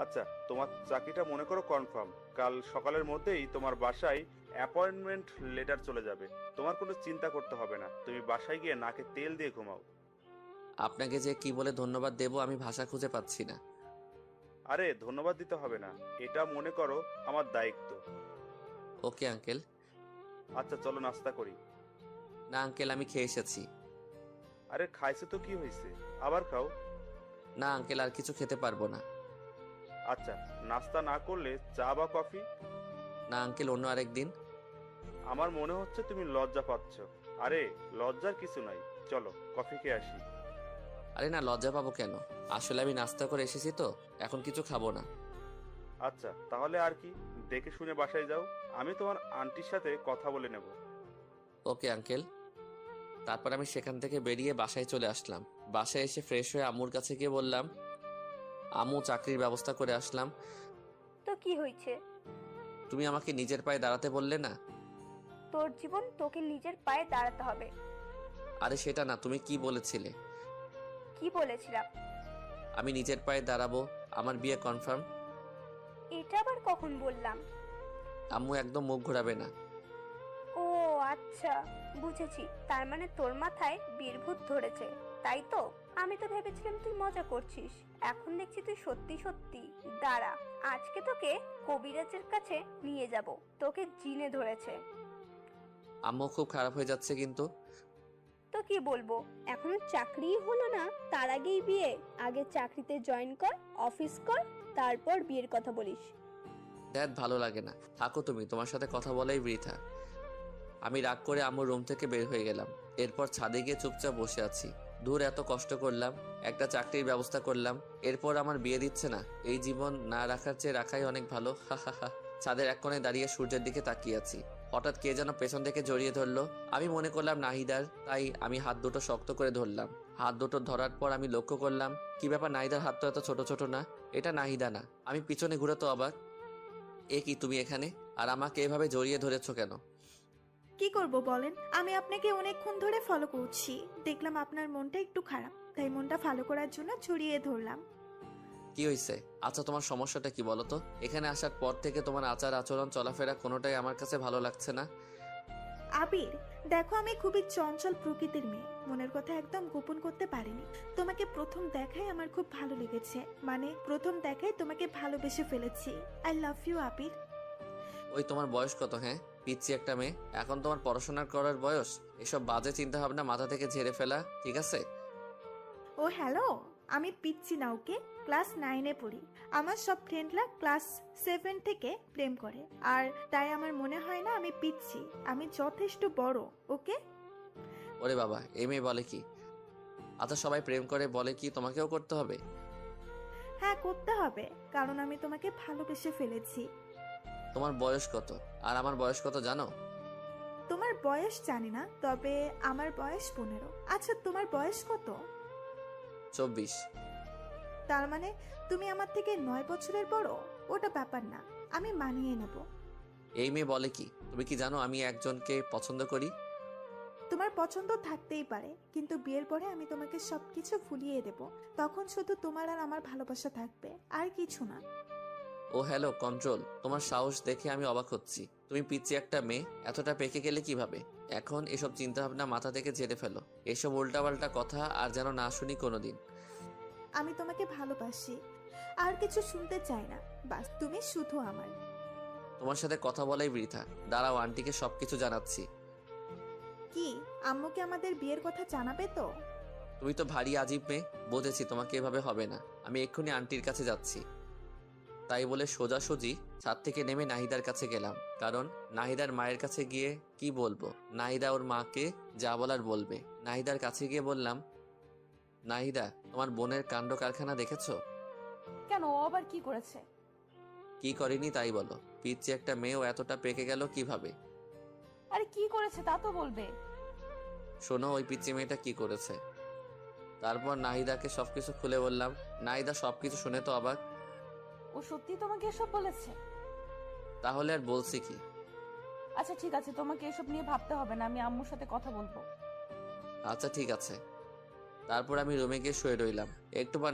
আচ্ছা, তোমার চাকরিটা মনে করো কনফার্ম। কাল সকালের মধ্যেই তোমার বাসায় অ্যাপয়েন্টমেন্ট লেটার চলে যাবে। তোমার কোনো চিন্তা করতে হবে না, তুমি বাসায় গিয়ে নাকে তেল দিয়ে ঘুমাও। আপনাকে যে কি বলে ধন্যবাদ দেব আমি ভাষা খুঁজে পাচ্ছি না। আরে ধন্যবাদ দিতে হবে না, এটা মনে করো আমার দায়িত্ব। Okay uncle. আচ্ছা চলো নাস্তা করি। না আঙ্কেল আমি খেয়ে এসেছি। আরে খাইছে তো কি হয়েছে, আবার খাও। না আঙ্কেল আর কিছু খেতে পারবো না। আচ্ছা, নাস্তা না করলে চা বা কফি? না আঙ্কেল অন্য আরেকদিন। আমার মনে হচ্ছে তুমি লজ্জা পাচ্ছ। আরে লজ্জার কিছু নাই, চলো কফি খেয়ে আসি। আরে না লজ্জা পাবো কেন, আসলে আমি নাস্তা করে এসেছি তো, এখন কিছু খাবো না। আচ্ছা তাহলে আর কি, দেখে শুনে বাসায় যাও, আমি তোমার আন্টির সাথে কথা বলে নেব। Okay uncle. তারপর আমি সেখান থেকে বেরিয়ে বাসায় চলে আসলাম। বাসায় এসে ফ্রেশ হয়ে আম্মুর কাছে গিয়ে বললাম, আম্মু চাকরির ব্যবস্থা করে আসলাম। তো কি হয়েছে? তুমি আমাকে নিজের পায়ে দাঁড়াতে বললে না? তোর জীবন তোকে নিজের পায়ে দাঁড়াতে হবে। আরে সেটা না, তুমি কি বলেছিলে? কি বলেছিলাম? আমি নিজের পায়ে দাঁড়াবো, আমার বিয়ে কনফার্ম। এটা আবার কখন বললাম? আম্মু একদম মুখ ঘোরাবে না। ও আচ্ছা, বুঝেছি। তার মানে তোর মাথায় বীরভূত ধরেছে, তাই তো? আমি তো ভেবেছিলাম তুই মজা করছিস, এখন দেখছি তুই সত্যি সত্যি। দাঁড়া, আজকে তোকে কবিরাজের কাছে নিয়ে যাব, তোকে জিনে ধরেছে। আম্মু খুব খারাপ হয়ে যাচ্ছে কিন্তু। তো কি বলবো, এখনো চাকরিই হলো না, তার আগেই বিয়ে? আগে চাকরিতে জয়েন কর, অফিস কর, তারপর বিয়ের কথা বলিস। ড্যাড ভালো লাগে না, থাকো তুমি, তোমার সাথে কথা বলাই বৃথা। আমি রাগ করে আম্মুর রুম থেকে বের হয়ে গেলাম। এরপর ছাদে গিয়ে চুপচাপ বসে আছি। দূর এত কষ্ট করলাম, একটা চাকরির ব্যবস্থা করলাম, এরপর আমার বিয়ে দিচ্ছে না। এই জীবন না রাখার চেয়ে রাখাই অনেক ভালো। হা হা হা। ছাদের এক কোণে দাঁড়িয়ে সূর্যের দিকে তাকিয়ে আছি। হঠাৎ কে যেন পেছন থেকে জড়িয়ে ধরলো। আমি মনে করলাম নাহিদার, তাই আমি হাত দুটো শক্ত করে ধরলাম। হাত দুটো ধরার পর আমি লক্ষ্য করলাম, কি ব্যাপার, নাহিদার হাত তো এত ছোট ছোট না, এটা নাহিদা না। আমি পিছনে ঘুরে তো অবাক, এ কি তুমি এখানে, আর আমাকে এভাবে জড়িয়ে ধরেছো কেন? কি করব বলেন, আমি আপনাকে অনেকক্ষণ ধরে ফলো করছি, দেখলাম আপনার মনটা একটু খারাপ, তাই মনটা ভালো করার জন্য ছড়িয়ে ধরলাম। কি হয়েছে? আচ্ছা তোমার সমস্যাটা কি বলো তো? এখানে আসার পর থেকে তোমার আচার আচরণ চলাফেরা কোনোটাই আমার কাছে ভালো লাগছে না। আবির, দেখো আমি খুবই চঞ্চল প্রকৃতির মেয়ে, মনের কথা একদম গোপন করতে পারিনি। তোমাকে প্রথম দেখায় আমার খুব ভালো লেগেছে, মানে প্রথম দেখায় তোমাকে ভালোবেসে ফেলেছি। আই লাভ ইউ আবির। ওই তোমার বয়স কত? হ্যাঁ পিচ্ছি একটা মেয়ে, এখন তোমার পড়াশোনা করার বয়স। এসব বাজে চিন্তা ভাবনা মাথা থেকে ঝেড়ে ফেলা, ঠিক আছে? ও হ্যালো, আমি পিচ্ছি না, ওকে? ক্লাস 9-এ পড়ি। আমার সব ফ্রেন্ডরা ক্লাস 7 থেকে প্রেম করে, আর তাই আমার মনে হয় না আমি পিচ্ছি, আমি যথেষ্ট বড়, ওকে? ওরে বাবা, এই মেয়ে বলে কি? আচ্ছা সবাই প্রেম করে বলে কি তোমাকেও করতে হবে? হ্যাঁ করতে হবে, কারণ আমি তোমাকে ভালোবেসে ফেলেছি। তোমার বয়স কত আর আমার বয়স কত জানো? তোমার বয়স জানি না, তবে আমার বয়স 15। আচ্ছা তোমার বয়স কত? 24। তার মানে তুমি আমার থেকে 9 বছরের বড়। ওটা ব্যাপার না, আমি মানিয়ে নেব। এই মেয়ে বলে কি? তুমি কি জানো আমি একজনকে পছন্দ করি? তোমার পছন্দ থাকতেই পারে, কিন্তু বিয়ের পরে আমি তোমাকে সবকিছু ভুলিয়ে দেব, তখন শুধু তোমার আর আমার ভালোবাসা থাকবে, আর কিছু না। ও হ্যালো কন্ট্রোল, তোমার সাহস দেখে আমি অবাক হচ্ছি। তুমি পিচ্ছি একটা মেয়ে, এতটা পেকে গেলে কিভাবে? এখন এসব চিন্তা ভাবনা মাথা থেকে ঝেড়ে ফেলো, এসব উল্টাপাল্টা কথা আর যেন না শুনি কোনোদিন। আমি তোমাকে ভালোবাসি, আর কিছু শুনতে চাই না, বাস তুমি শুধু আমার। তোমার সাথে কথা বলাই বৃথা, দাঁড়াও আন্টিকে সবকিছু জানাচ্ছি। কি, আম্মুকে আমাদের বিয়ের কথা জানাবে তো? তুমি তো ভারী আজীব মেয়ে, বুঝেছি তোমাকে এভাবে হবে না। আমি এক্ষুনি আন্টির কাছে যাচ্ছি। তাই বলে সোজাসুজি ছাদ থেকে নেমে নাহিদার কাছে গেলাম, কারণ নাহিদার মায়ের কাছে গিয়ে কি বলবো, নাহিদা ওর মাকে যা বলার বলবে। নাহিদার কাছে গিয়ে বললাম, নাহিদা, তোমার বোনের কাণ্ড কারখানা দেখেছো? কেন, ও আবার কি করেছে? কি করেনি তাই বলো, পিচ্ছি একটা মেয়েও এতটা পেকে গেল কিভাবে? আরে কি করেছে তা তো বলবে। শোনো ওই পিচ্ছি মেয়েটা কি করেছে। তারপর নাহিদাকে সবকিছু খুলে বললাম। নাহিদা সবকিছু শুনে তো অবাক। ও সত্যি তোমাকে এসব বলেছে? তাহলে আর বলছি কি। আচ্ছা ঠিক আছে, তোমাকে এসব নিয়ে ভাবতে হবে না, আমি আম্মুর সাথে কথা বলবো। আচ্ছা ঠিক আছে। তারপর আমি রুমে গিয়ে শুয়ে রইলাম। একটু পর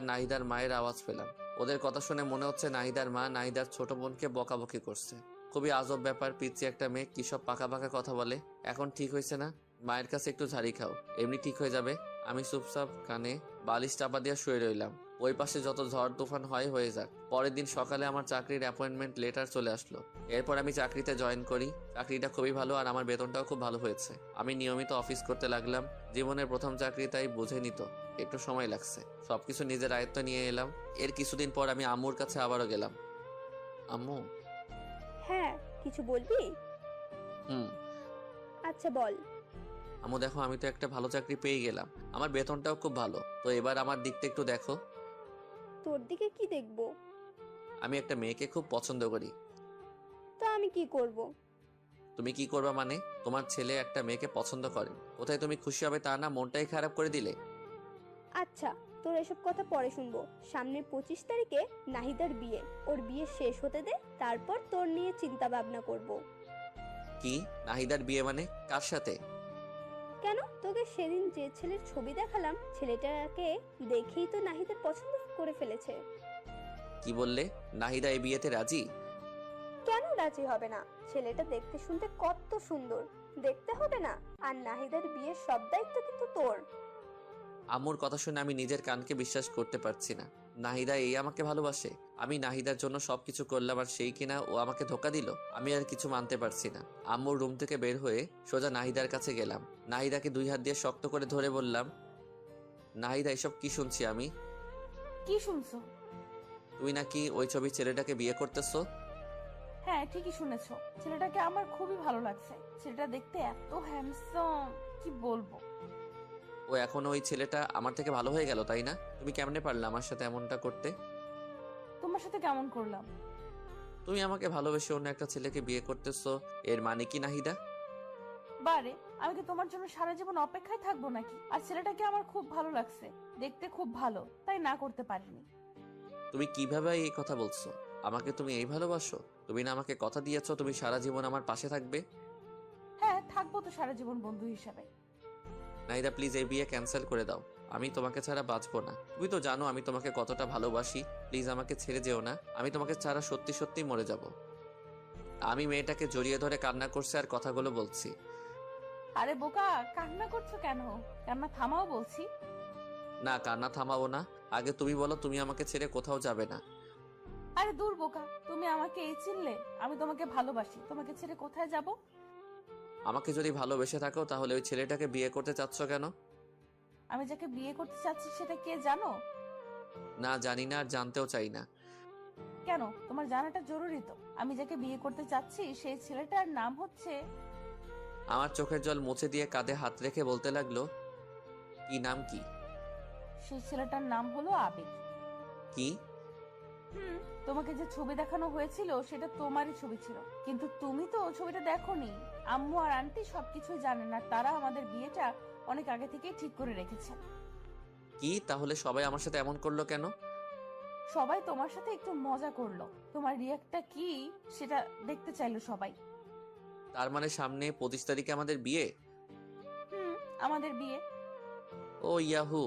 নাহিদার মায়ের আওয়াজ পেলাম। ওদের কথা শুনে মনে হচ্ছে নাহিদার মা নাহিদার ছোট বোনকে বকাবকি করছে। খুবই আজব ব্যাপার, পিচ্ছি একটা মেয়ে কি সব পাকা পাকা কথা বলে। এখন ঠিক হয়েছে না, মায়ের কাছে একটু ঝাড়ি খাও, এমনি ঠিক হয়ে যাবে। আমি চুপচাপ কানে বালিশ চাপা দিয়ে শুয়ে রইলাম। ওই পাশে যত ঝড় তুফান হয় হয়ে যাক। পরের দিন সকালে আমার চাকরির অ্যাপয়েন্টমেন্ট লেটার চলে আসলো। এরপর আমি চাকরিতে জয়েন করি। চাকরিটা খুবই ভালো আর আমার বেতনটাও খুব ভালো হয়েছে। আমি নিয়মিত অফিস করতে লাগলাম। জীবনের প্রথম চাকরি, তাই বুঝে নিত একটু সময় লাগছে। সবকিছু নিজের আয়ত্ত নিয়ে এলাম। এর কিছুদিন পর আমি আম্মুর কাছে আবারও গেলাম। আম্মু। হ্যাঁ, কিছু বলবি? হুম। আচ্ছা বল। আম্মু দেখো, আমি তো একটা ভালো চাকরি পেয়ে গেলাম। আমার বেতনটাও খুব ভালো। তো এবার আমার দিকটা একটু দেখো। তোর দিকে কি দেখবো? আমি একটা মেয়েকে খুব পছন্দ করি। তো আমি কি করব? তুমি কি করবা মানে? তোমার ছেলে একটা মেয়েকে পছন্দ করে, কোথায় তুমি খুশি হবে তা না, মনটাই খারাপ করে দিলে। আচ্ছা, তোর এসব কথা পরে শুনবো। সামনের 25 তারিখে নাহিদার বিয়ে, ওর বিয়ে শেষ হতে দে, তারপর তোর নিয়ে চিন্তা ভাবনা করব। কি, নাহিদার বিয়ে মানে? কার সাথে? কেন, তোকে সেদিন যে ছেলের ছবি দেখালাম, ছেলেটাকে দেখেই তো নাহিদার পছন্দ করে ফেলেছে। কি বললে? নাহিদা এই বিয়েতে রাজি? কেন রাজি হবে না? ছেলেটা দেখতে শুনতে কত সুন্দর, দেখতে হবে না? আর নাহিদার বিয়ের সব দায়িত্ব কিন্তু তোর। আম্মুর কথা শুনে আমি নিজের কানকে বিশ্বাস করতে পারছি না। নাহিদা এই আমাকে ভালোবাসে? আমি নাহিদার জন্য সবকিছু করলাম আর সেই কিনা ও আমাকে ধোকা দিল। আমি আর কিছু মানতে পারছি না। আম্মুর রুম থেকে বের হয়ে সোজা নাহিদার কাছে গেলাম। নাহিদাকে 2 হাত দিয়ে শক্ত করে ধরে বললাম, নাহিদা, এসব কি শুনছি আমি? কি শুনছো? তুই নাকি ওই ছবির ছেলেটাকে বিয়ে করতেছো? হ্যাঁ ঠিকই শুনেছো, ছেলেটাকে আমার খুবই ভালো লাগছে। ছেলেটা দেখতে এত হ্যান্ডসাম, কি বলবো। ও এখন ওই ছেলেটা আমার থেকে ভালো হয়ে গেল, তাই না? তুমি কেমনে পারলে আমার সাথে এমনটা করতে? তোমার সাথে কেমন করলাম? তুমি আমাকে ভালোবেসে অন্য একটা ছেলেকে বিয়ে করতেছো, এর মানে কি নাহিদা? বারে, আমি কি তোমার জন্য সারা জীবন অপেক্ষায় থাকবো নাকি? আর ছেলেটাকে আমার খুব ভালো লাগছে, দেখতে খুব ভালো, তাই না করতে পারিনি। তুমি কিভাবে এই কথা বলছো? আমাকে তুমি এই ভালোবাসো? তুমি না আমাকে কথা দিয়েছো তুমি সারা জীবন আমার পাশে থাকবে? হ্যাঁ থাকবো তো সারা জীবন বন্ধু হিসাবে। নাহিদা প্লিজ এই বিয়ে ক্যান্সেল করে দাও। আমি তোমাকে ছাড়া বাঁচবো না। তুমি তো জানো আমি তোমাকে কতটা ভালোবাসি। প্লিজ আমাকে ছেড়ে যেও না। আমি তোমাকে ছাড়া সত্যি সত্যি মরে যাব। আমি মেয়েটাকে জড়িয়ে ধরে কান্না করছে আর কথাগুলো বলছি। আরে বোকা, কান্না করছো কেন? কান্না থামাও বলছি। না, কান্না থামাবো না। আগে তুমি বলো, তুমি আমাকে ছেড়ে কোথাও যাবে না। আরে দূর বোকা, তুমি আমাকে এই চিনলে? আমি তোমাকে ভালোবাসি, তোমাকে ছেড়ে কোথায় যাব? আমাকে যদি ভালোবেসে থাকো তাহলে ওই ছেলেটাকে বিয়ে করতে চাচ্ছ কেন? আমি যাকে বিয়ে করতে চাচ্ছি সেটা কে জানো? না, জানি না আর জানতেও চাই না। কেন, তোমার জানাটা জরুরি তো। আমি যাকে বিয়ে করতে চাচ্ছি সেই ছেলেটার নাম হচ্ছে... আমার চোখের জল মুছে দিয়ে কাঁধে হাত রেখে বলতে লাগলো, কি নাম কি? সেই ছেলেটার নাম হলো আবির। কি? তোমাকে যে ছবি দেখানো হয়েছিল সেটা তোমারই ছবি ছিল, কিন্তু তুমি তো ছবিটা দেখোনি। আম্মু আর আন্টি সবকিছুই জানেন আর তারা আমাদের বিয়েটা অনেক আগে থেকেই ঠিক করে রেখেছে। কি, তাহলে সবাই আমার সাথে এমন করলো কেন? সবাই তোমার সাথে একটু মজা করলো, তোমার রিয়াক্টটা কি সেটা দেখতে চাইলো সবাই। তার মানে সামনে 25 তারিখে আমাদের বিয়ে? আমাদের বিয়ে। ও ইয়াহু!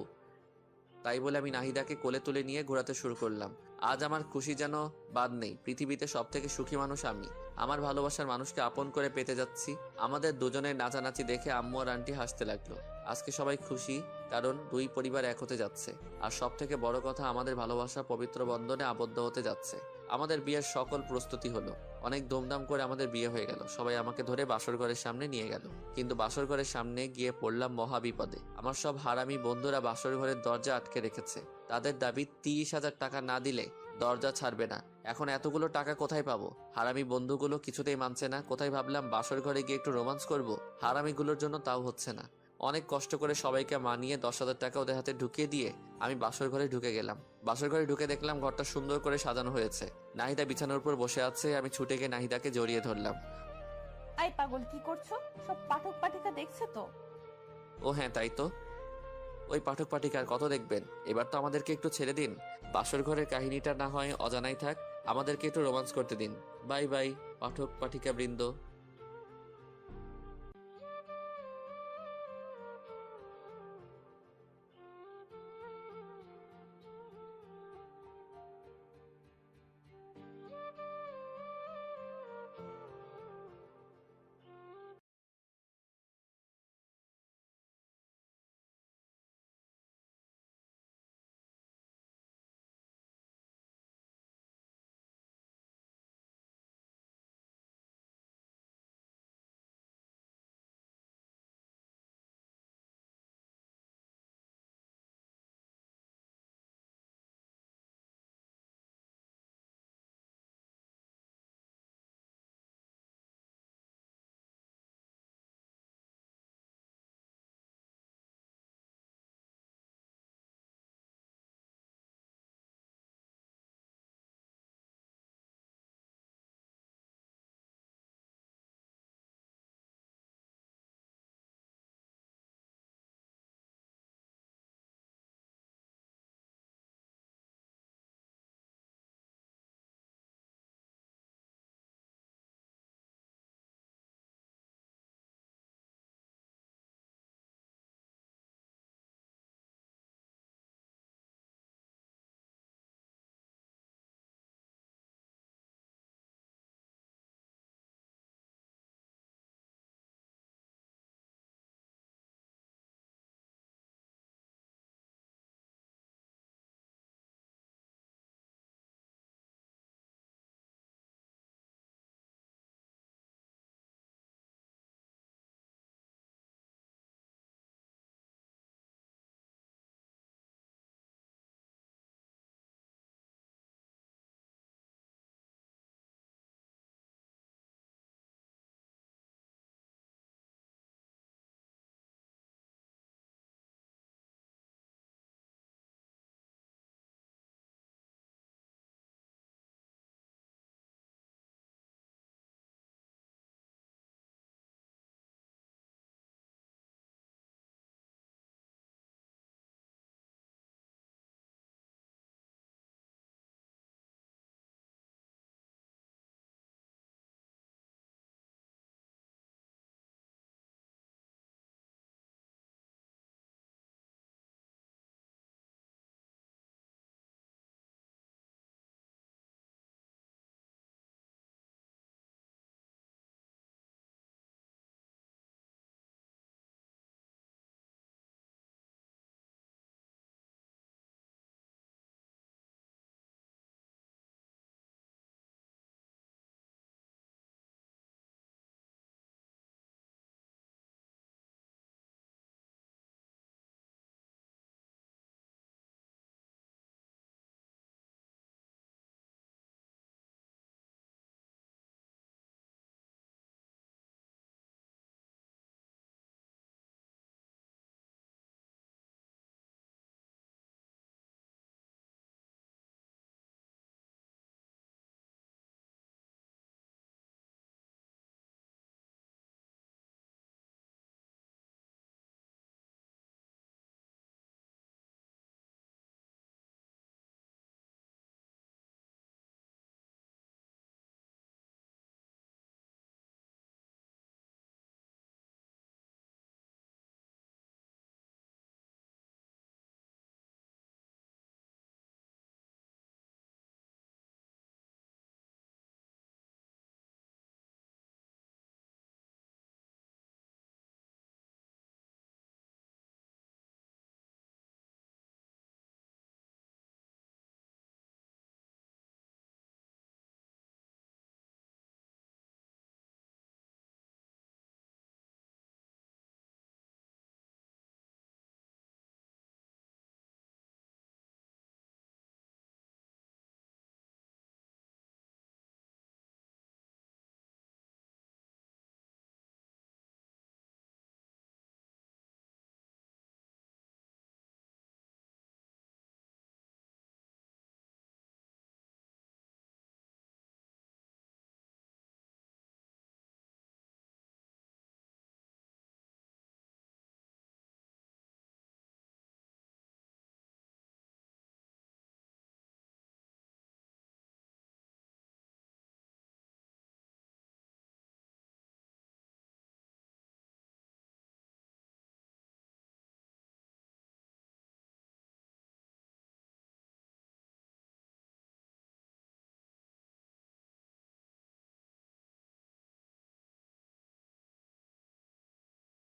তাই বলে আমি নাহিদাকে কোলে তুলে নিয়ে ঘোরাতে শুরু করলাম। আজ আমার খুশি যেন বাদ নেই। পৃথিবীতে সব থেকে সুখী মানুষ আমি। আমার ভালোবাসার মানুষকে আপন করে পেতে যাচ্ছি। আমাদের দুজনের নাচানাচি দেখে আম্মু আর আন্টি হাসতে লাগলো। আজকে সবাই খুশি, কারণ দুই পরিবার এক হতে যাচ্ছে। আর সব থেকে বড় কথা, আমাদের ভালোবাসা পবিত্র বন্ধনে আবদ্ধ হতে যাচ্ছে। আমাদের বিয়ের সকল প্রস্তুতি হলো। অনেক ধুমধাম করে আমাদের বিয়ে হয়ে গেল। সবাই আমাকে ধরে বাসর ঘরের সামনে নিয়ে গেল। কিন্তু বাসর ঘরের সামনে গিয়ে পড়লাম মহা বিপদে। আমার সব হারামি বন্ধুরা বাসর ঘরের দরজা আটকে রেখেছে। তাদের দাবি 30,000 টাকা না দিলে দরজা ছাড়বে না। এখন এতগুলো টাকা কোথায় পাবো? হারামি বন্ধুগুলো কিছুতেই মানছে না। কোথায় ভাবলাম বাসর ঘরে গিয়ে একটু রোমান্স করব, হারামিগুলোর জন্য তাও হচ্ছে না। অনেক কষ্ট করে সবাইকে মানিয়ে 10,000 টাকা ওদের হাতে ঢুকিয়ে দিয়ে আমি বাসর ঘরে ঢুকে গেলাম। বাসর ঘরে ঢুকে দেখলাম ঘরটা সুন্দর করে সাজানো হয়েছে। নাহিদা বিছানার উপর বসে আছে। আমি ছুটে গিয়ে নাহিদাকে জড়িয়ে ধরলাম। আই পাগল, কি করছো? সব পাঠক পাঠিকা দেখছে তো? ও হ্যাঁ, তাই তো। ওই পাঠক পাঠিকার কত দেখবেন? এবার তো আমাদেরকে একটু ছেড়ে দিন। বাসর ঘরের কাহিনীটা না হয় অজানাই থাক, আমাদেরকে একটু রোমান্স করতে দিন। বাই বাই পাঠক পাঠিকা বৃন্দ।